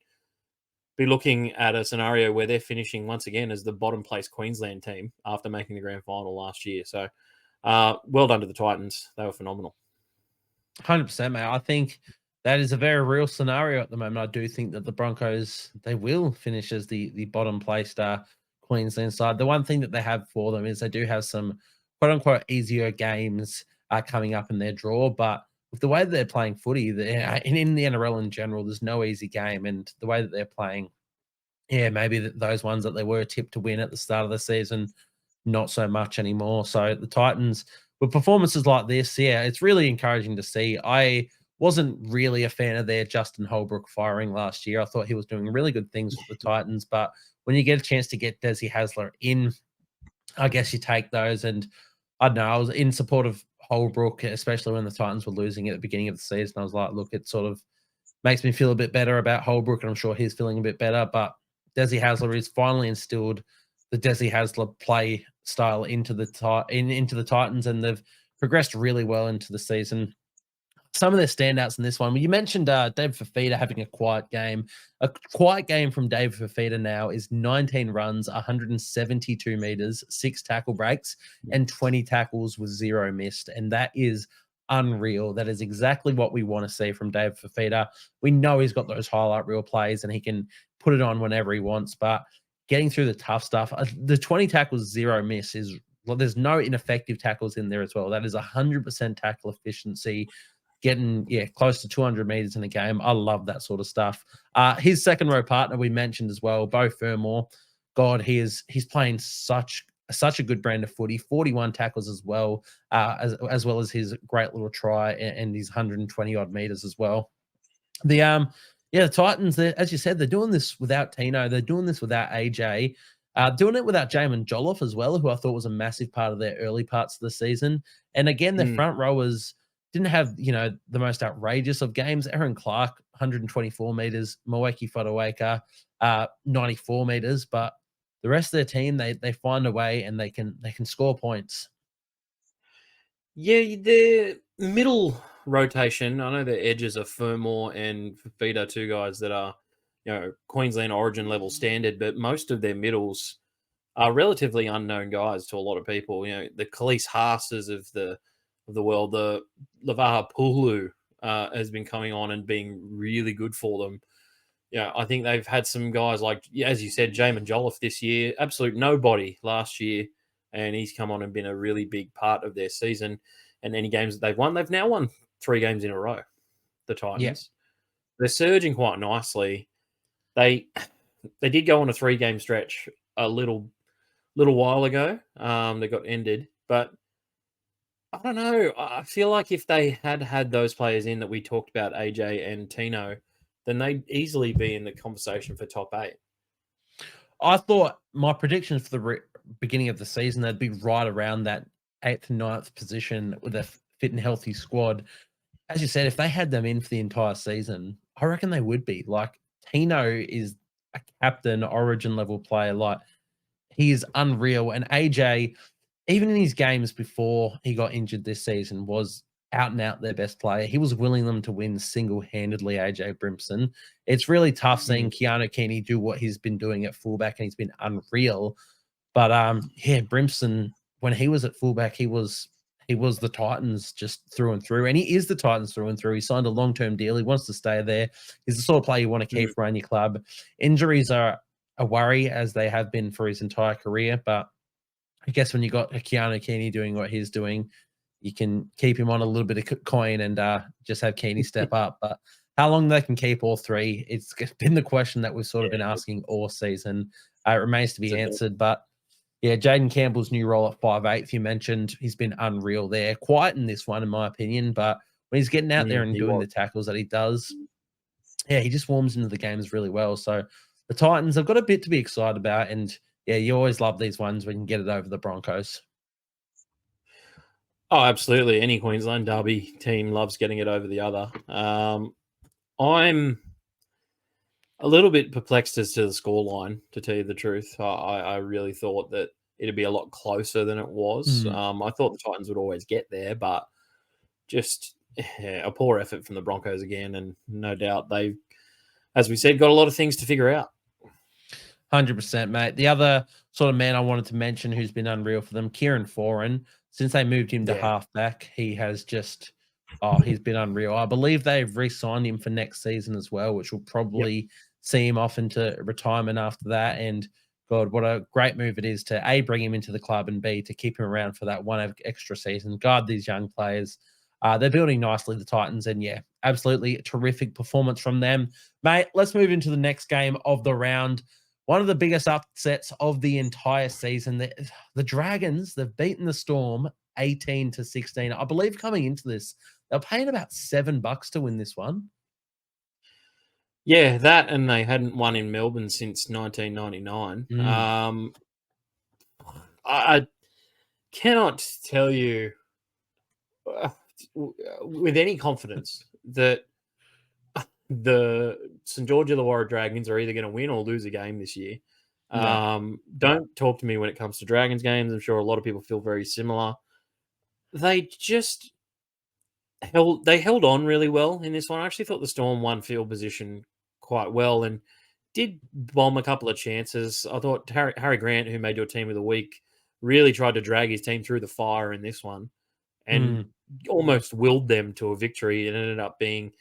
be looking at a scenario where they're finishing once again as the bottom place Queensland team after making the grand final last year. So well done to the Titans. They were phenomenal. 100%, mate. I think that is a very real scenario at the moment. I do think that the Broncos, they will finish as the bottom placed Queensland side. The one thing that they have for them is they do have some quote unquote easier games coming up in their draw, but with the way that they're playing footy, and in the NRL in general, there's no easy game. And the way that they're playing, maybe those ones that they were tipped to win at the start of the season, not so much anymore. So the Titans, with performances like this, it's really encouraging to see. I Wasn't really a fan of their Justin Holbrook firing last year. I thought he was doing really good things with the Titans, but when you get a chance to get Desi Hasler in, I guess you take those. And I don't know, I was in support of Holbrook, especially when the Titans were losing at the beginning of the season. I was like, look, it sort of makes me feel a bit better about Holbrook, and I'm sure he's feeling a bit better. But Desi Hasler has finally instilled the Desi Hasler play style into the Titans, and they've progressed really well into the season. Some of their standouts in this one. You mentioned David Fafita having a quiet game. A quiet game from David Fafita now is 19 runs, 172 meters, 6 tackle breaks, and 20 tackles with 0 missed. And that is unreal. That is exactly what we want to see from David Fafita. We know he's got those highlight reel plays and he can put it on whenever he wants, but getting through the tough stuff, the 20 tackles, 0 miss is, well, there's no ineffective tackles in there as well. That is 100% tackle efficiency, getting close to 200 meters in a game. I love that sort of stuff. His second row partner we mentioned as well, Beau Fermor. God, he's playing such a good brand of footy. 41 tackles as well, as well as his great little try and his 120 odd meters as well. The Titans, as you said, they're doing this without Tino. They're doing this without AJ. Doing it without Jamin Jolliffe as well, who I thought was a massive part of their early parts of the season. And again, their front rowers didn't have, the most outrageous of games. Aaron Clark, 124 meters, Moeki Fotuaika, 94 meters, but the rest of their team, they find a way and they can score points. Yeah, their middle rotation, I know the edges are Fermor and Fafita, two guys that are, Queensland origin level standard, but most of their middles are relatively unknown guys to a lot of people. The Khalees Haases of the world, the Lavaha Pulu has been coming on and being really good for them. I think they've had some guys like, as you said, Jamin Jolliffe this year, absolute nobody last year, and he's come on and been a really big part of their season. And any games that they've won, they've now won 3 games in a row, the Titans. Yeah. They're surging quite nicely. They did go on a 3-game stretch a little while ago. They got ended, but I don't know. I feel like if they had those players in that we talked about, AJ and Tino, then they'd easily be in the conversation for top 8. I thought my predictions for the beginning of the season, they'd be right around that 8th and 9th position with a fit and healthy squad. As you said, if they had them in for the entire season, I reckon they would be. Like, Tino is a captain, origin level player. Like, he is unreal. And AJ, even in his games before he got injured this season, was out and out their best player. He was willing them to win single-handedly, AJ Brimson. It's really tough seeing Keanu Keeney do what he's been doing at fullback, and he's been unreal. But Brimson, when he was at fullback, he was the Titans just through and through, and he is the Titans through and through. He signed a long-term deal. He wants to stay there. He's the sort of player you want to keep around your club. Injuries are a worry, as they have been for his entire career, but I guess when you got Keanu Keeney doing what he's doing, you can keep him on a little bit of coin and just have Keeney step up. But how long they can keep all 3, it's been the question that we've sort of been asking all season. It remains to be answered. But yeah, Jaden Campbell's new role at 5'8", you mentioned, he's been unreal there. Quiet in this one, in my opinion, but when he's getting out there and doing the tackles that he does, he just warms into the games really well. So the Titans have got a bit to be excited about, and you always love these ones when you can get it over the Broncos. Oh, absolutely. Any Queensland derby team loves getting it over the other. I'm a little bit perplexed as to the scoreline, to tell you the truth. I really thought that it'd be a lot closer than it was. I thought the Titans would always get there, but just a poor effort from the Broncos again. And no doubt they've, as we said, got a lot of things to figure out. 100%, mate. The other sort of man I wanted to mention who's been unreal for them, Kieran Foran. Since they moved him to halfback, he has just, he's been unreal. I believe they've re-signed him for next season as well, which will probably see him off into retirement after that. And God, what a great move it is to A, bring him into the club, and B, to keep him around for that one extra season. God, these young players, they're building nicely, the Titans, and absolutely terrific performance from them. Mate, let's move into the next game of the round. One of the biggest upsets of the entire season. The Dragons, they've beaten the Storm 18-16. I believe coming into this, They're paying about $7 to win this one. Yeah, that, and they hadn't won in Melbourne since 1999. I cannot tell you with any confidence that the St George Illawarra Dragons are either going to win or lose a game this year. No. Don't talk to me when it comes to Dragons games. I'm sure a lot of people feel very similar. They just held on really well in this one. I actually thought the Storm won field position quite well and did bomb a couple of chances. I thought Harry Grant, who made your team of the week, really tried to drag his team through the fire in this one and almost willed them to a victory. It ended up being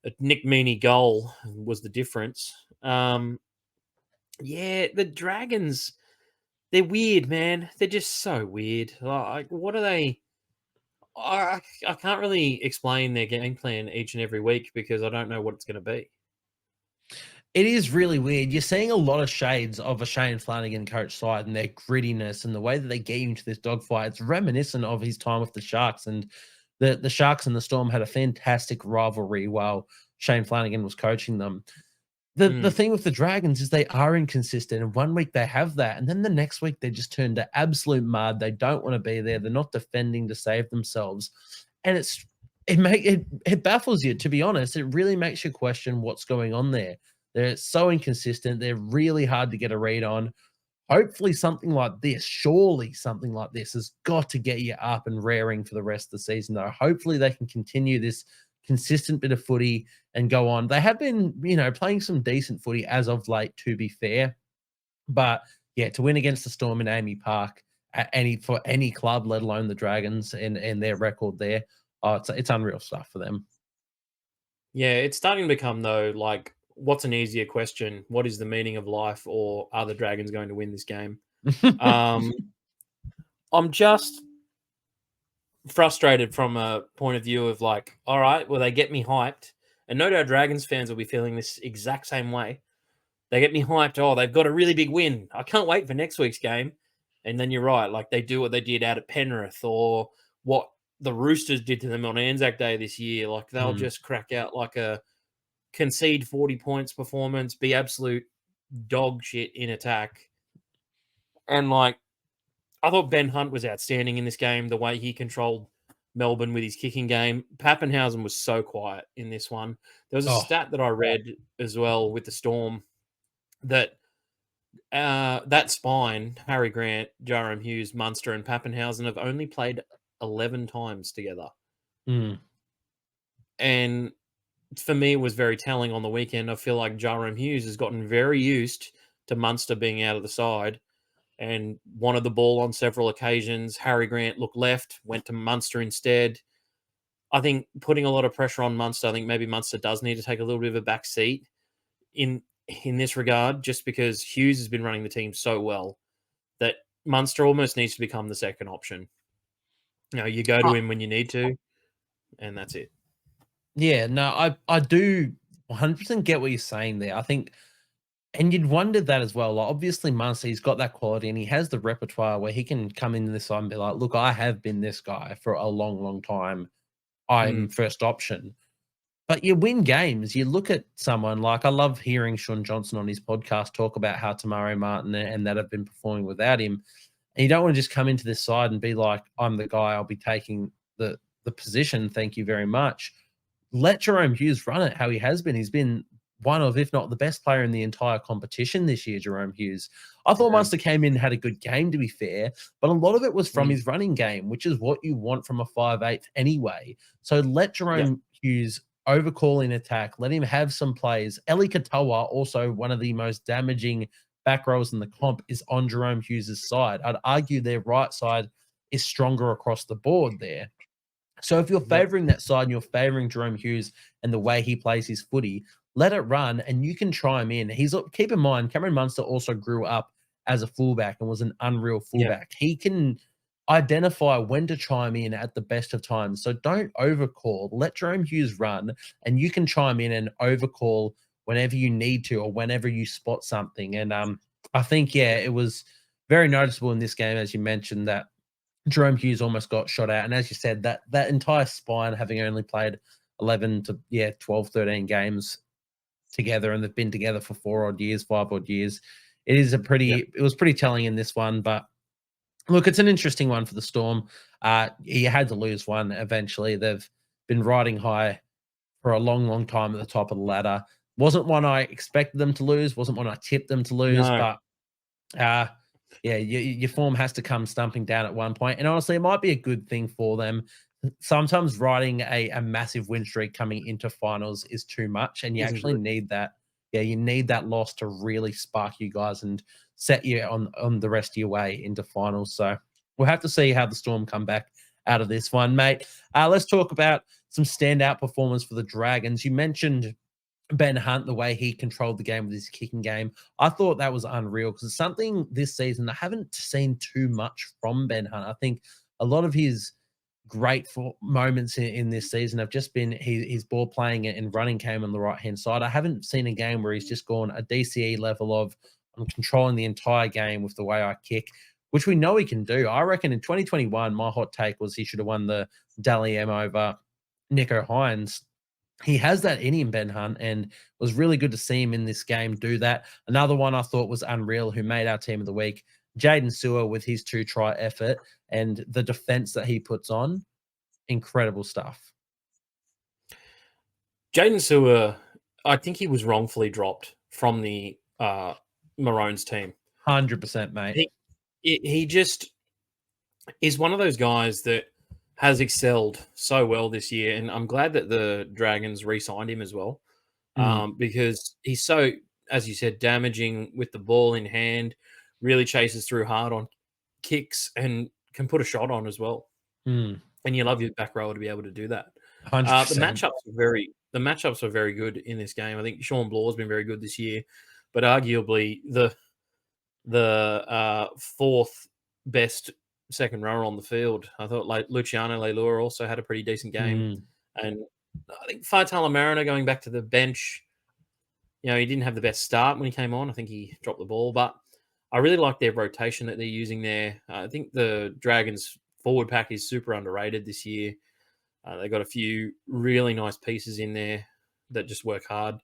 a Nick Meaney goal was the difference. Yeah, the Dragons, they're weird, man. They're just so weird. Like, what are they? I can't really explain their game plan each and every week because I don't know what it's going to be. It is really weird. You're seeing a lot of shades of a Shane Flanagan coach side and their grittiness and the way that they get into this dogfight. It's reminiscent of his time with the Sharks, and the Sharks and the Storm had a fantastic rivalry while Shane Flanagan was coaching them. The thing with the Dragons is they are inconsistent, and one week they have that, and then the next week they just turn to absolute mud. They don't want to be there. They're not defending to save themselves, and it baffles you, to be honest. It really makes you question what's going on there. They're so inconsistent. They're really hard to get a read on. Hopefully surely something like this has got to get you up and raring for the rest of the season, though. Hopefully they can continue this consistent bit of footy and go on. They have been, playing some decent footy as of late, to be fair. But yeah, to win against the Storm in Amy Park for any club, let alone the Dragons and their record there, it's unreal stuff for them. Yeah, it's starting to become, though, like, what's an easier question? What is the meaning of life, or are the Dragons going to win this game? I'm just frustrated from a point of view of like, all right, well, they get me hyped. And no doubt Dragons fans will be feeling this exact same way. They get me hyped. Oh, they've got a really big win. I can't wait for next week's game. And then you're right. Like, they do what they did out at Penrith or what the Roosters did to them on Anzac Day this year. Like, they'll just crack out like a concede 40 points performance, be absolute dog shit in attack. And like, I thought Ben Hunt was outstanding in this game, the way he controlled Melbourne with his kicking game. Pappenhausen was so quiet in this one. There was a stat that I read as well with the Storm that that spine, Harry Grant, Jarom Hughes, Munster, and Pappenhausen have only played 11 times together. And for me, it was very telling on the weekend. I feel like Jarom Hughes has gotten very used to Munster being out of the side and wanted the ball on several occasions. Harry Grant looked left, went to Munster instead. I think putting a lot of pressure on Munster, I think maybe Munster does need to take a little bit of a back seat in this regard, just because Hughes has been running the team so well that Munster almost needs to become the second option. You go to him when you need to, and that's it. Yeah, no, I do 100% get what you're saying there. I think, and you'd wonder that as well. Like, obviously, Munster, he's got that quality and he has the repertoire where he can come into this side and be like, look, I have been this guy for a long, long time. I'm first option. But you win games. You look at someone like, I love hearing Shaun Johnson on his podcast talk about how Tamari Martin and that have been performing without him. And you don't want to just come into this side and be like, I'm the guy, I'll be taking the position. Thank you very much. Let Jarom Hughes run it how he has been. He's been one of, if not the best player in the entire competition this year, Jarom Hughes. I thought Munster came in and had a good game, to be fair, but a lot of it was from his running game, which is what you want from a 5'8" anyway. So let Jarom Hughes overcall in attack. Let him have some plays. Eli Katoa, also one of the most damaging back rows in the comp, is on Jarom Hughes' side. I'd argue their right side is stronger across the board there. So if you're favoring that side and you're favoring Jarom Hughes and the way he plays his footy, let it run and you can try him in. Keep in mind, Cameron Munster also grew up as a fullback and was an unreal fullback. He can identify when to chime in at the best of times. So don't overcall. Let Jarom Hughes run and you can chime in and overcall whenever you need to or whenever you spot something. And I think, it was very noticeable in this game, as you mentioned, that Jerome Hughes almost got shot out. And as you said, that entire spine, having only played 11 to 12, 13 games together, and they've been together for 5 odd years. It was pretty telling in this one, but look, it's an interesting one for the Storm. He had to lose one eventually. They've been riding high for a long, long time at the top of the ladder. Wasn't one I expected them to lose, wasn't one I tipped them to lose, No, but your form has to come stumping down at one point. And honestly, it might be a good thing for them. Sometimes riding a massive win streak coming into finals is too much, and you isn't actually good. need that. Yeah, you need that loss to really spark you guys and set you on the rest of your way into finals. So we'll have to see how the Storm come back out of this one, mate. Let's talk about some standout performers for the Dragons. You mentioned Ben Hunt, the way he controlled the game with his kicking game. I thought that was unreal because it's something this season I haven't seen too much from Ben Hunt. I think a lot of his great moments in this season have just been his ball playing and running game on the right hand side. I haven't seen a game where he's just gone a DCE level of I'm controlling the entire game with the way I kick, which we know he can do. I reckon in 2021, my hot take was he should have won the Dally M over Nico Hines. He has that in him, Ben Hunt, and it was really good to see him in this game do that. Another one I thought was unreal, who made our team of the week, Jaden Sewer with his 2-try effort and the defense that he puts on. Incredible stuff. Jaden Sewer, I think he was wrongfully dropped from the Maroons team. 100%, mate. He just is one of those guys that has excelled so well this year, and I'm glad that the Dragons re-signed him as well, because he's so, as you said, damaging with the ball in hand, really chases through hard on kicks, and can put a shot on as well. And you love your back rower to be able to do that. 100%. The matchups were very good in this game. I think Sean Blaw's been very good this year, but arguably the fourth best second rower on the field. I thought like Luciano Leilua also had a pretty decent game. And I think Faitala Mariner going back to the bench, he didn't have the best start when he came on. I think he dropped the ball, but I really like their rotation that they're using there. I think the Dragons forward pack is super underrated this year. They got a few really nice pieces in there that just work hard.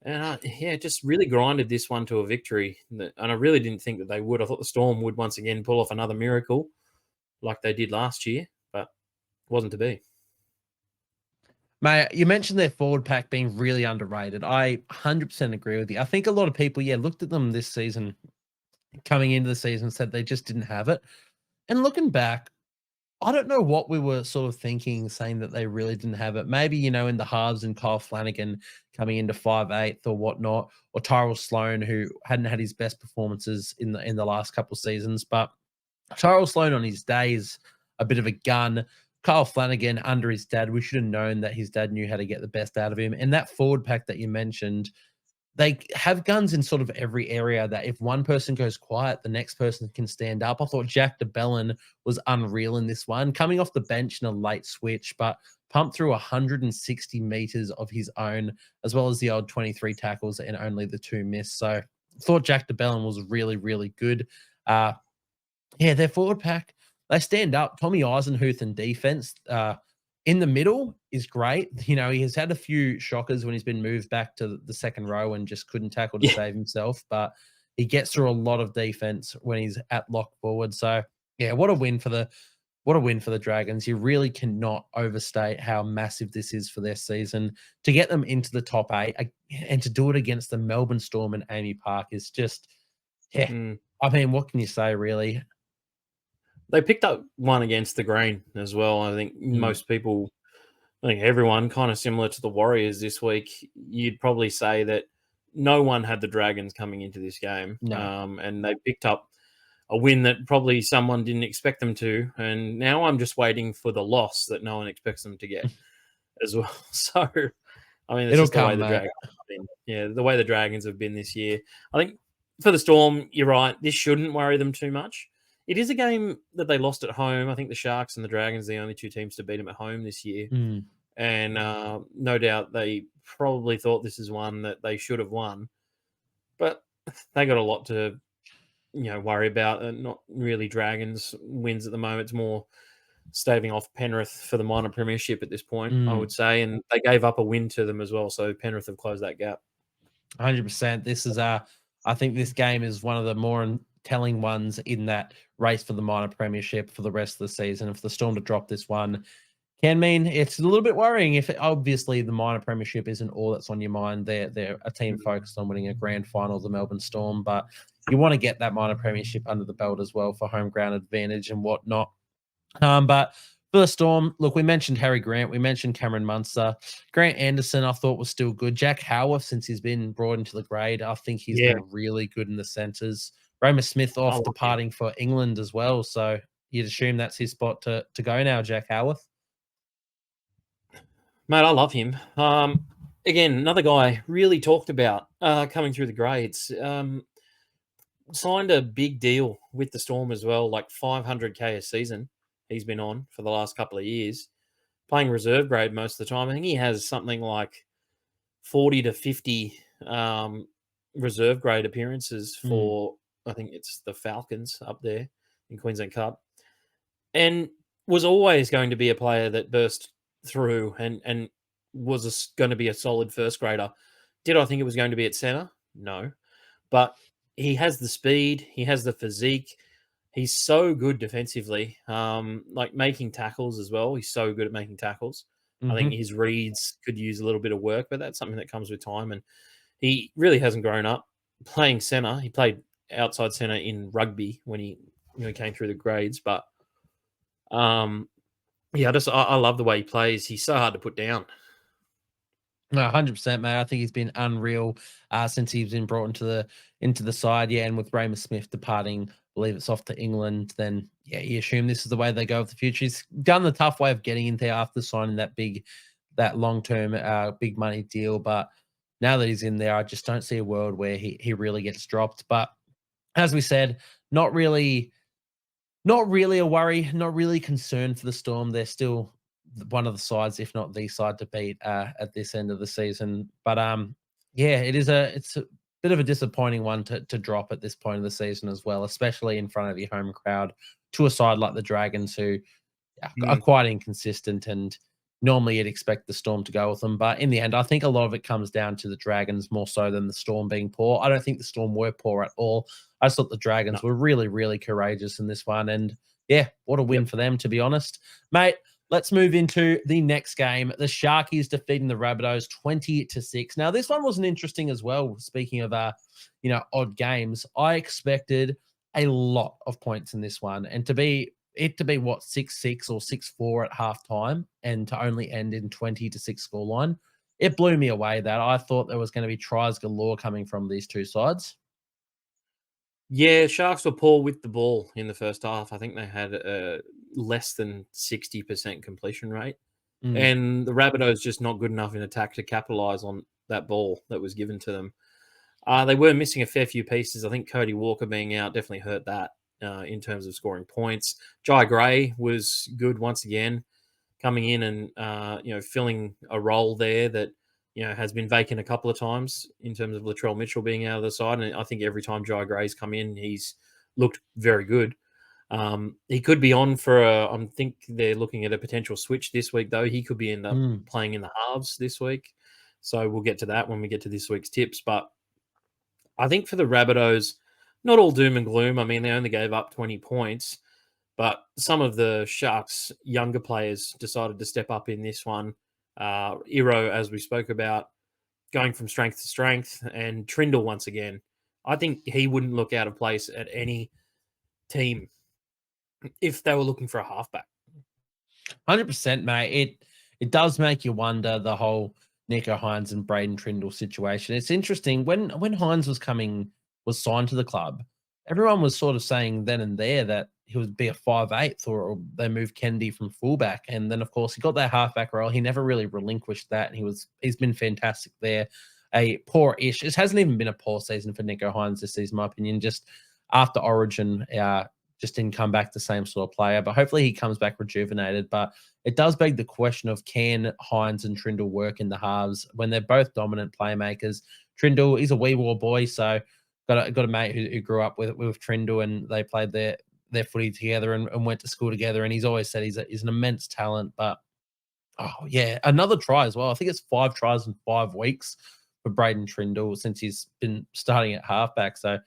And just really grinded this one to a victory. And I really didn't think that they would. I thought the Storm would once again pull off another miracle like they did last year, but it wasn't to be. Mate, you mentioned their forward pack being really underrated. I 100% agree with you. I think a lot of people, looked at them this season, coming into the season, said they just didn't have it. And looking back, I don't know what we were sort of thinking, saying that they really didn't have it. Maybe, in the halves and Kyle Flanagan coming into 5'8" or whatnot, or Tyrell Sloan, who hadn't had his best performances in the last couple of seasons. But Tyrell Sloan on his day is a bit of a gun. Kyle Flanagan under his dad, we should have known that his dad knew how to get the best out of him. And that forward pack that you mentioned, they have guns in sort of every area that if one person goes quiet, the next person can stand up. I thought Jack DeBellin was unreal in this one, coming off the bench in a late switch, but pumped through 160 meters of his own, as well as the old 23 tackles and only the 2 missed. So I thought Jack DeBellin was really, really good. Their forward pack, they stand up. Tommy Eisenhuth in defense, in the middle is great. He has had a few shockers when he's been moved back to the second row and just couldn't tackle to save himself, but he gets through a lot of defense when he's at lock forward. So what a win for the Dragons. You really cannot overstate how massive this is for their season. To get them into the top 8 and to do it against the Melbourne Storm and Amy Park is just, I mean, what can you say, really? They picked up one against the Green as well. I think most people, everyone, kind of similar to the Warriors this week, you'd probably say that no one had the Dragons coming into this game. No. And they picked up a win that probably someone didn't expect them to. And now I'm just waiting for the loss that no one expects them to get as well. So, I mean, it's just the way the Dragons have been. Yeah, the way the Dragons have been this year. I think for the Storm, you're right. This shouldn't worry them too much. It is a game that they lost at home. I think the Sharks and the Dragons are the only two teams to beat them at home this year. And no doubt they probably thought this is one that they should have won. But they got a lot to worry about. Not really Dragons wins at the moment. It's more staving off Penrith for the minor premiership at this point, I would say. And they gave up a win to them as well. So Penrith have closed that gap. 100%. This is I think this game is one of the more telling ones in that race for the minor premiership for the rest of the season. If the Storm to drop this one can mean it's a little bit worrying. If obviously the minor premiership isn't all that's on your mind, they're a team focused on winning a grand final, the Melbourne Storm, but you want to get that minor premiership under the belt as well for home ground advantage and whatnot. But for the Storm, look, we mentioned Harry Grant, we mentioned Cameron Munster. Grant Anderson, I thought was still good. Jack Howarth, since he's been brought into the grade, I think he's been really good in the centres. Roma Smith off departing for England as well, so you'd assume that's his spot to go now, Jack Howarth. Mate, I love him. Again, another guy really talked about coming through the grades. Signed a big deal with the Storm as well, like $500K a season he's been on for the last couple of years, playing reserve grade most of the time. I think he has something like 40 to 50 reserve grade appearances for, I think it's the Falcons up there in Queensland Cup, and was always going to be a player that burst through and was going to be a solid first grader. Did I think it was going to be at centre? No. But he has the speed. He has the physique. He's so good defensively, like making tackles as well. He's so good at making tackles. I think his reads could use a little bit of work, but that's something that comes with time. And he really hasn't grown up playing centre. He played outside centre in rugby when he came through the grades. But yeah, I love the way he plays. He's so hard to put down. No, 100%, mate. I think he's been unreal since he's been brought into the side. Yeah, and with Roma Smith departing, I believe it's off to England, then yeah, you assume this is the way they go of the future. He's done the tough way of getting in there after signing that long-term big money deal. But now that he's in there, I just don't see a world where he really gets dropped. But as we said, not really a worry, not really concerned for the Storm. They're still one of the sides, if not the side, to beat at this end of the season. But yeah, it's a bit of a disappointing one to drop at this point of the season as well, especially in front of your home crowd to a side like the Dragons, who are quite inconsistent, and normally you'd expect the Storm to go with them. But in the end, I think a lot of it comes down to the Dragons more so than the Storm being poor. I don't think the Storm were poor at all. I just thought the Dragons were really, really courageous in this one. And yeah, what a win for them, to be honest. Mate, let's move into the next game. The Sharkies defeating the Rabbitohs 20-6. Now, this one wasn't interesting as well. Speaking of, odd games, I expected a lot of points in this one, and to be what, 6-6 or 6-4 at halftime, and to only end in 20-6 scoreline. It blew me away that I thought there was going to be tries galore coming from these two sides. Yeah, Sharks were poor with the ball in the first half. I think they had a less than 60% completion rate. And the Rabbitohs just not good enough in attack to capitalise on that ball that was given to them. They were missing a fair few pieces. I think Cody Walker being out definitely hurt that in terms of scoring points. Jai Gray was good once again, coming in and filling a role there that has been vacant a couple of times in terms of Latrell Mitchell being out of the side. And I think every time Jai Gray's come in, he's looked very good. He could be on for I think they're looking at a potential switch this week, though. He could be end up playing in the halves this week. So we'll get to that when we get to this week's tips. But I think for the Rabbitohs, not all doom and gloom. I mean, they only gave up 20 points, but some of the Sharks' younger players decided to step up in this one. Iro, as we spoke about, going from strength to strength, and Trindle once again. I think he wouldn't look out of place at any team if they were looking for a halfback. 100%, mate. It does make you wonder, the whole Nico Hines and Braden Trindle situation. It's interesting when Hines was signed to the club, everyone was sort of saying then and there that he would be a 5'8", or they moved Kennedy from fullback. And then, of course, he got that halfback role. He never really relinquished that. And he's been fantastic there. A poor-ish. It hasn't even been a poor season for Nico Hines this season, in my opinion. Just after Origin, just didn't come back the same sort of player. But hopefully he comes back rejuvenated. But it does beg the question of, can Hines and Trindle work in the halves when they're both dominant playmakers? Trindle is a wee war boy, so got a mate who grew up with Trindle, and they played their footy together and went to school together. And he's always said he's an immense talent. But oh yeah, another try as well. I think it's 5 tries in 5 weeks for Braden Trindle since he's been starting at halfback. So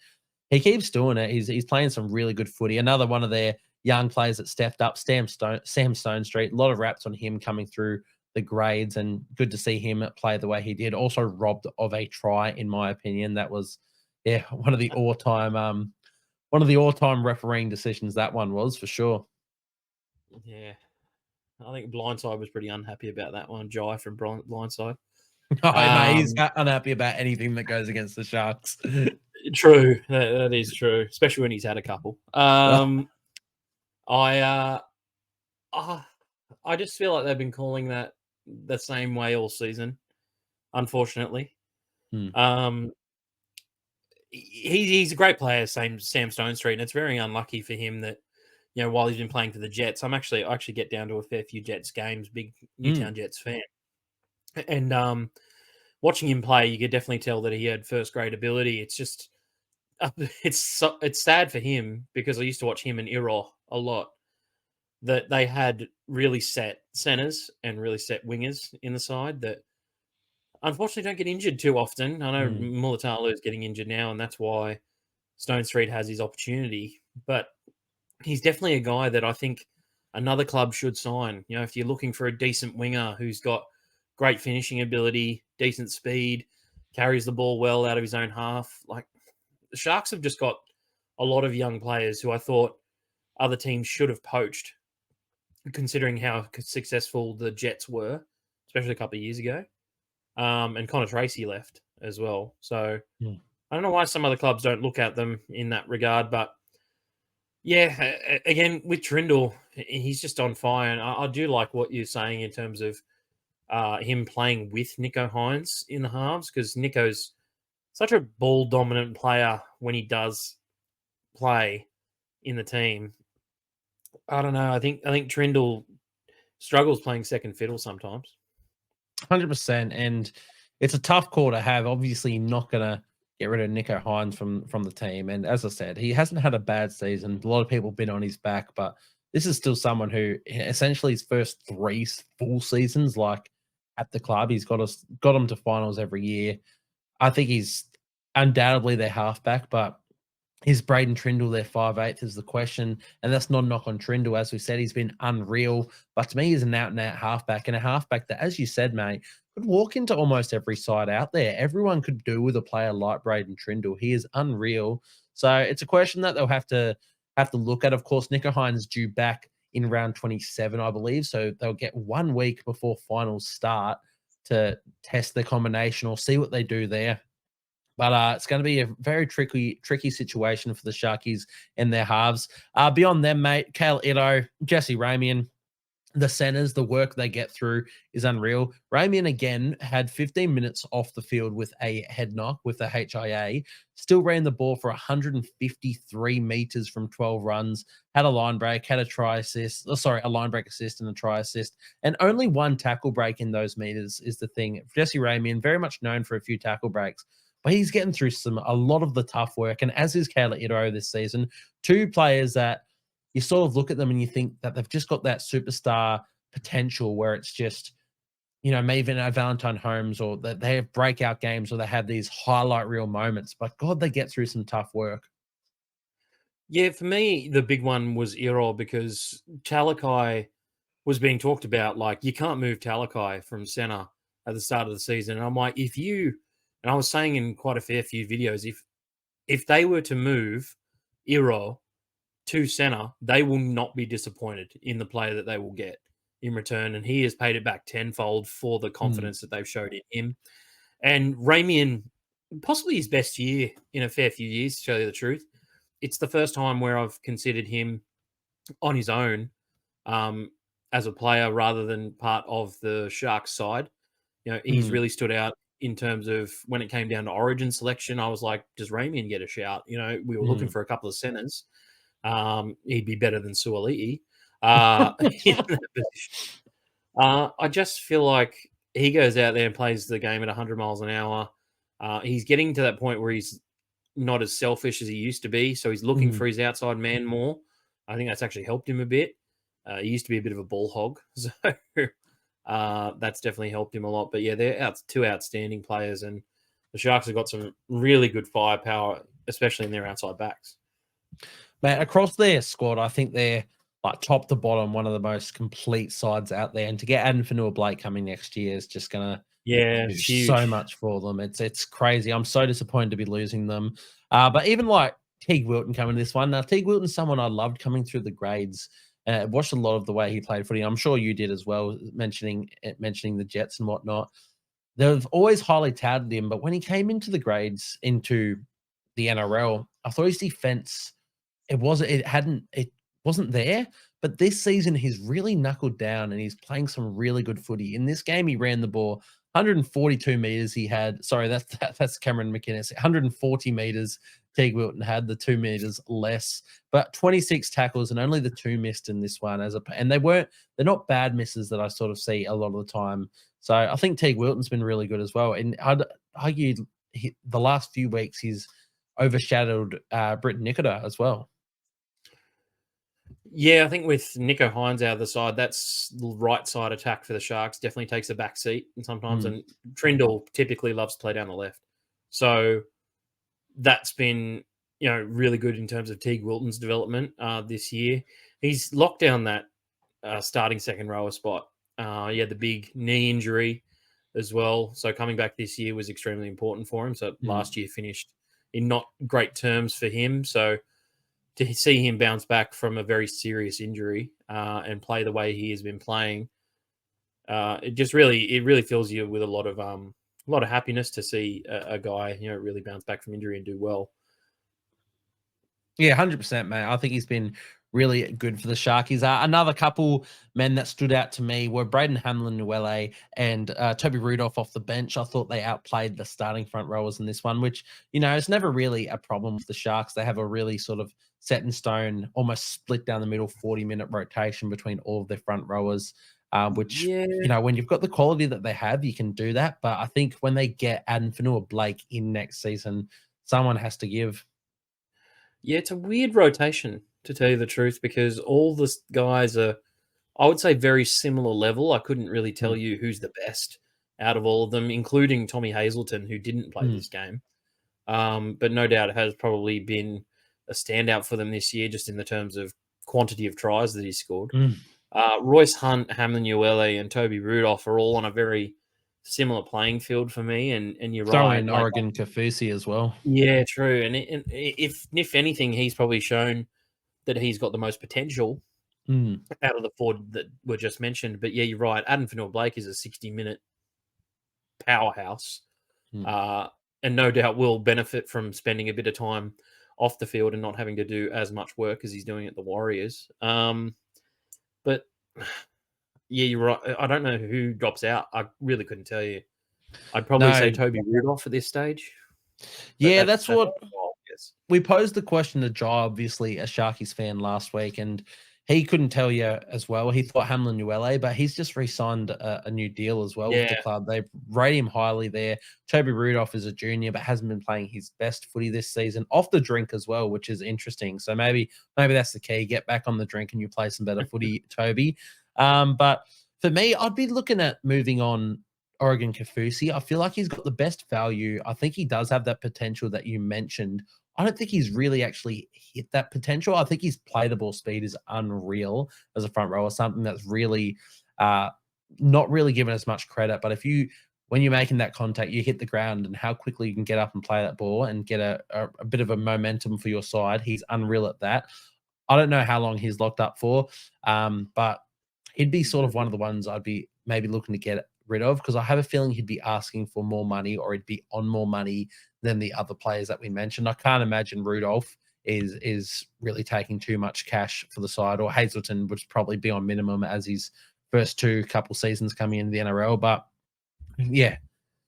he keeps doing it. He's playing some really good footy. Another one of their young players that stepped up, Sam Stonestreet. A lot of raps on him coming through the grades, and good to see him play the way he did. Also robbed of a try, in my opinion. That was, yeah, one of the all-time refereeing decisions. That one was for sure. Yeah. I think Blindside was pretty unhappy about that one. Jai from Blindside. Oh, mate, he's unhappy about anything that goes against the Sharks. True, that is true, especially when he's had a couple. I just feel like they've been calling that the same way all season, unfortunately. He's a great player, Sam Stonestreet, and it's very unlucky for him that, you know, while he's been playing for the Jets, I actually get down to a fair few Jets games, big Newtown Jets fan. And watching him play, you could definitely tell that he had first grade ability. It's just, it's sad for him, because I used to watch him and Iro a lot, that they had really set centers and really set wingers in the side that unfortunately don't get injured too often. I know Mulatalo is getting injured now, and that's why Stonestreet has his opportunity. But he's definitely a guy that I think another club should sign. You know, if you're looking for a decent winger who's got great finishing ability, decent speed, carries the ball well out of his own half. Like, the Sharks have just got a lot of young players who I thought other teams should have poached, considering how successful the Jets were, especially a couple of years ago. And Connor Tracy left as well. So I don't know why some other clubs don't look at them in that regard. But yeah, again, with Trindle, he's just on fire. And I do like what you're saying in terms of him playing with Nico Hines in the halves, because Nico's such a ball-dominant player when he does play in the team. I don't know. I think Trindle struggles playing second fiddle sometimes. 100%, and it's a tough call to have. Obviously, you're not gonna get rid of Nico Hines from the team. And as I said, he hasn't had a bad season. A lot of people have been on his back, but this is still someone who essentially his first 3 full seasons, like at the club, he's got him to finals every year. I think he's undoubtedly their halfback, but is Braden Trindle their 5'8" is the question. And that's not a knock on Trindle. As we said, he's been unreal. But to me, he's an out-and-out halfback, and a halfback that, as you said, mate, could walk into almost every side out there. Everyone could do with a player like Braden Trindle. He is unreal. So it's a question that they'll have to look at. Of course, Nico Hines is due back in round 27, I believe. So they'll get 1 week before finals start to test the combination or see what they do there. But it's going to be a very tricky situation for the Sharkies and their halves. Beyond them, mate, Kale Ito, Jesse Ramian, the centers, the work they get through is unreal. Ramian, again, had 15 minutes off the field with a head knock with the HIA, still ran the ball for 153 meters from 12 runs, had a line break, had a line break assist and a try assist, and only 1 tackle break in those meters is the thing. Jesse Ramian, very much known for a few tackle breaks, but he's getting through a lot of the tough work, and as is Kayla Ito this season. 2 players that you sort of look at them and you think that they've just got that superstar potential, where it's just, you know, maybe even Valentine Holmes, or that they have breakout games, or they have these highlight reel moments, but God, they get through some tough work. Yeah, for me, the big one was Iro, because Talakai was being talked about. Like, you can't move Talakai from center at the start of the season. And I'm like, and I was saying in quite a fair few videos, if they were to move Iro to center, they will not be disappointed in the player that they will get in return. And he has paid it back tenfold for the confidence that they've showed in him. And Ramian, possibly his best year in a fair few years, to tell you the truth. It's the first time where I've considered him on his own as a player rather than part of the Sharks side. You know, he's really stood out in terms of when it came down to origin selection. I was like, does Ramian get a shout? You know, we were looking for a couple of centers. He'd be better than Suoli'i in that position. I just feel like he goes out there and plays the game at 100 miles an hour. He's getting to that point where he's not as selfish as he used to be. So he's looking for his outside man more. I think that's actually helped him a bit. He used to be a bit of a ball hog. So that's definitely helped him a lot. But yeah, they're two outstanding players, and the Sharks have got some really good firepower, especially in their outside backs. Man, across their squad, I think they're like top to bottom, one of the most complete sides out there. And to get Adam Fanua-Blake coming next year is just gonna do it's so huge. much for them. It's crazy. I'm so disappointed to be losing them. But even like Teague Wilton coming to this one. Now, Teague Wilton's someone I loved coming through the grades. Watched a lot of the way he played footy. I'm sure you did as well, mentioning the Jets and whatnot. They've always highly touted him, but when he came into the grades into the NRL, I thought his defense it wasn't there. But this season he's really knuckled down and he's playing some really good footy. In this game, he ran the ball 142 meters. He had that's Cameron McInnes. 140 meters. Teague Wilton had the 2 meters less, but 26 tackles and only the 2 missed in this one. And they're not bad misses that I sort of see a lot of the time. So I think Teague Wilton's been really good as well. And I'd argue the last few weeks he's overshadowed Britt Nikota as well. Yeah, I think with Nicho Hynes out of the side, that's the right side attack for the Sharks. Definitely takes a back seat and sometimes. And Trindle typically loves to play down the left. So that's been, really good in terms of Teague Wilton's development this year. He's locked down that starting second rower spot. He had the big knee injury as well. So coming back this year was extremely important for him. So last year finished in not great terms for him. So to see him bounce back from a very serious injury and play the way he has been playing, it really fills you with a lot of happiness to see a guy, really bounce back from injury and do well. Yeah, 100%, man. I think he's been really good for the Sharkies. Another couple men that stood out to me were Braden Hamlin-Uele and Toby Rudolph off the bench. I thought they outplayed the starting front rowers in this one, which, is never really a problem with the Sharks. They have a really sort of set in stone, almost split down the middle 40-minute rotation between all of their front rowers, which, when you've got the quality that they have, you can do that. But I think when they get Adam Fanua-Blake in next season, someone has to give. Yeah, it's a weird rotation, to tell you the truth, because all the guys are, I would say, very similar level. I couldn't really tell you who's the best out of all of them, including Tommy Hazelton, who didn't play this game. But no doubt has probably been a standout for them this year, just in the terms of quantity of tries that he scored. Royce Hunt, Hamlin-Uele, and Toby Rudolph are all on a very similar playing field for me. And you're right. In Oregon Kaufusi as well. Yeah, true. And if anything, he's probably shown that he's got the most potential out of the four that were just mentioned. But yeah, you're right. Adam Fanua-Blake is a 60-minute powerhouse, and no doubt will benefit from spending a bit of time off the field and not having to do as much work as he's doing at the Warriors. But yeah, you're right. I don't know who drops out. I really couldn't tell you. I'd probably say Toby Rudolph at this stage. Yeah, that's what we posed the question to Jai, obviously a Sharkies fan last week, and he couldn't tell you as well. He thought Hamlin-Uele, but he's just re-signed a new deal as well with the club. They rate him highly there. Toby Rudolph is a junior, but hasn't been playing his best footy this season, off the drink as well, which is interesting. So maybe that's the key. Get back on the drink and you play some better footy, Toby. But for me, I'd be looking at moving on Oregon Kaufusi. I feel like he's got the best value. I think he does have that potential that you mentioned. I don't think he's really actually hit that potential. I think his play the ball speed is unreal as a front rower, something that's really not really given as much credit. But when you're making that contact, you hit the ground and how quickly you can get up and play that ball and get a bit of a momentum for your side. He's unreal at that. I don't know how long he's locked up for, but he'd be sort of one of the ones I'd be maybe looking to get rid of, because I have a feeling he'd be asking for more money, or he'd be on more money than the other players that we mentioned. I can't imagine Rudolph is really taking too much cash for the side, or Hazelton would probably be on minimum as his first couple seasons coming into the NRL. But yeah,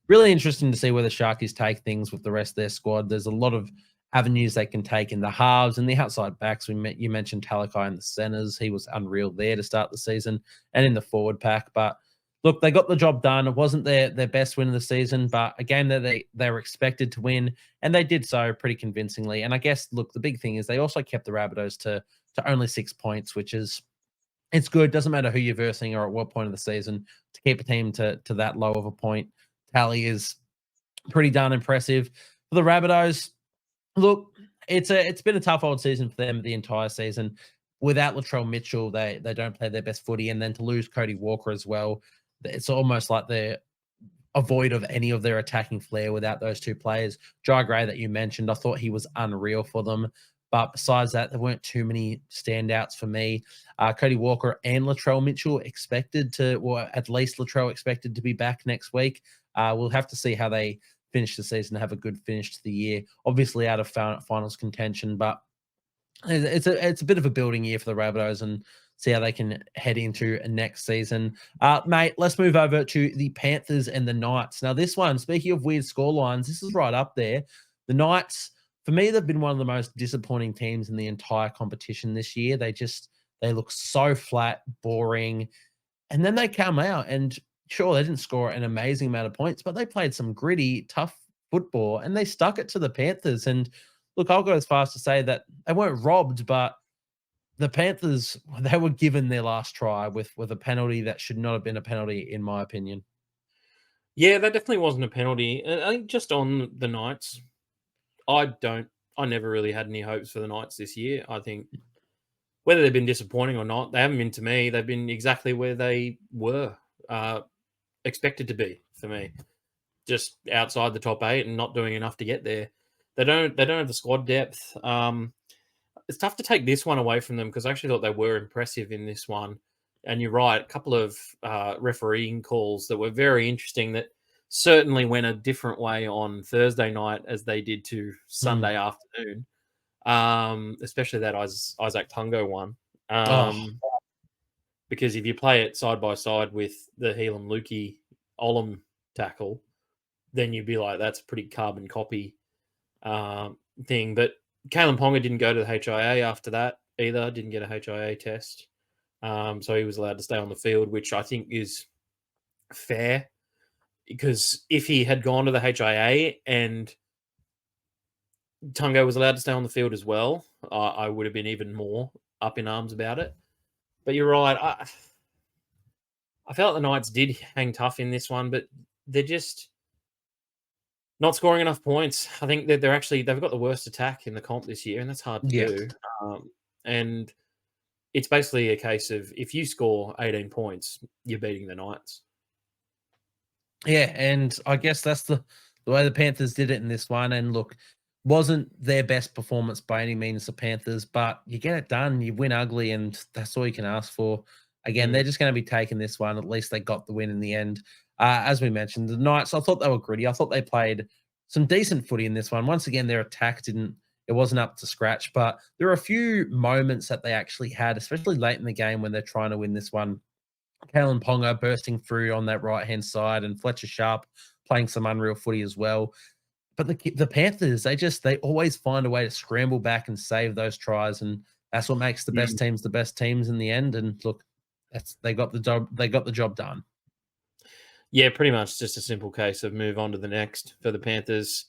really interesting to see where the Sharkies take things with the rest of their squad. There's a lot of avenues they can take in the halves and the outside backs. You mentioned Talakai in the centers. He was unreal there to start the season, and in the forward pack. But look, they got the job done. It wasn't their best win of the season, but a game that they were expected to win, and they did so pretty convincingly. And I guess, look, the big thing is they also kept the Rabbitohs to only 6 points, which is it's good. Doesn't matter who you're versing or at what point of the season, to keep a team to that low of a point tally is pretty darn impressive. For the Rabbitohs, look, it's been a tough old season for them the entire season. Without Latrell Mitchell, they don't play their best footy, and then to lose Cody Walker as well, it's almost like they're a void of any of their attacking flair without those two players. Jai Gray that you mentioned, I thought he was unreal for them. But besides that, there weren't too many standouts for me. Cody Walker and Latrell Mitchell expected to, or at least Latrell expected to be back next week. We'll have to see how they finish the season, have a good finish to the year. Obviously out of finals contention, but it's a bit of a building year for the Rabbitohs and see how they can head into next season. Mate, let's move over to the Panthers and the Knights. Now, this one, speaking of weird scorelines, this is right up there. The Knights, for me, they've been one of the most disappointing teams in the entire competition this year. They look so flat, boring, and then they come out and sure, they didn't score an amazing amount of points, but they played some gritty, tough football, and they stuck it to the Panthers. And look, I'll go as far as to say that they weren't robbed, but the Panthers, they were given their last try with a penalty that should not have been a penalty, in my opinion. Yeah, that definitely wasn't a penalty. And I think just on the Knights, I never really had any hopes for the Knights this year. I think whether they've been disappointing or not, they haven't been to me. They've been exactly where they were expected to be for me, just outside the top 8 and not doing enough to get there. They don't have the squad depth. It's tough to take this one away from them because I actually thought they were impressive in this one. And you're right, a couple of refereeing calls that were very interesting that certainly went a different way on Thursday night as they did to Sunday afternoon, especially that Isaac Tungo one. Because if you play it side by side with the Helam Lukey Olam tackle, then you'd be like, that's a pretty carbon copy thing. But Kalen Ponga didn't go to the HIA after that either, didn't get a HIA test. So he was allowed to stay on the field, which I think is fair. Because if he had gone to the HIA and Tungo was allowed to stay on the field as well, I would have been even more up in arms about it. But you're right. I felt the Knights did hang tough in this one, but they're just not scoring enough points. I think that they've got the worst attack in the comp this year, and that's hard to do. And it's basically a case of if you score 18 points, you're beating the Knights. Yeah, and I guess that's the way the Panthers did it in this one. And look, wasn't their best performance by any means, the Panthers, but you get it done, you win ugly, and that's all you can ask for. Again, they're just going to be taking this one. At least they got the win in the end. As we mentioned, the Knights, I thought they were gritty. I thought they played some decent footy in this one. Once again, their attack wasn't up to scratch, but there are a few moments that they actually had, especially late in the game when they're trying to win this one. Kalen Ponga bursting through on that right-hand side and Fletcher Sharp playing some unreal footy as well. But the Panthers, they always find a way to scramble back and save those tries, and that's what makes the best teams the best teams in the end. And look, they got the job done. Yeah, pretty much just a simple case of move on to the next for the Panthers.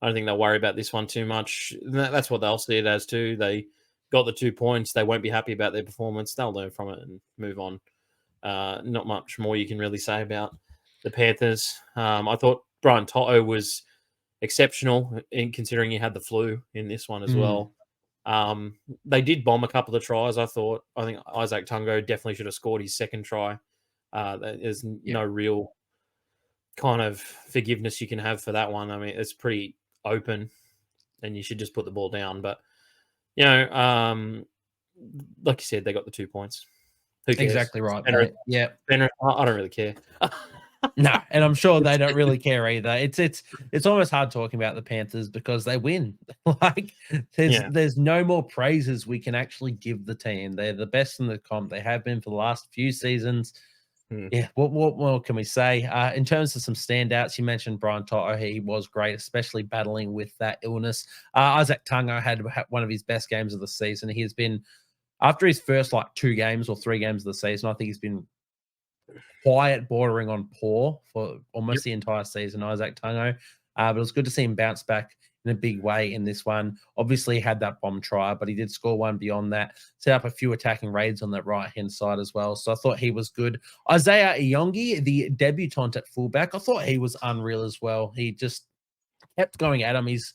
I don't think they'll worry about this one too much. That's what they'll see it as too. They got the 2 points. They won't be happy about their performance. They'll learn from it and move on. Not much more you can really say about the Panthers. I thought Brian Toto was exceptional in considering he had the flu in this one as well. They did bomb a couple of tries, I thought. I think Isaac Tungo definitely should have scored his second try. There's no real kind of forgiveness you can have for that one. I mean, it's pretty open and you should just put the ball down. But, like you said, they got the 2 points. Who cares? Exactly right. Yeah. I don't really care. No, and I'm sure they don't really care either. It's almost hard talking about the Panthers because they win. Like there's no more praises we can actually give the team. They're the best in the comp. They have been for the last few seasons. Yeah, what more can we say? In terms of some standouts, you mentioned Brian Toto. He was great, especially battling with that illness. Isaac Tungo had one of his best games of the season. He has been, after his first 2 games or 3 games of the season, I think he's been quiet, bordering on poor for Yep. almost the entire season, Isaac Tungo. But it was good to see him bounce back in a big way in this one. Obviously, he had that bomb try, but he did score one beyond that, set up a few attacking raids on that right-hand side as well. So I thought he was good. Isaiah Iyongi, the debutant at fullback, I thought he was unreal as well. He just kept going at him. He's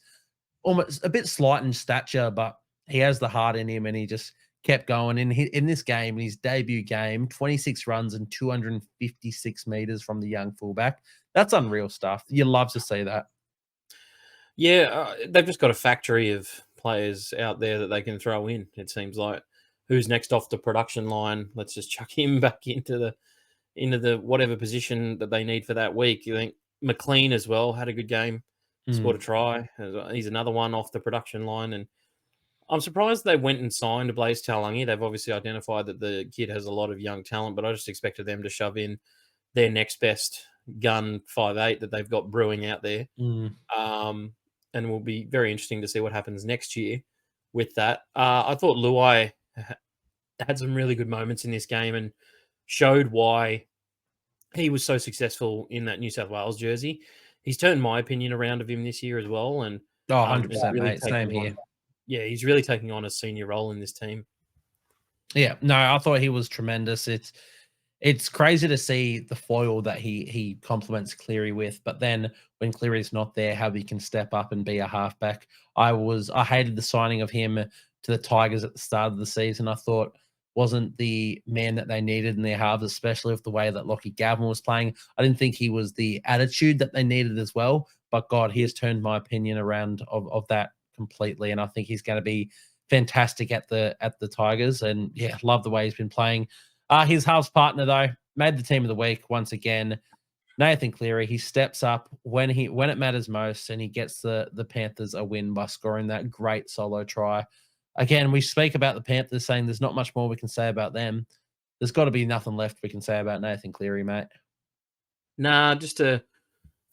almost a bit slight in stature, but he has the heart in him, and he just kept going. In this game, in his debut game, 26 runs and 256 meters from the young fullback. That's unreal stuff. You love to see that. Yeah, they've just got a factory of players out there that they can throw in. It seems like who's next off the production line? Let's just chuck him back into the whatever position that they need for that week. You think McLean as well had a good game, scored a try. He's another one off the production line, and I'm surprised they went and signed Blaze Talangi. They've obviously identified that the kid has a lot of young talent, but I just expected them to shove in their next best gun 5'8" that they've got brewing out there. And it will be very interesting to see what happens next year with that. I thought Luai had some really good moments in this game and showed why he was so successful in that New South Wales jersey. He's turned my opinion around of him this year as well, and Oh, 100%, really mate. Same here. he's really taking on a senior role in this team. Yeah, no, I thought he was tremendous. It's crazy to see the foil that he complements Cleary with, but then when Cleary's not there, how he can step up and be a halfback. I hated the signing of him to the Tigers at the start of the season. I thought wasn't the man that they needed in their halves, especially with the way that Lockie Gavin was playing. I didn't think he was the attitude that they needed as well. But God, he has turned my opinion around of that completely, and I think he's going to be fantastic at the Tigers. And yeah, love the way he's been playing. His halves partner, though, made the team of the week once again. Nathan Cleary, he steps up when it matters most, and he gets the Panthers a win by scoring that great solo try. Again, we speak about the Panthers saying there's not much more we can say about them. There's got to be nothing left we can say about Nathan Cleary, mate. Nah, just a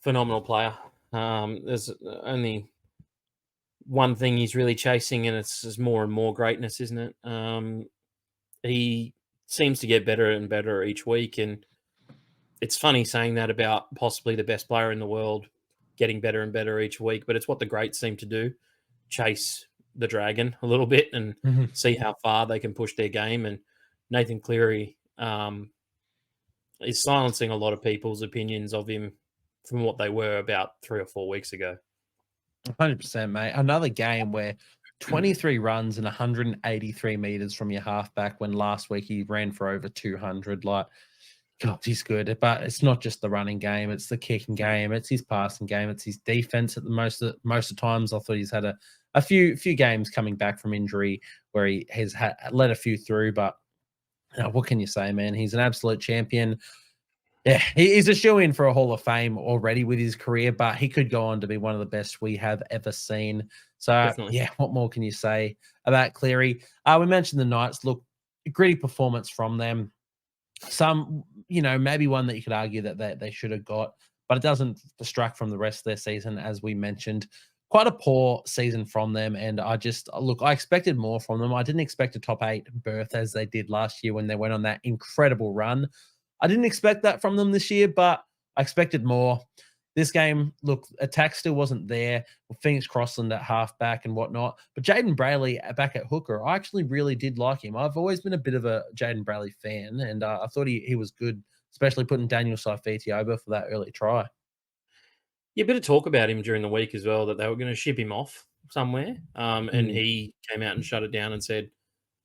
phenomenal player. There's only one thing he's really chasing, and it's just more and more greatness, isn't it? He seems to get better and better each week, and it's funny saying that about possibly the best player in the world getting better and better each week, but it's what the greats seem to do, chase the dragon a little bit and see how far they can push their game. And Nathan Cleary is silencing a lot of people's opinions of him from what they were about 3 or 4 weeks ago. 100%, mate. Another game where 23 runs and 183 meters from your halfback, when last week he ran for over 200. Like, God, he's good. But it's not just the running game; it's the kicking game, it's his passing game, it's his defense. At the most of times, I thought he's had a few games coming back from injury where he has let a few through. But what can you say, man? He's an absolute champion. Yeah, he's a shoe-in for a Hall of Fame already with his career, but he could go on to be one of the best we have ever seen. So, Definitely. yeah, what more can you say about Cleary? We mentioned the Knights. Look, gritty performance from them. Some, maybe one that you could argue that they should have got, but it doesn't distract from the rest of their season, as we mentioned. Quite a poor season from them, and I expected more from them. I didn't expect a top 8 berth as they did last year when they went on that incredible run. I didn't expect that from them this year, but I expected more. This game, look, attack still wasn't there. Phoenix Crossland at halfback and whatnot. But Jaden Brayley back at hooker, I actually really did like him. I've always been a bit of a Jaden Brayley fan, and I thought he was good, especially putting Daniel Saifiti over for that early try. Yeah, a bit of talk about him during the week as well, that they were going to ship him off somewhere. And he came out and shut it down and said,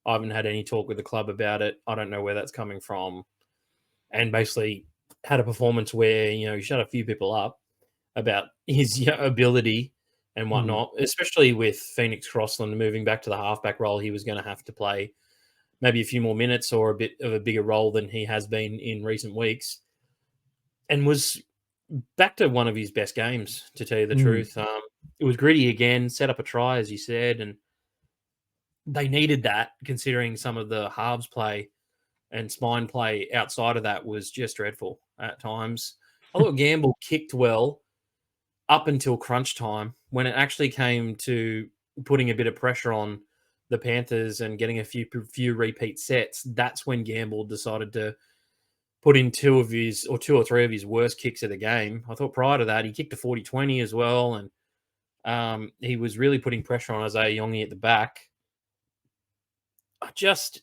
I haven't had any talk with the club about it. I don't know where that's coming from. And basically had a performance where, he shut a few people up about his ability and whatnot, especially with Phoenix Crossland moving back to the halfback role. He was going to have to play maybe a few more minutes or a bit of a bigger role than he has been in recent weeks, and was back to one of his best games, to tell you the truth. It was gritty again, set up a try, as you said, and they needed that, considering some of the halves play and spine play outside of that was just dreadful at times. I thought Gamble kicked well up until crunch time. When it actually came to putting a bit of pressure on the Panthers and getting a few repeat sets, that's when Gamble decided to put in two or three of his worst kicks of the game. I thought prior to that, he kicked a 40-20 as well. And he was really putting pressure on Isaiah Yongi at the back. I just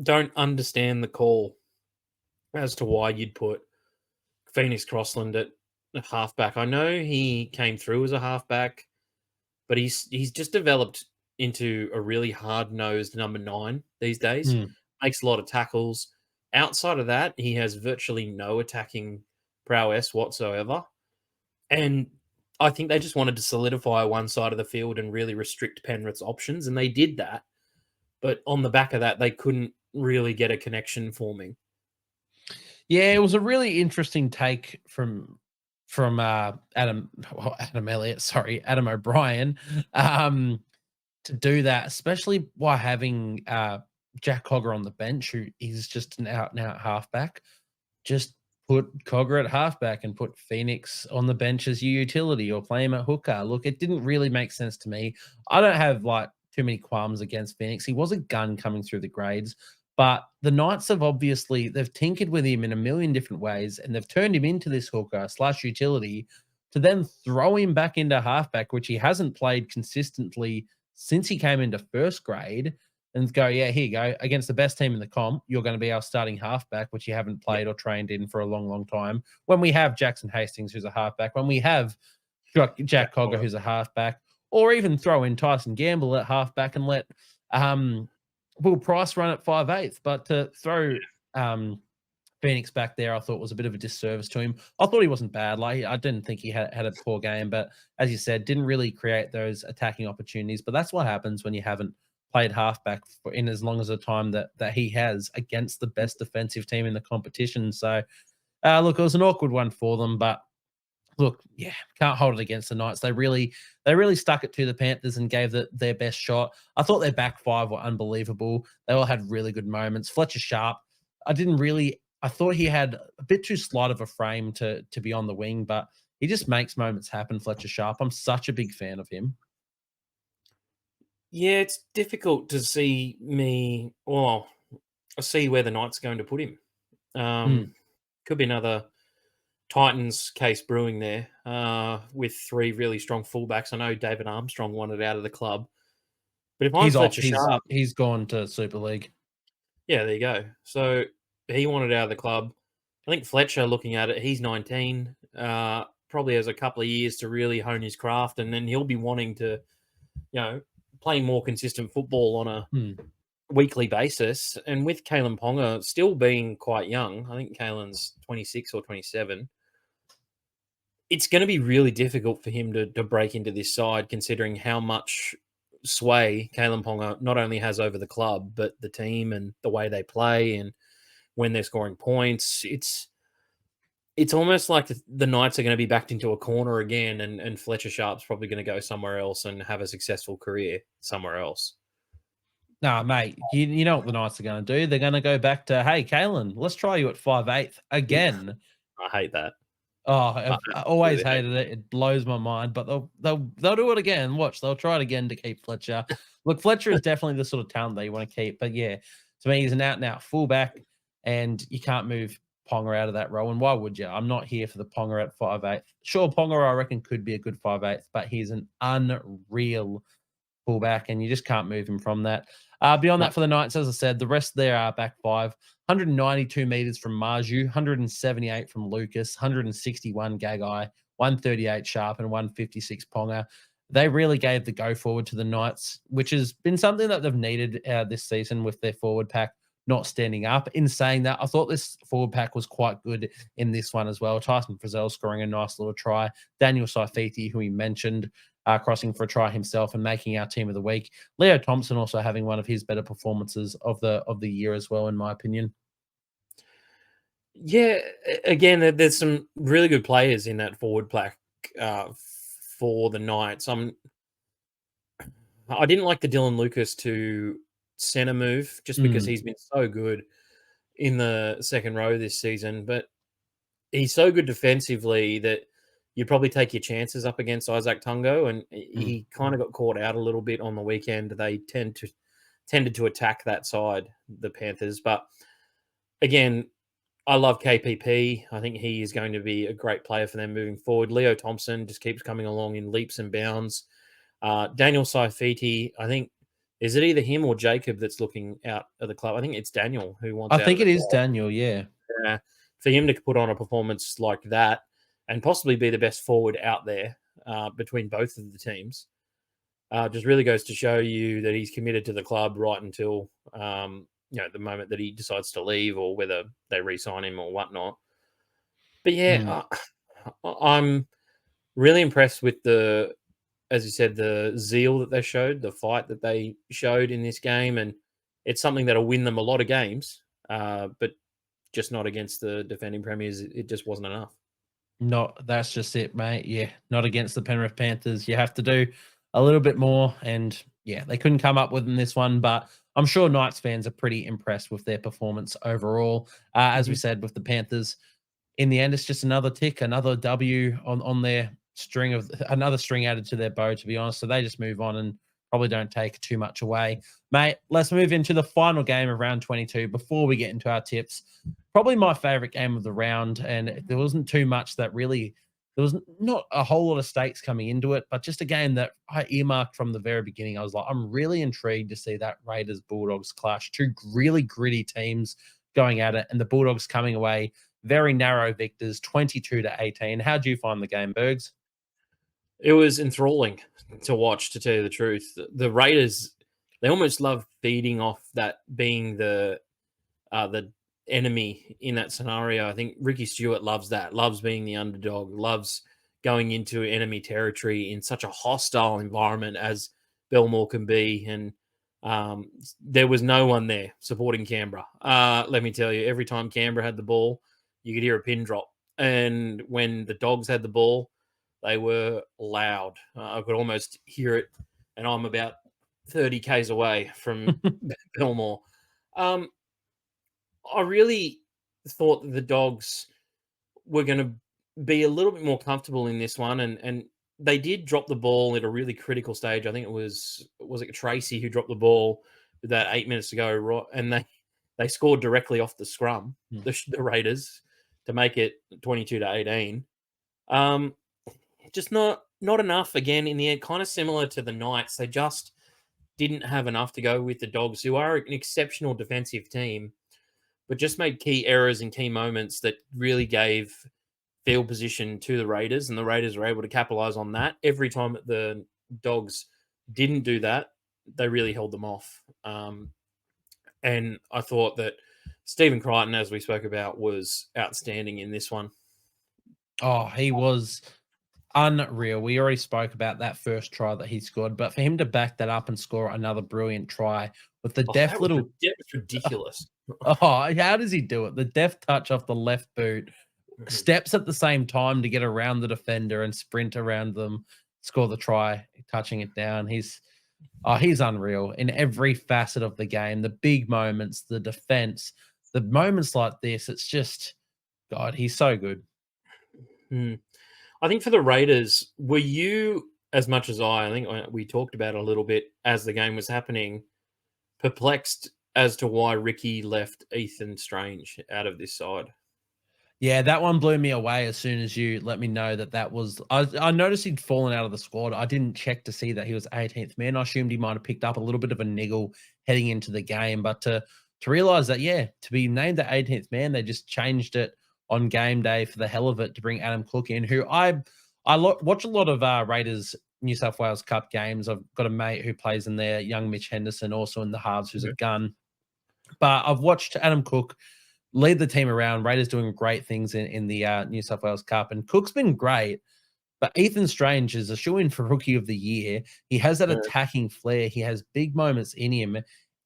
don't understand the call as to why you'd put Phoenix Crossland at halfback. I know he came through as a halfback, but he's just developed into a really hard-nosed number 9 these days. Makes a lot of tackles. Outside of that, he has virtually no attacking prowess whatsoever. And I think they just wanted to solidify one side of the field and really restrict Penrith's options, and they did that. But on the back of that, they couldn't really get a connection forming. Yeah, it was a really interesting take from Adam O'Brien to do that, especially while having Jack Cogger on the bench, who is just an out and out halfback. Just put Cogger at halfback and put Phoenix on the bench as your utility or play him at hooker. Look, it didn't really make sense to me. I don't have like too many qualms against Phoenix. He was a gun coming through the grades, but the Knights have they've tinkered with him in a million different ways, and they've turned him into this hooker / utility to then throw him back into halfback, which he hasn't played consistently since he came into first grade, and go, yeah, here you go. Against the best team in the comp, you're going to be our starting halfback, which you haven't played or trained in for a long, long time. When we have Jackson Hastings, who's a halfback, when we have Jack Cogger, who's a halfback, or even throw in Tyson Gamble at halfback and let Will Price run at 5/8. But to throw Phoenix back there, I thought was a bit of a disservice to him. I thought he wasn't bad. Like, I didn't think he had a poor game, but as you said, didn't really create those attacking opportunities. But that's what happens when you haven't played halfback in as long as a time that he has against the best defensive team in the competition. So, look, it was an awkward one for them, but look, yeah, can't hold it against the Knights. They really stuck it to the Panthers and gave their best shot. I thought their back five were unbelievable. They all had really good moments. Fletcher Sharp, I thought he had a bit too slight of a frame to be on the wing, but he just makes moments happen, Fletcher Sharp. I'm such a big fan of him. Yeah, it's difficult to see I see where the Knights are going to put him. Could be another Titans case brewing there with 3 really strong fullbacks. I know David Armstrong wanted out of the club. But if I'm Fletcher Sharp... He's gone to Super League. Yeah, there you go. So he wanted out of the club. I think Fletcher, looking at it, he's 19, probably has a couple of years to really hone his craft, and then he'll be wanting to, play more consistent football on a weekly basis. And with Kalen Ponga still being quite young, I think Kalen's 26 or 27, it's going to be really difficult for him to break into this side, considering how much sway Kalen Ponga not only has over the club, but the team and the way they play and when they're scoring points. It's almost like the Knights are going to be backed into a corner again, and Fletcher Sharp's probably going to go somewhere else and have a successful career somewhere else. Nah, mate, you know what the Knights are going to do? They're going to go back to, hey, Kalen, let's try you at 5/8 again. I hate that. Oh, I always hated it. It blows my mind, but they'll do it again. Watch, they'll try it again to keep Fletcher. Look, Fletcher is definitely the sort of talent that you want to keep, but yeah, to me, he's an out-and-out fullback, and you can't move Ponga out of that role. And why would you? I'm not here for the Ponga at 5/8. Sure, Ponga, I reckon, could be a good 5/8, but he's an unreal fullback, and you just can't move him from that. Beyond that, for the Knights, as I said, the rest of their back five, 192 meters from Marju, 178 from Lucas, 161 Gagai, 138 Sharp, and 156 Ponga. They really gave the go forward to the Knights, which has been something that they've needed this season with their forward pack not standing up. In saying that, I thought this forward pack was quite good in this one as well. Tyson Frizzell scoring a nice little try. Daniel Saifiti, who we mentioned, crossing for a try himself and making our team of the week. Leo Thompson also having one of his better performances of the year as well, in my opinion. Yeah, again, there's some really good players in that forward pack for the Knights. I didn't like the Dylan Lucas to centre move just because he's been so good in the second row this season, but he's so good defensively that you'd probably take your chances up against Isaac Tungo, and he kind of got caught out a little bit on the weekend. They tended to attack that side, the Panthers. But again, I love KPP. I think he is going to be a great player for them moving forward. Leo Thompson just keeps coming along in leaps and bounds. Daniel Saifiti, I think, is it either him or Jacob that's looking out of the club? I think it's Daniel who wants I out of think the it is club. Daniel, yeah. For him to put on a performance like that and possibly be the best forward out there between both of the teams just really goes to show you that he's committed to the club right until the moment that he decides to leave or whether they re-sign him or whatnot. But yeah, I'm really impressed with as you said, the zeal that they showed, the fight that they showed in this game, and it's something that'll win them a lot of games, but just not against the defending premiers. It just wasn't enough. That's just it, mate. Yeah, not against the Penrith Panthers. You have to do a little bit more, and yeah, they couldn't come up with in this one, but I'm sure Knights fans are pretty impressed with their performance overall. As we said, with the Panthers, in the end, it's just another tick, another W on their string of another string added to their bow, to be honest. So they just move on and probably don't take too much away. Mate, let's move into the final game of round 22 before we get into our tips. Probably my favorite game of the round, and there wasn't too much that really, there was not a whole lot of stakes coming into it, but just a game that I earmarked from the very beginning. I was like, I'm really intrigued to see that Raiders Bulldogs clash. Two really gritty teams going at it, and the Bulldogs coming away very narrow victors, 22-18. How do you find the game, Burgz? It was enthralling to watch, to tell you the truth. The Raiders, they almost love feeding off that being the enemy in that scenario. I think Ricky Stewart loves that, loves being the underdog, loves going into enemy territory in such a hostile environment as Belmore can be. And there was no one there supporting Canberra. Let me tell you, every time Canberra had the ball, you could hear a pin drop. And when the Dogs had the ball, they were loud. I could almost hear it, and I'm about 30 k's away from Belmore. I really thought that the Dogs were going to be a little bit more comfortable in this one, and they did drop the ball at a really critical stage. I think it was it Tracy who dropped the ball with that 8 minutes to go, right? And they scored directly off the scrum, the Raiders, to make it 22-18. Just not enough again in the end. Kind of similar to the Knights, they just didn't have enough to go with the Dogs, who are an exceptional defensive team, but just made key errors in key moments that really gave field position to the Raiders, and the Raiders were able to capitalize on that. Every time the Dogs didn't do that, they really held them off. And I thought that Stephen Crichton, as we spoke about, was outstanding in this one. Oh, he was unreal. We already spoke about that first try that he scored, but for him to back that up and score another brilliant try with the deft little... That was ridiculous. Oh, how does he do it? The deft touch off the left boot, steps at the same time to get around the defender and sprint around them, score the try, touching it down. He's unreal in every facet of the game. The big moments, the defense, the moments like this. It's just, God, he's so good. I think for the Raiders, were you, as much as I think we talked about it a little bit as the game was happening, perplexed as to why Ricky left Ethan Strange out of this side? Yeah, that one blew me away as soon as you let me know that was... I noticed he'd fallen out of the squad. I didn't check to see that he was 18th man. I assumed he might have picked up a little bit of a niggle heading into the game, but to realize that, yeah, to be named the 18th man, they just changed it on game day for the hell of it to bring Adam Cook in, who I watch a lot of Raiders New South Wales Cup games. I've got a mate who plays in there, young Mitch Henderson, also in the halves, who's a gun. But I've watched Adam Cook lead the team around. Raiders doing great things in the New South Wales Cup, and Cook's been great. But Ethan Strange is a shoo-in for Rookie of the Year. He has that attacking flair. He has big moments in him.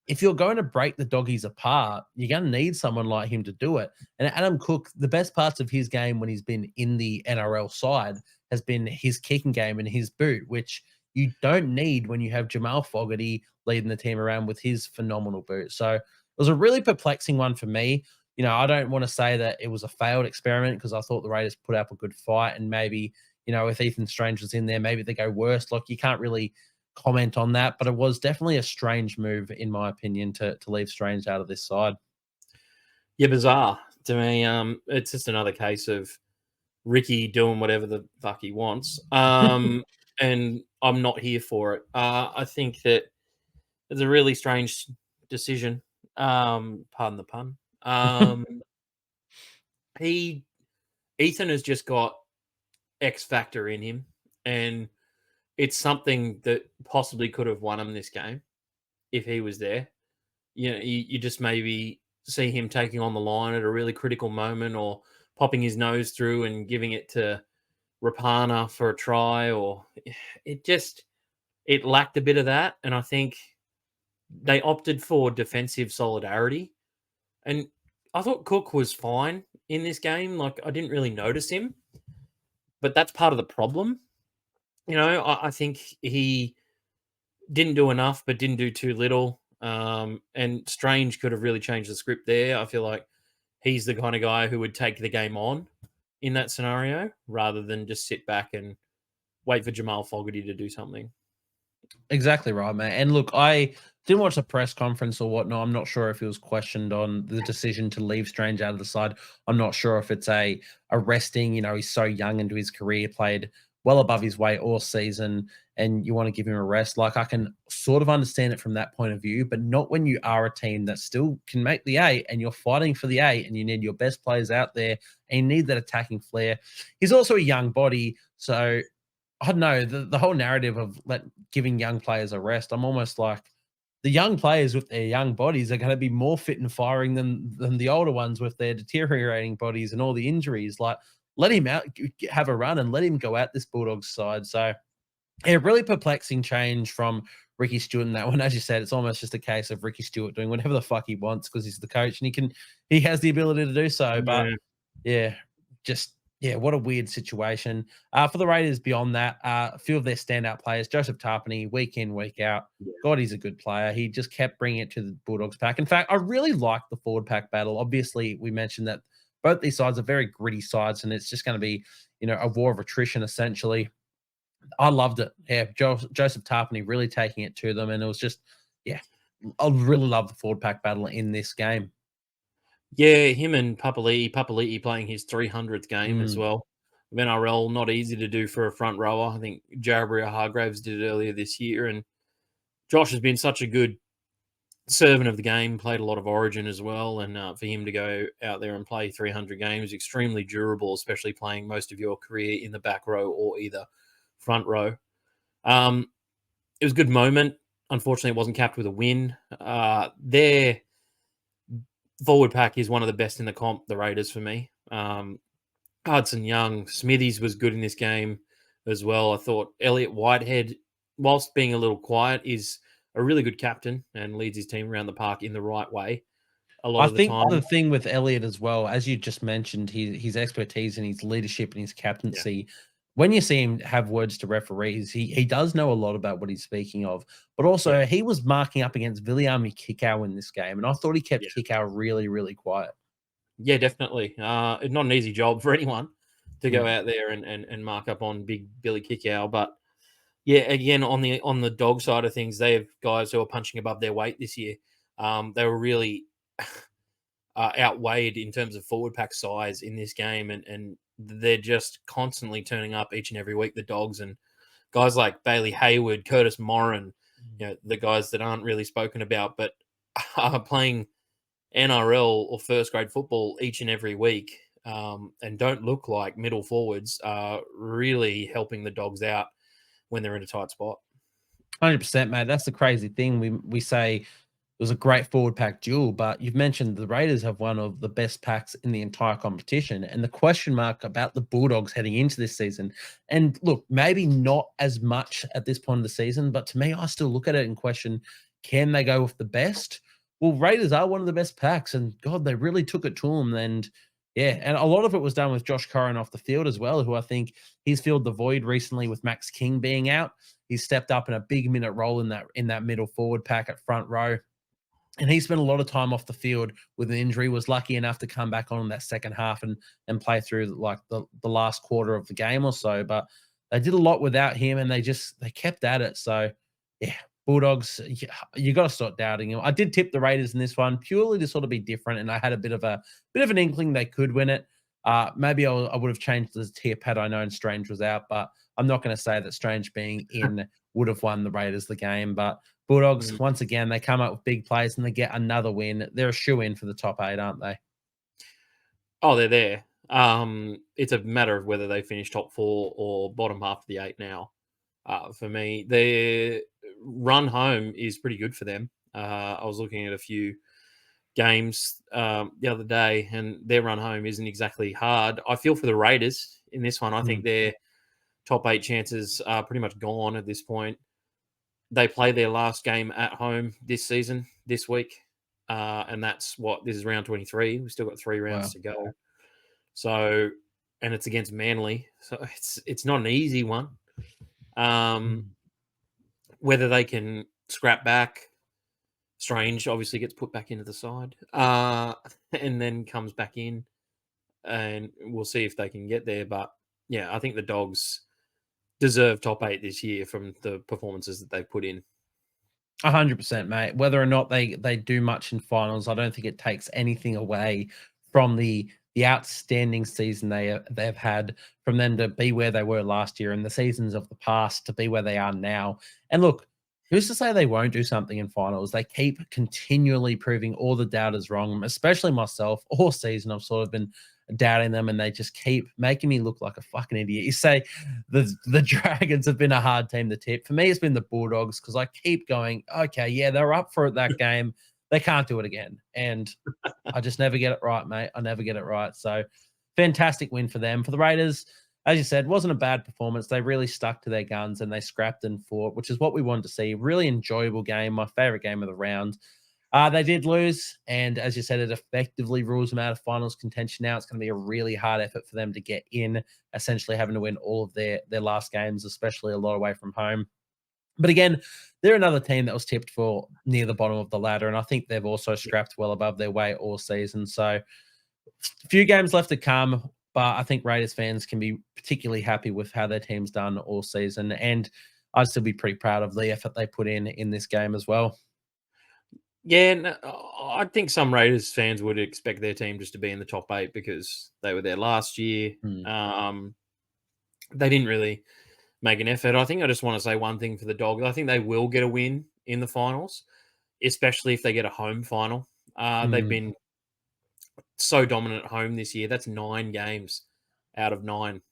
If you're going to break the doggies apart, you're going to need someone like him to do it. And Adam Cook, the best parts of his game when he's been in the NRL side has been his kicking game and his boot, which you don't need when you have Jamal Fogarty leading the team around with his phenomenal boot. So it was a really perplexing one for me. You know, I don't want to say that it was a failed experiment because I thought the Raiders put up a good fight, and maybe, you know, if Ethan Strange was in there, maybe they go worse. Like, you can't really comment on that, but it was definitely a strange move, in my opinion, to leave Strange out of this side. Yeah, bizarre. To me, it's just another case of Ricky doing whatever the fuck he wants. And I'm not here for it. I think that it's a really strange decision. Pardon the pun. He Ethan has just got X factor in him, and it's something that possibly could have won him this game if he was there. You just maybe see him taking on the line at a really critical moment, or popping his nose through and giving it to Rapana for a try, or it lacked a bit of that. And I think they opted for defensive solidarity. And I thought Cook was fine in this game. Like, I didn't really notice him, but that's part of the problem. I think he didn't do enough, but didn't do too little. And Strange could have really changed the script there. I feel like he's the kind of guy who would take the game on in that scenario rather than just sit back and wait for Jamal Fogarty to do something. Exactly right, mate. And look, I didn't watch the press conference or whatnot. I'm not sure if he was questioned on the decision to leave Strange out of the side. I'm not sure if it's a resting. He's so young into his career, played well above his weight all season, and you want to give him a rest. Like, I can sort of understand it from that point of view, but not when you are a team that still can make the eight and you're fighting for the eight and you need your best players out there and you need that attacking flair. He's also a young body, so I don't know, the whole narrative of giving young players a rest. I'm almost like, the young players with their young bodies are going to be more fit and firing than the older ones with their deteriorating bodies and all the injuries. Like, let him out, have a run, and let him go out this Bulldogs side. So, yeah, really perplexing change from Ricky Stewart in that one. As you said, it's almost just a case of Ricky Stewart doing whatever the fuck he wants because he's the coach and he has the ability to do so. But yeah, what a weird situation. For the Raiders beyond that, a few of their standout players, Joseph Tarpany, week in, week out. Yeah. God, he's a good player. He just kept bringing it to the Bulldogs pack. In fact, I really like the forward pack battle. Obviously, we mentioned that both these sides are very gritty sides, and it's just going to be, a war of attrition, essentially. I loved it. Yeah, Joseph Tarpany really taking it to them, and it was just, I really love the forward pack battle in this game. Yeah, him and Papali'i playing his 300th game as well. NRL, not easy to do for a front rower. I think Jarabria Hargraves did it earlier this year, and Josh has been such a good servant of the game, played a lot of Origin as well, and for him to go out there and play 300 games, extremely durable, especially playing most of your career in the back row or either front row. It was a good moment. Unfortunately, it wasn't capped with a win. Their forward pack is one of the best in the comp, the Raiders, for me. Hudson Young, Smithies was good in this game as well. I thought Elliot Whitehead, whilst being a little quiet, is a really good captain and leads his team around the park in the right way a lot of the time. I think the thing with Elliot as well, as you just mentioned, his expertise and his leadership and his captaincy, when you see him have words to referees, he does know a lot about what he's speaking of. But also, he was marking up against Viliami Kikau in this game, and I thought he kept Kikau really, really quiet. Yeah, definitely. Not an easy job for anyone to go out there and mark up on big Billy Kikau. But yeah, again, on the dog side of things, they have guys who are punching above their weight this year. They were really outweighed in terms of forward pack size in this game, and they're just constantly turning up each and every week, the Dogs, and guys like Bailey Hayward, Curtis Morin, the guys that aren't really spoken about, but are playing NRL or first grade football each and every week, and don't look like middle forwards, are really helping the Dogs out when they're in a tight spot. 100%, mate. That's the crazy thing. We say it was a great forward pack duel, but you've mentioned the Raiders have one of the best packs in the entire competition, and the question mark about the Bulldogs heading into this season. And look, maybe not as much at this point of the season, but to me, I still look at it and question, can they go with the best? Well, Raiders are one of the best packs, and God, they really took it to them. And and a lot of it was done with Josh Curran off the field as well, who I think he's filled the void recently with Max King being out. He's stepped up in a big minute role in that middle forward pack at front row. And he spent a lot of time off the field with an injury, was lucky enough to come back on in that second half and play through like the last quarter of the game or so. But they did a lot without him, and they kept at it. So, yeah, Bulldogs, you got to start doubting them. I did tip the Raiders in this one purely to sort of be different, and I had a bit of an inkling they could win it. Maybe I would have changed the tip had I known Strange was out, but I'm not going to say that Strange being in would have won the Raiders the game. But Bulldogs, once again, they come up with big plays and they get another win. They're a shoe-in for the top 8, aren't they? Oh, they're there. It's a matter of whether they finish top 4 or bottom half of the 8 now. For me, their run home is pretty good for them. I was looking at a few games the other day, and their run home isn't exactly hard. I feel for the Raiders in this one. I think their top 8 chances are pretty much gone at this point. They play their last game at home this season, this week. And that's this is round 23. We've still got 3 rounds to go. So, and it's against Manly. So it's not an easy one. Whether they can scrap back, Strange obviously gets put back into the side and then comes back in, and we'll see if they can get there. But yeah, I think the Dogs deserve top 8 this year from the performances that they've put in. 100%, mate. Whether or not they do much in finals, I don't think it takes anything away from the outstanding season they've had, from them to be where they were last year and the seasons of the past to be where they are now. And look, who's to say they won't do something in finals? They keep continually proving all the doubters wrong, especially myself. All season, I've sort of been doubting them, and they just keep making me look like a fucking idiot. You say the Dragons have been a hard team to tip. For me, it's been the Bulldogs, because I keep going, okay, yeah, they're up for it that game. They can't do it again. And I just never get it right, mate. I never get it right. So fantastic win for them. For the Raiders, as you said, wasn't a bad performance. They really stuck to their guns and they scrapped and fought, which is what we wanted to see. Really enjoyable game, my favorite game of the round. They did lose, and as you said, it effectively rules them out of finals contention now. It's going to be a really hard effort for them to get in, essentially having to win all of their last games, especially a lot away from home. But again, they're another team that was tipped for near the bottom of the ladder, and I think they've also scrapped well above their weight all season. So a few games left to come, but I think Raiders fans can be particularly happy with how their team's done all season, and I'd still be pretty proud of the effort they put in this game as well. Yeah, no, I think some Raiders fans would expect their team just to be in the top 8 because they were there last year. They didn't really make an effort. I think I just want to say one thing for the Dogs. I think they will get a win in the finals, especially if they get a home final. They've been so dominant at home this year. That's 9 games out of 9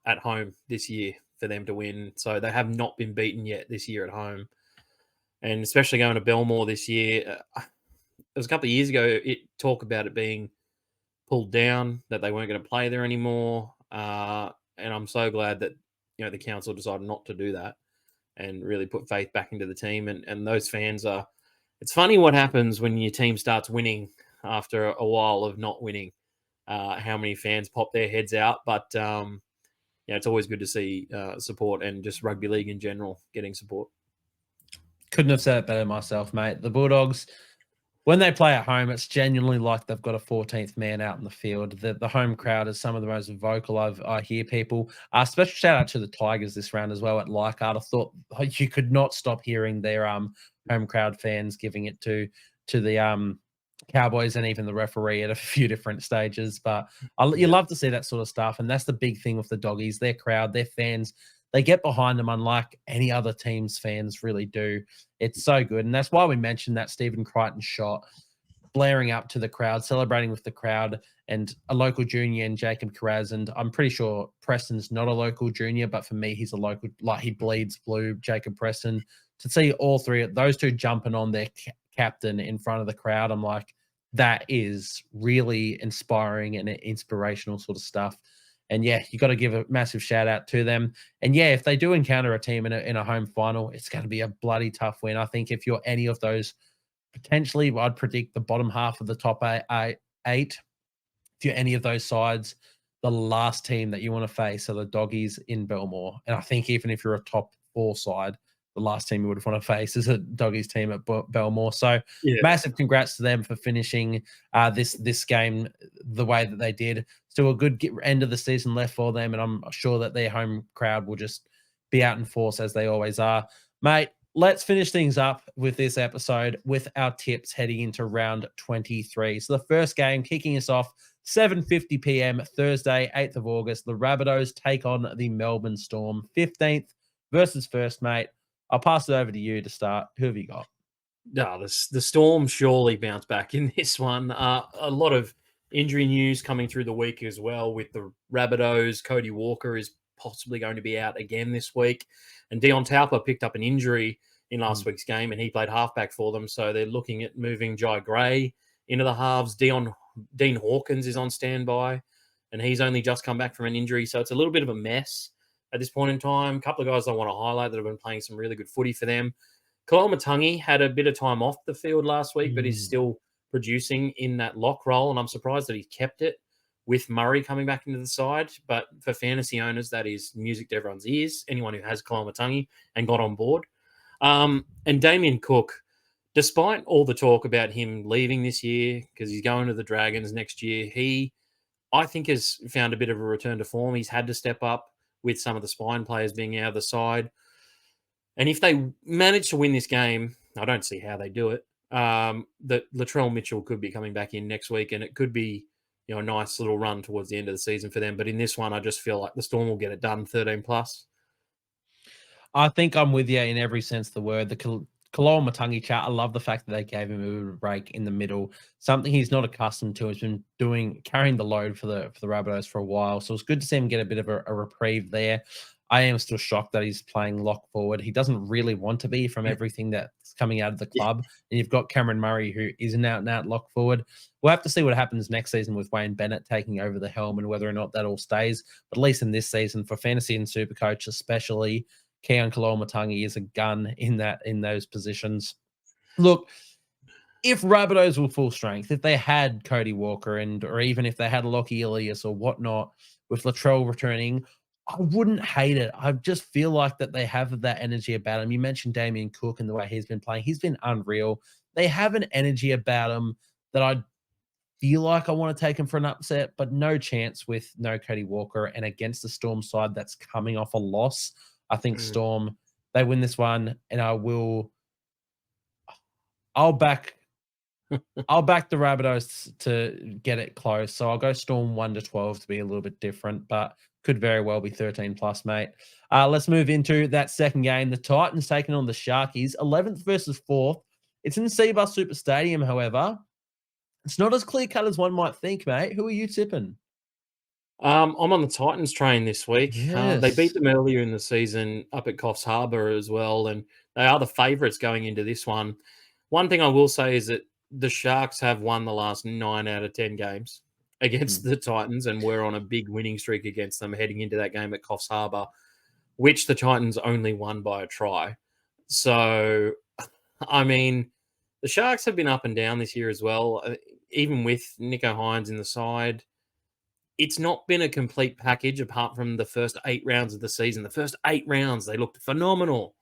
at home this year for them to win. So they have not been beaten yet this year at home. And especially going to Belmore this year, it was a couple of years ago, it talked about it being pulled down, that they weren't going to play there anymore. And I'm so glad that, the council decided not to do that and really put faith back into the team. And those fans it's funny what happens when your team starts winning after a while of not winning, how many fans pop their heads out. But, it's always good to see support, and just rugby league in general getting support. Couldn't have said it better myself, mate. The Bulldogs, when they play at home, it's genuinely like they've got a 14th man out in the field. The home crowd is some of the most vocal I hear people. Special shout out to the Tigers this round as well at Leichhardt. I thought you could not stop hearing their home crowd fans giving it to the Cowboys and even the referee at a few different stages. But you love to see that sort of stuff, and that's the big thing with the Doggies. Their crowd, their fans, they get behind them unlike any other team's fans really do. It's so good. And that's why we mentioned that Stephen Crichton shot, blaring up to the crowd, celebrating with the crowd, and a local junior and Jacob Carraz. And I'm pretty sure Preston's not a local junior, but for me, he's a local, like he bleeds blue, Jacob Preston. To see all three of those two jumping on their captain in front of the crowd, I'm like, that is really inspiring and inspirational sort of stuff. And yeah, you got to give a massive shout out to them. And yeah, if they do encounter a team in a home final, it's going to be a bloody tough win. I think if you're any of those, potentially, I'd predict the bottom half of the top eight. If you're any of those sides, the last team that you want to face are the Doggies in Belmore. And I think even if you're a top 4 side, the last team you would want to face is a Doggies team at Belmore. So massive congrats to them for finishing this game the way that they did. Still a good end of the season left for them, and I'm sure that their home crowd will just be out in force as they always are. Mate, let's finish things up with this episode with our tips heading into round 23. So the first game kicking us off 7:50 p.m. Thursday, 8th of August. The Rabbitohs take on the Melbourne Storm, 15th versus first, mate. I'll pass it over to you to start. Who have you got? No, the Storm surely bounce back in this one. A lot of injury news coming through the week as well with the Rabbitohs. Cody Walker is possibly going to be out again this week. And Dion Tauper picked up an injury in last week's game, and he played halfback for them. So they're looking at moving Jai Gray into the halves. Dean Hawkins is on standby, and he's only just come back from an injury. So it's a little bit of a mess at this point in time. A couple of guys I want to highlight that have been playing some really good footy for them. Koloamatangi had a bit of time off the field last week, but he's still producing in that lock role, and I'm surprised that he kept it with Murray coming back into the side. But for fantasy owners, that is music to everyone's ears, anyone who has Koloamatangi and got on board. And Damien Cook, despite all the talk about him leaving this year because he's going to the Dragons next year, he, I think, has found a bit of a return to form. He's had to step up with some of the spine players being out of the side. And if they manage to win this game, I don't see how they do it, that Latrell Mitchell could be coming back in next week, and it could be, you know, a nice little run towards the end of the season for them. But in this one, I just feel like the Storm will get it done 13 plus. I think I'm with you in every sense of the word. The Koloamatangi chat, I love the fact that they gave him a bit of a break in the middle, something he's not accustomed to. He's been carrying the load for the Rabbitohs for a while. So it's good to see him get a bit of a reprieve there. I am still shocked that he's playing lock forward. He doesn't really want to be from everything that's coming out of the club. And you've got Cameron Murray, who is an out-and-out lock forward. We'll have to see what happens next season with Wayne Bennett taking over the helm and whether or not that all stays. But at least in this season, for fantasy and Supercoach especially, Keon Koloamatangi is a gun in those positions. Look, if Rabbitohs were full strength, if they had Cody Walker or even if they had Lockie Ilias or whatnot, with Latrell returning, I wouldn't hate it. I just feel like that they have that energy about him. You mentioned Damien Cook and the way he's been playing. He's been unreal. They have an energy about him that I feel like I want to take him for an upset, but no chance with no Cody Walker and against the Storm side that's coming off a loss. I think Storm, they win this one, and I'll back the Rabbitohs to get it close. So I'll go Storm 1-12 to be a little bit different, but could very well be 13 plus, mate. Let's move into that second game. The Titans taking on the Sharkies, 11th versus 4th. It's in Seabus Super Stadium, however. It's not as clear-cut as one might think, mate. Who are you tipping? I'm on the Titans train this week. Yes. They beat them earlier in the season up at Coffs Harbour as well, and they are the favourites going into this one. One thing I will say is that the Sharks have won the last 9 out of 10 games against the Titans, and we're on a big winning streak against them heading into that game at Coffs Harbour, which the Titans only won by a try. So, I mean, the Sharks have been up and down this year as well, even with Nico Hines in the side. It's not been a complete package apart from the first 8 rounds of the season. The first 8 rounds, they looked phenomenal.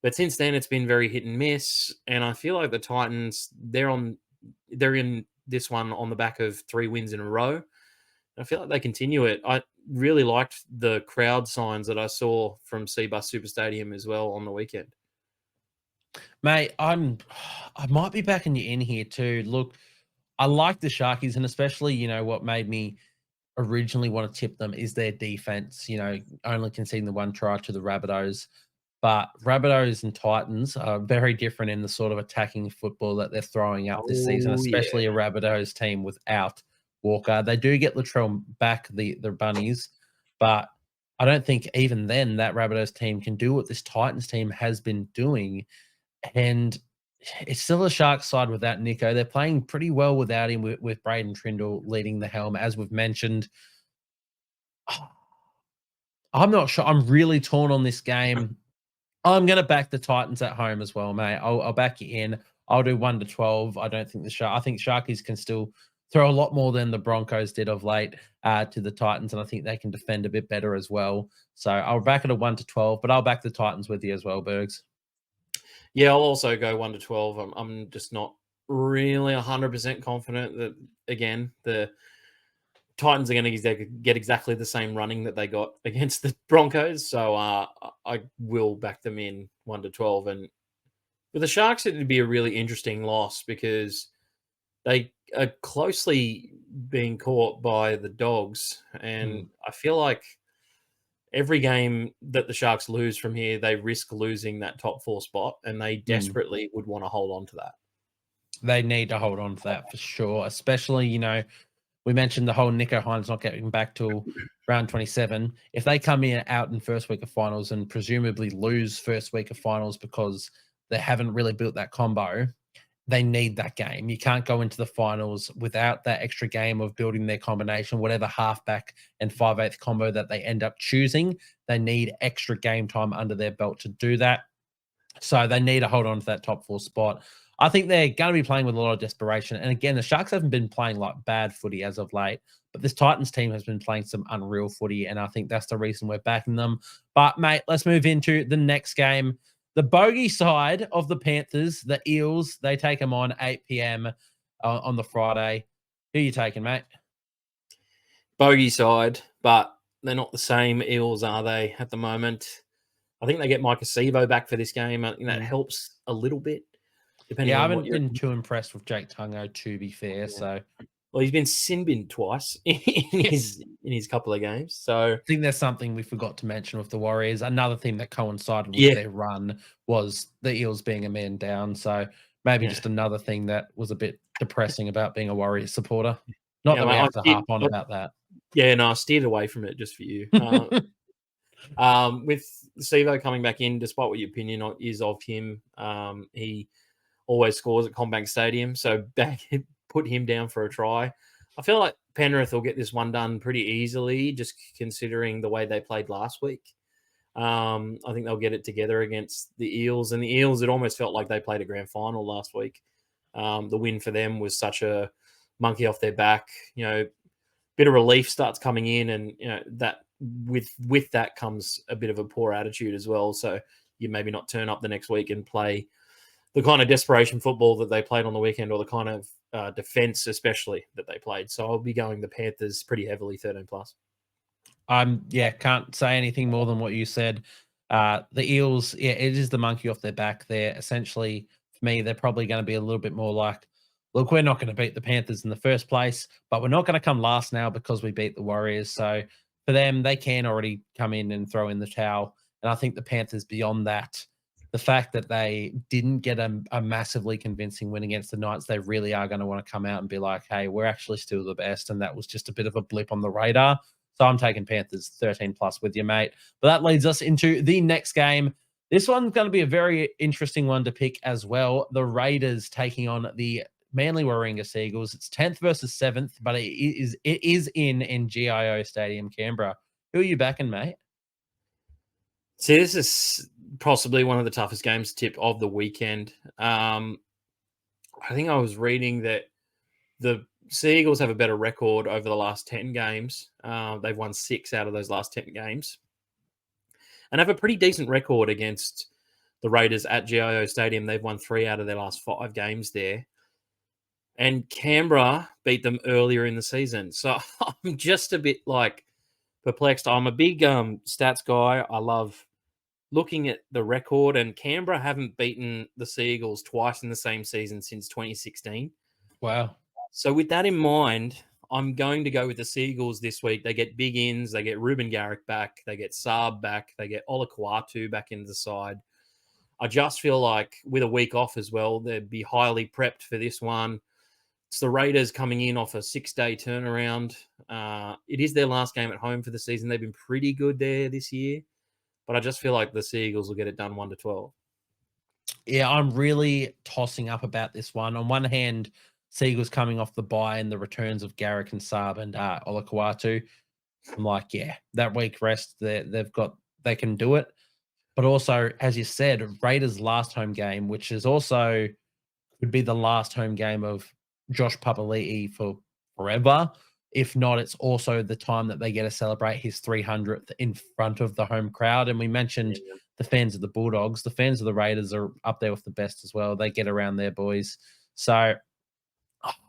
But since then, it's been very hit and miss. And I feel like the Titans, they're in this one on the back of 3 wins in a row. I feel like they continue it. I really liked the crowd signs that I saw from Seabus Super Stadium as well on the weekend. Mate, I might be backing you in here too. Look, I like the Sharkies, and especially, you know, what made me originally want to tip them is their defense, you know, only conceding the 1 try to the Rabbitohs. But Rabbitohs and Titans are very different in the sort of attacking football that they're throwing up this season, especially a Rabbitohs team without Walker. They do get Latrell back, the Bunnies, but I don't think even then that Rabbitohs team can do what this Titans team has been doing. And it's still a Sharks side without Nico. They're playing pretty well without him, with Braden Trindle leading the helm, as we've mentioned. I'm not sure. I'm really torn on this game. I'm going to back the Titans at home as well, mate. I'll back you in. I'll do 1-12. I don't think I think Sharkies can still throw a lot more than the Broncos did of late to the Titans, and I think they can defend a bit better as well. So I'll back it at 1-12, but I'll back the Titans with you as well, Burgz. Yeah, I'll also go 1-12. I'm just not really 100% confident that, again, the Titans are going to get exactly the same running that they got against the Broncos. So I will back them in 1-12. And With the Sharks, it'd be a really interesting loss because they are closely being caught by the Dogs, and Mm, I feel like every game that the Sharks lose from here, they risk losing that top 4 spot, and they mm. desperately would want to hold on to that. They need to hold on to that for sure, especially, we mentioned the whole Nico Hines not getting back till round 27. If they come in out in first week of finals and presumably lose first week of finals because they haven't really built that combo, they need that game. You can't go into the finals without that extra game of building their combination, whatever halfback and 5/8 combo that they end up choosing. They need extra game time under their belt to do that. So they need to hold on to that top 4 spot. I think they're going to be playing with a lot of desperation. And again, the Sharks haven't been playing like bad footy as of late, but this Titans team has been playing some unreal footy. And I think that's the reason we're backing them. But, mate, let's move into the next game. The bogey side of the Panthers, the Eels, they take them on 8 p.m. On the Friday. Who are you taking, mate? Bogey side, but they're not the same Eels, are they, at the moment? I think they get Mike Acevo back for this game. I think that helps a little bit, depending Yeah, I on what haven't you're. been too impressed with Jake Tungo, to be fair. Yeah. So Well, he's been sin binned twice in his couple of games. So I think there's something we forgot to mention with the Warriors. Another thing that coincided with yeah, their run was the Eels being a man down. So maybe yeah, just another thing that was a bit depressing about being a Warriors supporter. Not yeah. that we Mate, have to harp on about that. yeah, no, I steered away from it just for you. With Sevo coming back in, despite what your opinion is of him, he always scores at Combank Stadium. So put him down for a try. I feel like Penrith will get this one done pretty easily, just considering the way they played last week. I think they'll get it together against the Eels. And the Eels, it almost felt like they played a grand final last week. The win for them was such a monkey off their back. Bit of relief starts coming in, and that with that comes a bit of a poor attitude as well. So you maybe not turn up the next week and play the kind of desperation football that they played on the weekend, or the kind of defense, especially, that they played. So I'll be going the Panthers pretty heavily, 13 plus. Yeah, can't say anything more than what you said. The Eels, yeah, it is the monkey off their back there. Essentially, for me, they're probably going to be a little bit more like, look, we're not going to beat the Panthers in the first place, but we're not going to come last now because we beat the Warriors. So for them, they can already come in and throw in the towel. And I think the Panthers, beyond that, the fact that they didn't get a massively convincing win against the Knights, they really are going to want to come out and be like, hey, we're actually still the best. And that was just a bit of a blip on the radar. So I'm taking Panthers 13 plus with you, mate. But that leads us into the next game. This one's going to be a very interesting one to pick as well. The Raiders taking on the Manly Warringah Seagulls. It's 10th versus 7th, but it is in GIO Stadium, Canberra. Who are you backing, mate? See, this is possibly one of the toughest games to tip of the weekend. I think I was reading that the Seagulls have a better record over the last 10 games. They've won 6 out of those last 10 games, and have a pretty decent record against the Raiders at GIO Stadium. They've won 3 out of their last 5 games there. And Canberra beat them earlier in the season. So I'm just a bit perplexed. I'm a big stats guy. I love looking at the record, and Canberra haven't beaten the Seagulls twice in the same season since 2016. Wow. So with that in mind, I'm going to go with the Seagulls this week. They get big ins. They get Ruben Garrick back. They get Saab back. They get Olakwatu back into the side. I just feel like with a week off as well, they'd be highly prepped for this one. It's the Raiders coming in off a 6-day turnaround. It is their last game at home for the season. They've been pretty good there this year, but I just feel like the Seagulls will get it done 1-12. Yeah, I'm really tossing up about this one. On one hand, Seagulls coming off the bye and the returns of Garrick and Saab and Olakwatu. I'm like, yeah, that week rest, they can do it. But also, as you said, Raiders' last home game, which is also could be the last home game of Josh Papali'i for forever. If not, it's also the time that they get to celebrate his 300th in front of the home crowd. And we mentioned the fans of the Bulldogs. The fans of the Raiders are up there with the best as well. They get around their boys. So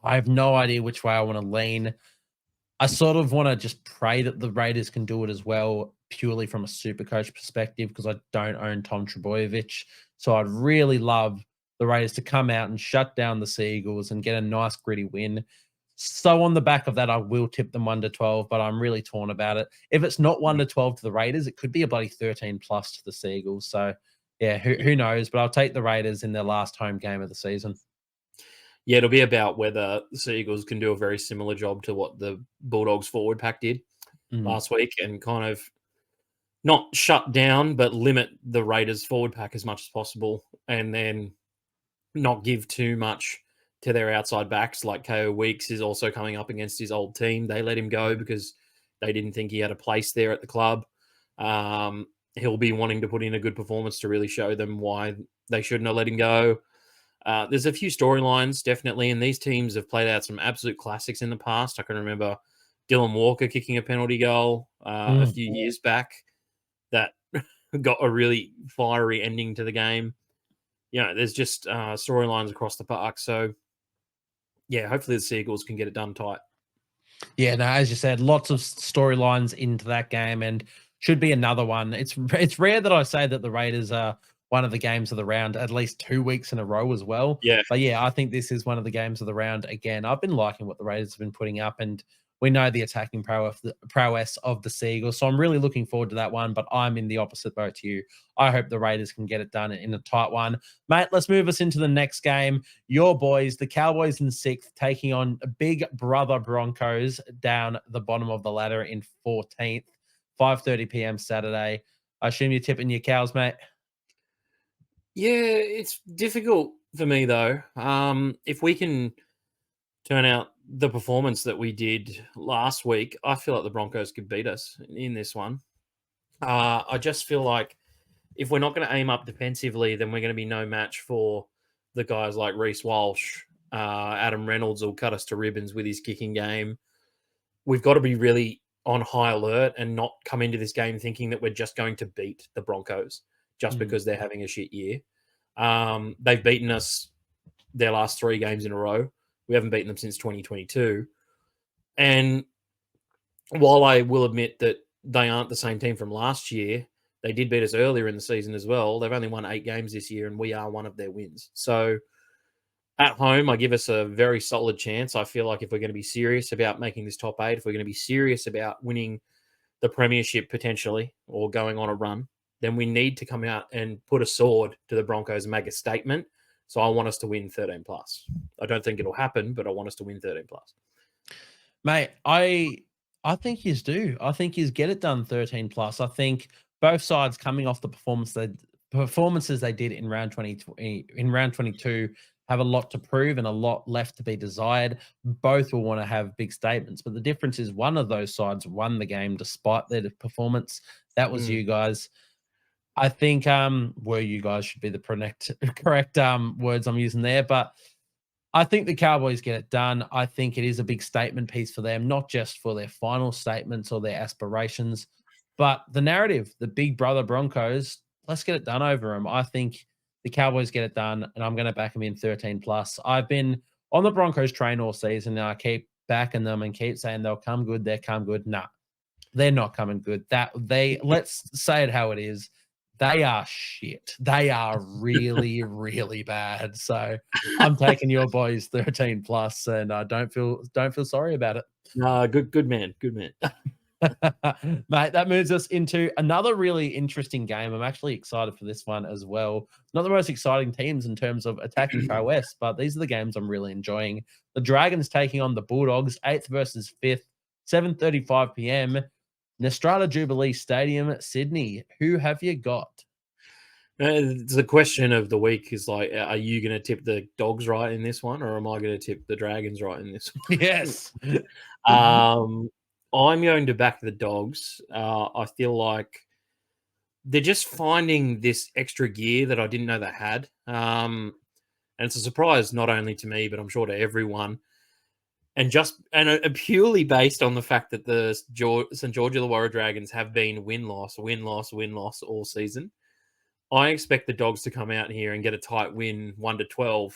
I have no idea which way I want to lean. I sort of want to just pray that the Raiders can do it as well, purely from a super coach perspective, because I don't own Tom Trebojevic. So I'd really love the Raiders to come out and shut down the Seagulls and get a nice gritty win. So on the back of that, I will tip them 1-12, but I'm really torn about it. If it's not 1-12 to the Raiders, it could be a bloody 13 plus to the Seagulls. So yeah, who knows? But I'll take the Raiders in their last home game of the season. Yeah, it'll be about whether the Seagulls can do a very similar job to what the Bulldogs forward pack did last week and kind of not shut down, but limit the Raiders forward pack as much as possible and then not give too much to their outside backs. Like KO Weeks is also coming up against his old team. They let him go because they didn't think he had a place there at the club. He'll be wanting to put in a good performance to really show them why they shouldn't have let him go. There's a few storylines, definitely, and these teams have played out some absolute classics in the past. I can remember Dylan Walker kicking a penalty goal a few years back that got a really fiery ending to the game. You know, there's just storylines across the park. So, yeah, hopefully the Seagulls can get it done tight. Yeah, no, as you said, lots of storylines into that game and should be another one. It's rare that I say that the Raiders are one of the games of the round at least 2 weeks in a row as well. Yeah. But yeah, I think this is one of the games of the round again. I've been liking what the Raiders have been putting up, and we know the attacking prowess of the Seagulls. So I'm really looking forward to that one, but I'm in the opposite boat to you. I hope the Raiders can get it done in a tight one. Mate, let's move us into the next game. Your boys, the Cowboys in 6th, taking on big brother Broncos down the bottom of the ladder in 14th, 5:30 p.m. Saturday. I assume you're tipping your Cows, mate? Yeah, it's difficult for me, though. If we can turn out the performance that we did last week, I feel like the Broncos could beat us in this one. I just feel like if we're not going to aim up defensively, then we're going to be no match for the guys like Reece Walsh. Adam Reynolds will cut us to ribbons with his kicking game. We've got to be really on high alert and not come into this game thinking that we're just going to beat the Broncos just because they're having a shit year. They've beaten us their last 3 games in a row. We haven't beaten them since 2022. And while I will admit that they aren't the same team from last year, they did beat us earlier in the season as well. They've only won 8 games this year, and we are one of their wins. So at home, I give us a very solid chance. I feel like if we're going to be serious about making this top 8, if we're going to be serious about winning the premiership potentially or going on a run, then we need to come out and put a sword to the Broncos and make a statement. So I want us to win 13 plus. I don't think it'll happen, but I want us to win 13 plus. Mate, I think yous do. I think yous get it done 13 plus. I think both sides coming off the performances they did in round 22 have a lot to prove and a lot left to be desired. Both will want to have big statements, but the difference is one of those sides won the game despite their performance. That was you guys. I think were you guys should be the correct words I'm using there, but I think the Cowboys get it done. I think it is a big statement piece for them, not just for their final statements or their aspirations, but the narrative, the big brother Broncos, let's get it done over them. I think the Cowboys get it done, and I'm going to back them in 13 plus. I've been on the Broncos train all season, and I keep backing them and keep saying they'll come good, they'll come good. Nah, they're not coming good. Let's say it how it is. They are shit. They are really, really bad. So I'm taking your boys 13 plus, and I don't feel sorry about it. Good man. Mate, that moves us into another really interesting game. I'm actually excited for this one as well. Not the most exciting teams in terms of attacking prowess, but these are the games I'm really enjoying. The Dragons taking on the Bulldogs, 8th versus 5th, 7:35 p.m. Nestrata Jubilee Stadium, Sydney. Who have you got? The question of the week is like, are you going to tip the Dogs right in this one, or am I going to tip the Dragons right in this one? Yes. I'm going to back the Dogs. I feel like they're just finding this extra gear that I didn't know they had. And it's a surprise not only to me, but I'm sure to everyone. And purely based on the fact that the St. George Illawarra Dragons have been win-loss all season. I expect the Dogs to come out here and get a tight win, 1-12.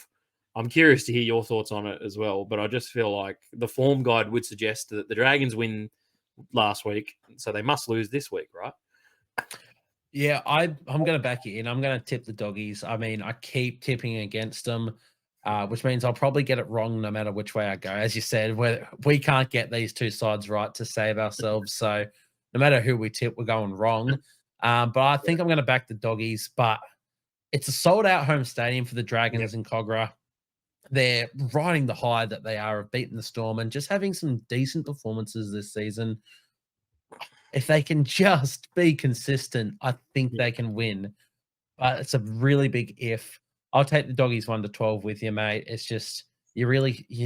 I'm curious to hear your thoughts on it as well, but I just feel like the form guide would suggest that the Dragons win last week, so they must lose this week, right? Yeah, I'm going to back you in. I'm going to tip the doggies. I mean, I keep tipping against them, which means I'll probably get it wrong no matter which way I go. As you said, we can't get these two sides right to save ourselves. So no matter who we tip, we're going wrong. But I think I'm going to back the doggies. But it's a sold out home stadium for the Yep. Dragons in Cogra. They're riding the high that they are of beating the Storm and just having some decent performances this season. If they can just be consistent, I think Yep. they can win. But it's a really big if. I'll take the doggies 1-12 with you, mate. It's just you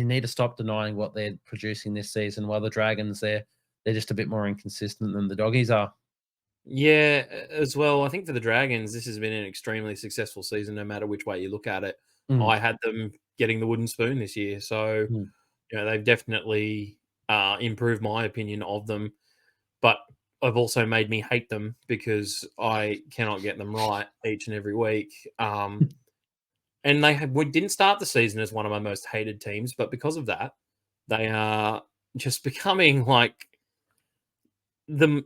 need to stop denying what they're producing this season. While the Dragons, they're just a bit more inconsistent than the doggies are. Yeah, as well. I think for the Dragons, this has been an extremely successful season, no matter which way you look at it. Mm, I had them getting the wooden spoon this year, so mm. they've definitely improved my opinion of them. But I've also made me hate them because I cannot get them right each and every week. And we didn't start the season as one of my most hated teams, but because of that, they are just becoming like the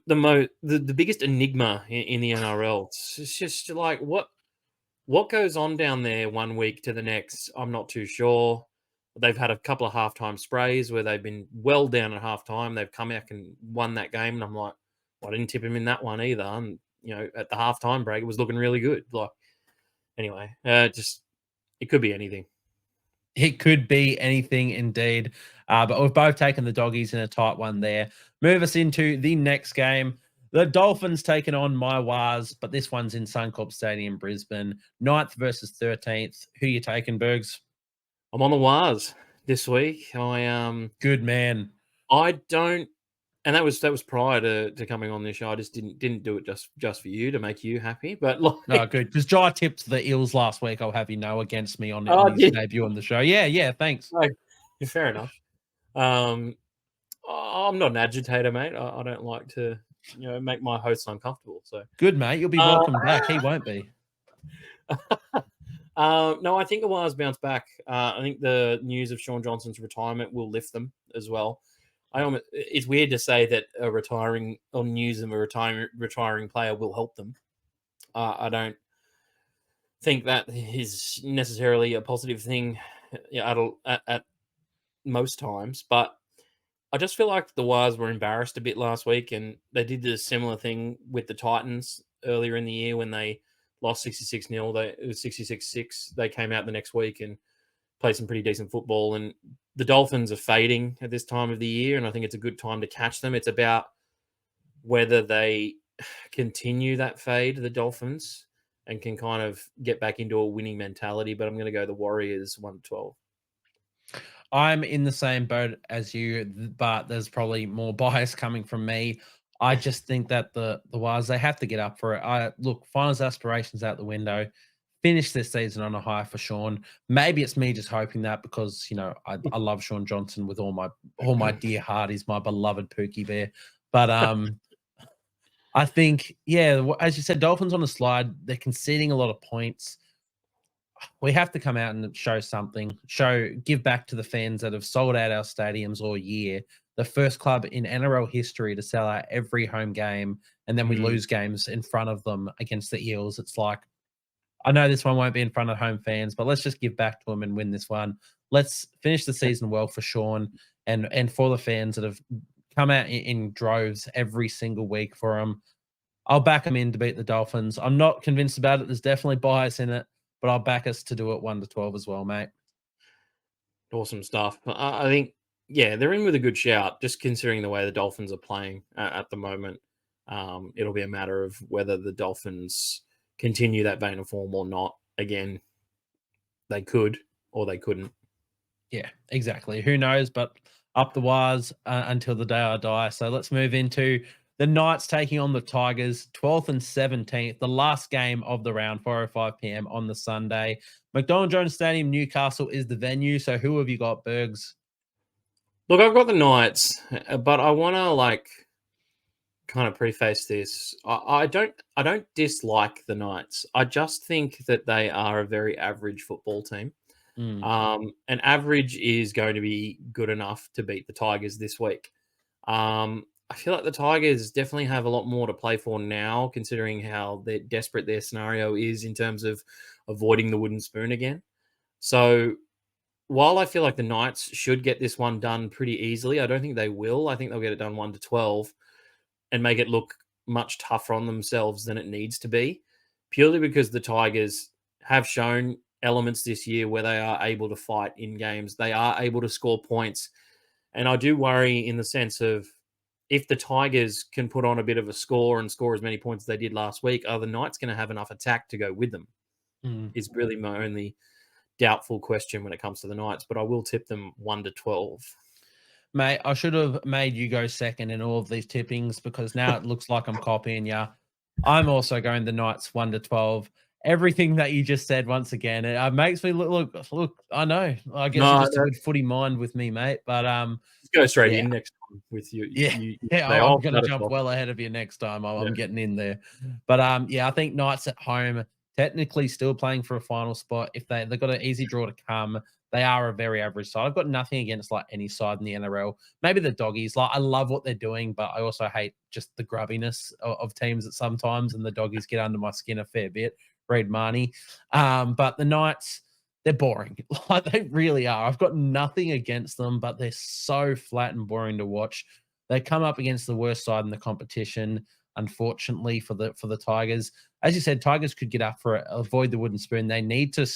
biggest enigma in the NRL. It's just like what goes on down there one week to the next. I'm not too sure. They've had a couple of halftime sprays where they've been well down at halftime. They've come back and won that game, and I'm like, well, I didn't tip him in that one either. And at the halftime break, it was looking really good. Like anyway, just it could be anything. It could be anything indeed. But we've both taken the doggies in a tight one there. Move us into the next game. The Dolphins taking on my Wars, but this one's in Suncorp Stadium, Brisbane. 9th versus 13th. Who you taking, Burgz? I'm on the Wars this week. Good man. I don't, and that was prior to coming on this show. I just didn't do it just for you to make you happy. But No, like, good. Because Jai tipped the Eels last week. I'll have you know against me on oh, his yeah, debut on the show. Yeah, yeah. Thanks. like, fair enough. Um, I'm not an agitator, mate. I don't like to make my hosts uncomfortable. So, Good, mate. You'll be uh, welcome back. He won't be. no, I think the Wires bounce back. I think the news of Sean Johnson's retirement will lift them as well. It's weird to say that news of a retiring player will help them. I don't think that is necessarily a positive thing at most times, but I just feel like the Wires were embarrassed a bit last week, and they did the similar thing with the Titans earlier in the year when they lost 66-0. It was 66-6. They came out the next week and played some pretty decent football. And the Dolphins are fading at this time of the year, and I think it's a good time to catch them. It's about whether they continue that fade, the Dolphins, and can kind of get back into a winning mentality. But I'm going to go the Warriors 1-12. I'm in the same boat as you, but there's probably more bias coming from me. I just think that the Wires, they have to get up for it. I look, finals aspirations out the window. Finish this season on a high for Sean. Maybe it's me just hoping that because I love Sean Johnson with all my dear heart. He's my beloved Pookie Bear. But I think, yeah, as you said, Dolphins on the slide. They're conceding a lot of points. We have to come out and show something, give back to the fans that have sold out our stadiums all year. The first club in NRL history to sell out every home game, and then we Mm. lose games in front of them against the Eels. It's like, I know this one won't be in front of home fans, but let's just give back to them and win this one. Let's finish the season well for Sean and for the fans that have come out in droves every single week for him. I'll back them in to beat the Dolphins. I'm not convinced about it. There's definitely bias in it, but I'll back us to do it 1-12 as well, mate. Awesome stuff. I think, yeah, they're in with a good shout, just considering the way the Dolphins are playing at the moment. It'll be a matter of whether the Dolphins continue that vein of form or not. Again, they could or they couldn't. Yeah, exactly. Who knows? But up the wires until the day I die. So let's move into the Knights taking on the Tigers, 12th and 17th, the last game of the round, 4:05 p.m. on the Sunday. McDonald Jones Stadium, Newcastle is the venue. So who have you got, Burgz? Look, I've got the Knights, but I want to kind of preface this. I don't dislike the Knights. I just think that they are a very average football team. Mm, And average is going to be good enough to beat the Tigers this week. I feel like the Tigers definitely have a lot more to play for now, considering how desperate their scenario is in terms of avoiding the wooden spoon again. So while I feel like the Knights should get this one done pretty easily, I don't think they will. I think they'll get it done 1-12 and make it look much tougher on themselves than it needs to be, purely because the Tigers have shown elements this year where they are able to fight in games. They are able to score points. And I do worry in the sense of if the Tigers can put on a bit of a score and score as many points as they did last week, are the Knights going to have enough attack to go with them? Is really my only doubtful question when it comes to the Knights, but I will tip them 1-12. Mate, I should have made you go second in all of these tippings because now it looks like I'm copying you. I'm also going the Knights 1-12. Everything that you just said once again, it makes me look. I know. I guess you're No, just a good footy mind with me, mate. But just go straight yeah, in next time with you. yeah, You yeah. say, I'm "Oh, gonna cut us jump off." well ahead of you next time. Yeah. I'm getting in there. But yeah, I think Knights at home, technically still playing for a final spot. If they've got an easy draw to come, they are a very average side. I've got nothing against like any side in the NRL. Maybe the Doggies. Like I love what they're doing, but I also hate just the grubbiness of teams at sometimes, and the Doggies get under my skin a fair bit. Read Marnie. But the Knights, they're boring. Like they really are. I've got nothing against them, but they're so flat and boring to watch. They come up against the worst side in the competition, unfortunately for the Tigers. As you said, Tigers could get up for it, avoid the wooden spoon. They need to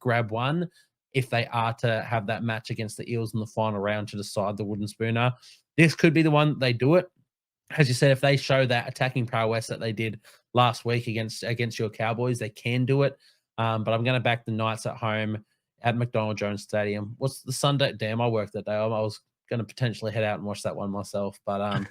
grab one if they are to have that match against the Eels in the final round to decide the wooden spooner. This could be the one they do it. As you said, if they show that attacking prowess that they did last week against your Cowboys, they can do it. But I'm going to back the Knights at home at McDonald Jones Stadium. What's the Sunday? Damn, I worked that day. I was going to potentially head out and watch that one myself. But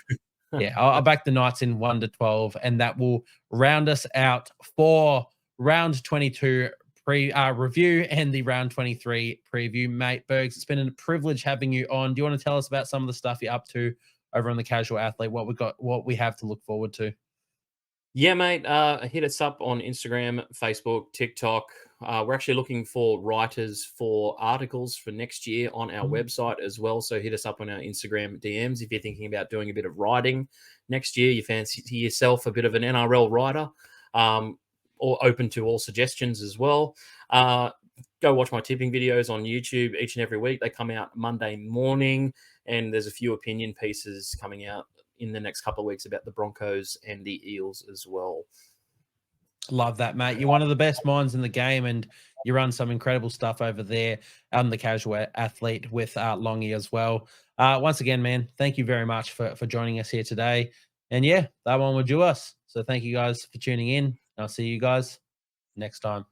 yeah, I'll back the Knights in 1-12, and that will round us out for round 22 review and the round 23 preview. Mate, Burgz, it's been a privilege having you on. Do you want to tell us about some of the stuff you're up to over on the Casual Athlete? What we have to look forward to? Yeah, mate. Hit us up on Instagram, Facebook, TikTok. We're actually looking for writers for articles for next year on our website as well. So hit us up on our Instagram DMs if you're thinking about doing a bit of writing next year. You fancy yourself a bit of an NRL writer, or open to all suggestions as well. Go watch my tipping videos on YouTube each and every week. They come out Monday morning, and there's a few opinion pieces coming out in the next couple of weeks about the Broncos and the Eels as well. Love that, mate. You're one of the best minds in the game, and you run some incredible stuff over there on the Casual Athlete with Longy as well. Once again, man, thank you very much for joining us here today. And yeah, that one will do us. So thank you guys for tuning in. I'll see you guys next time.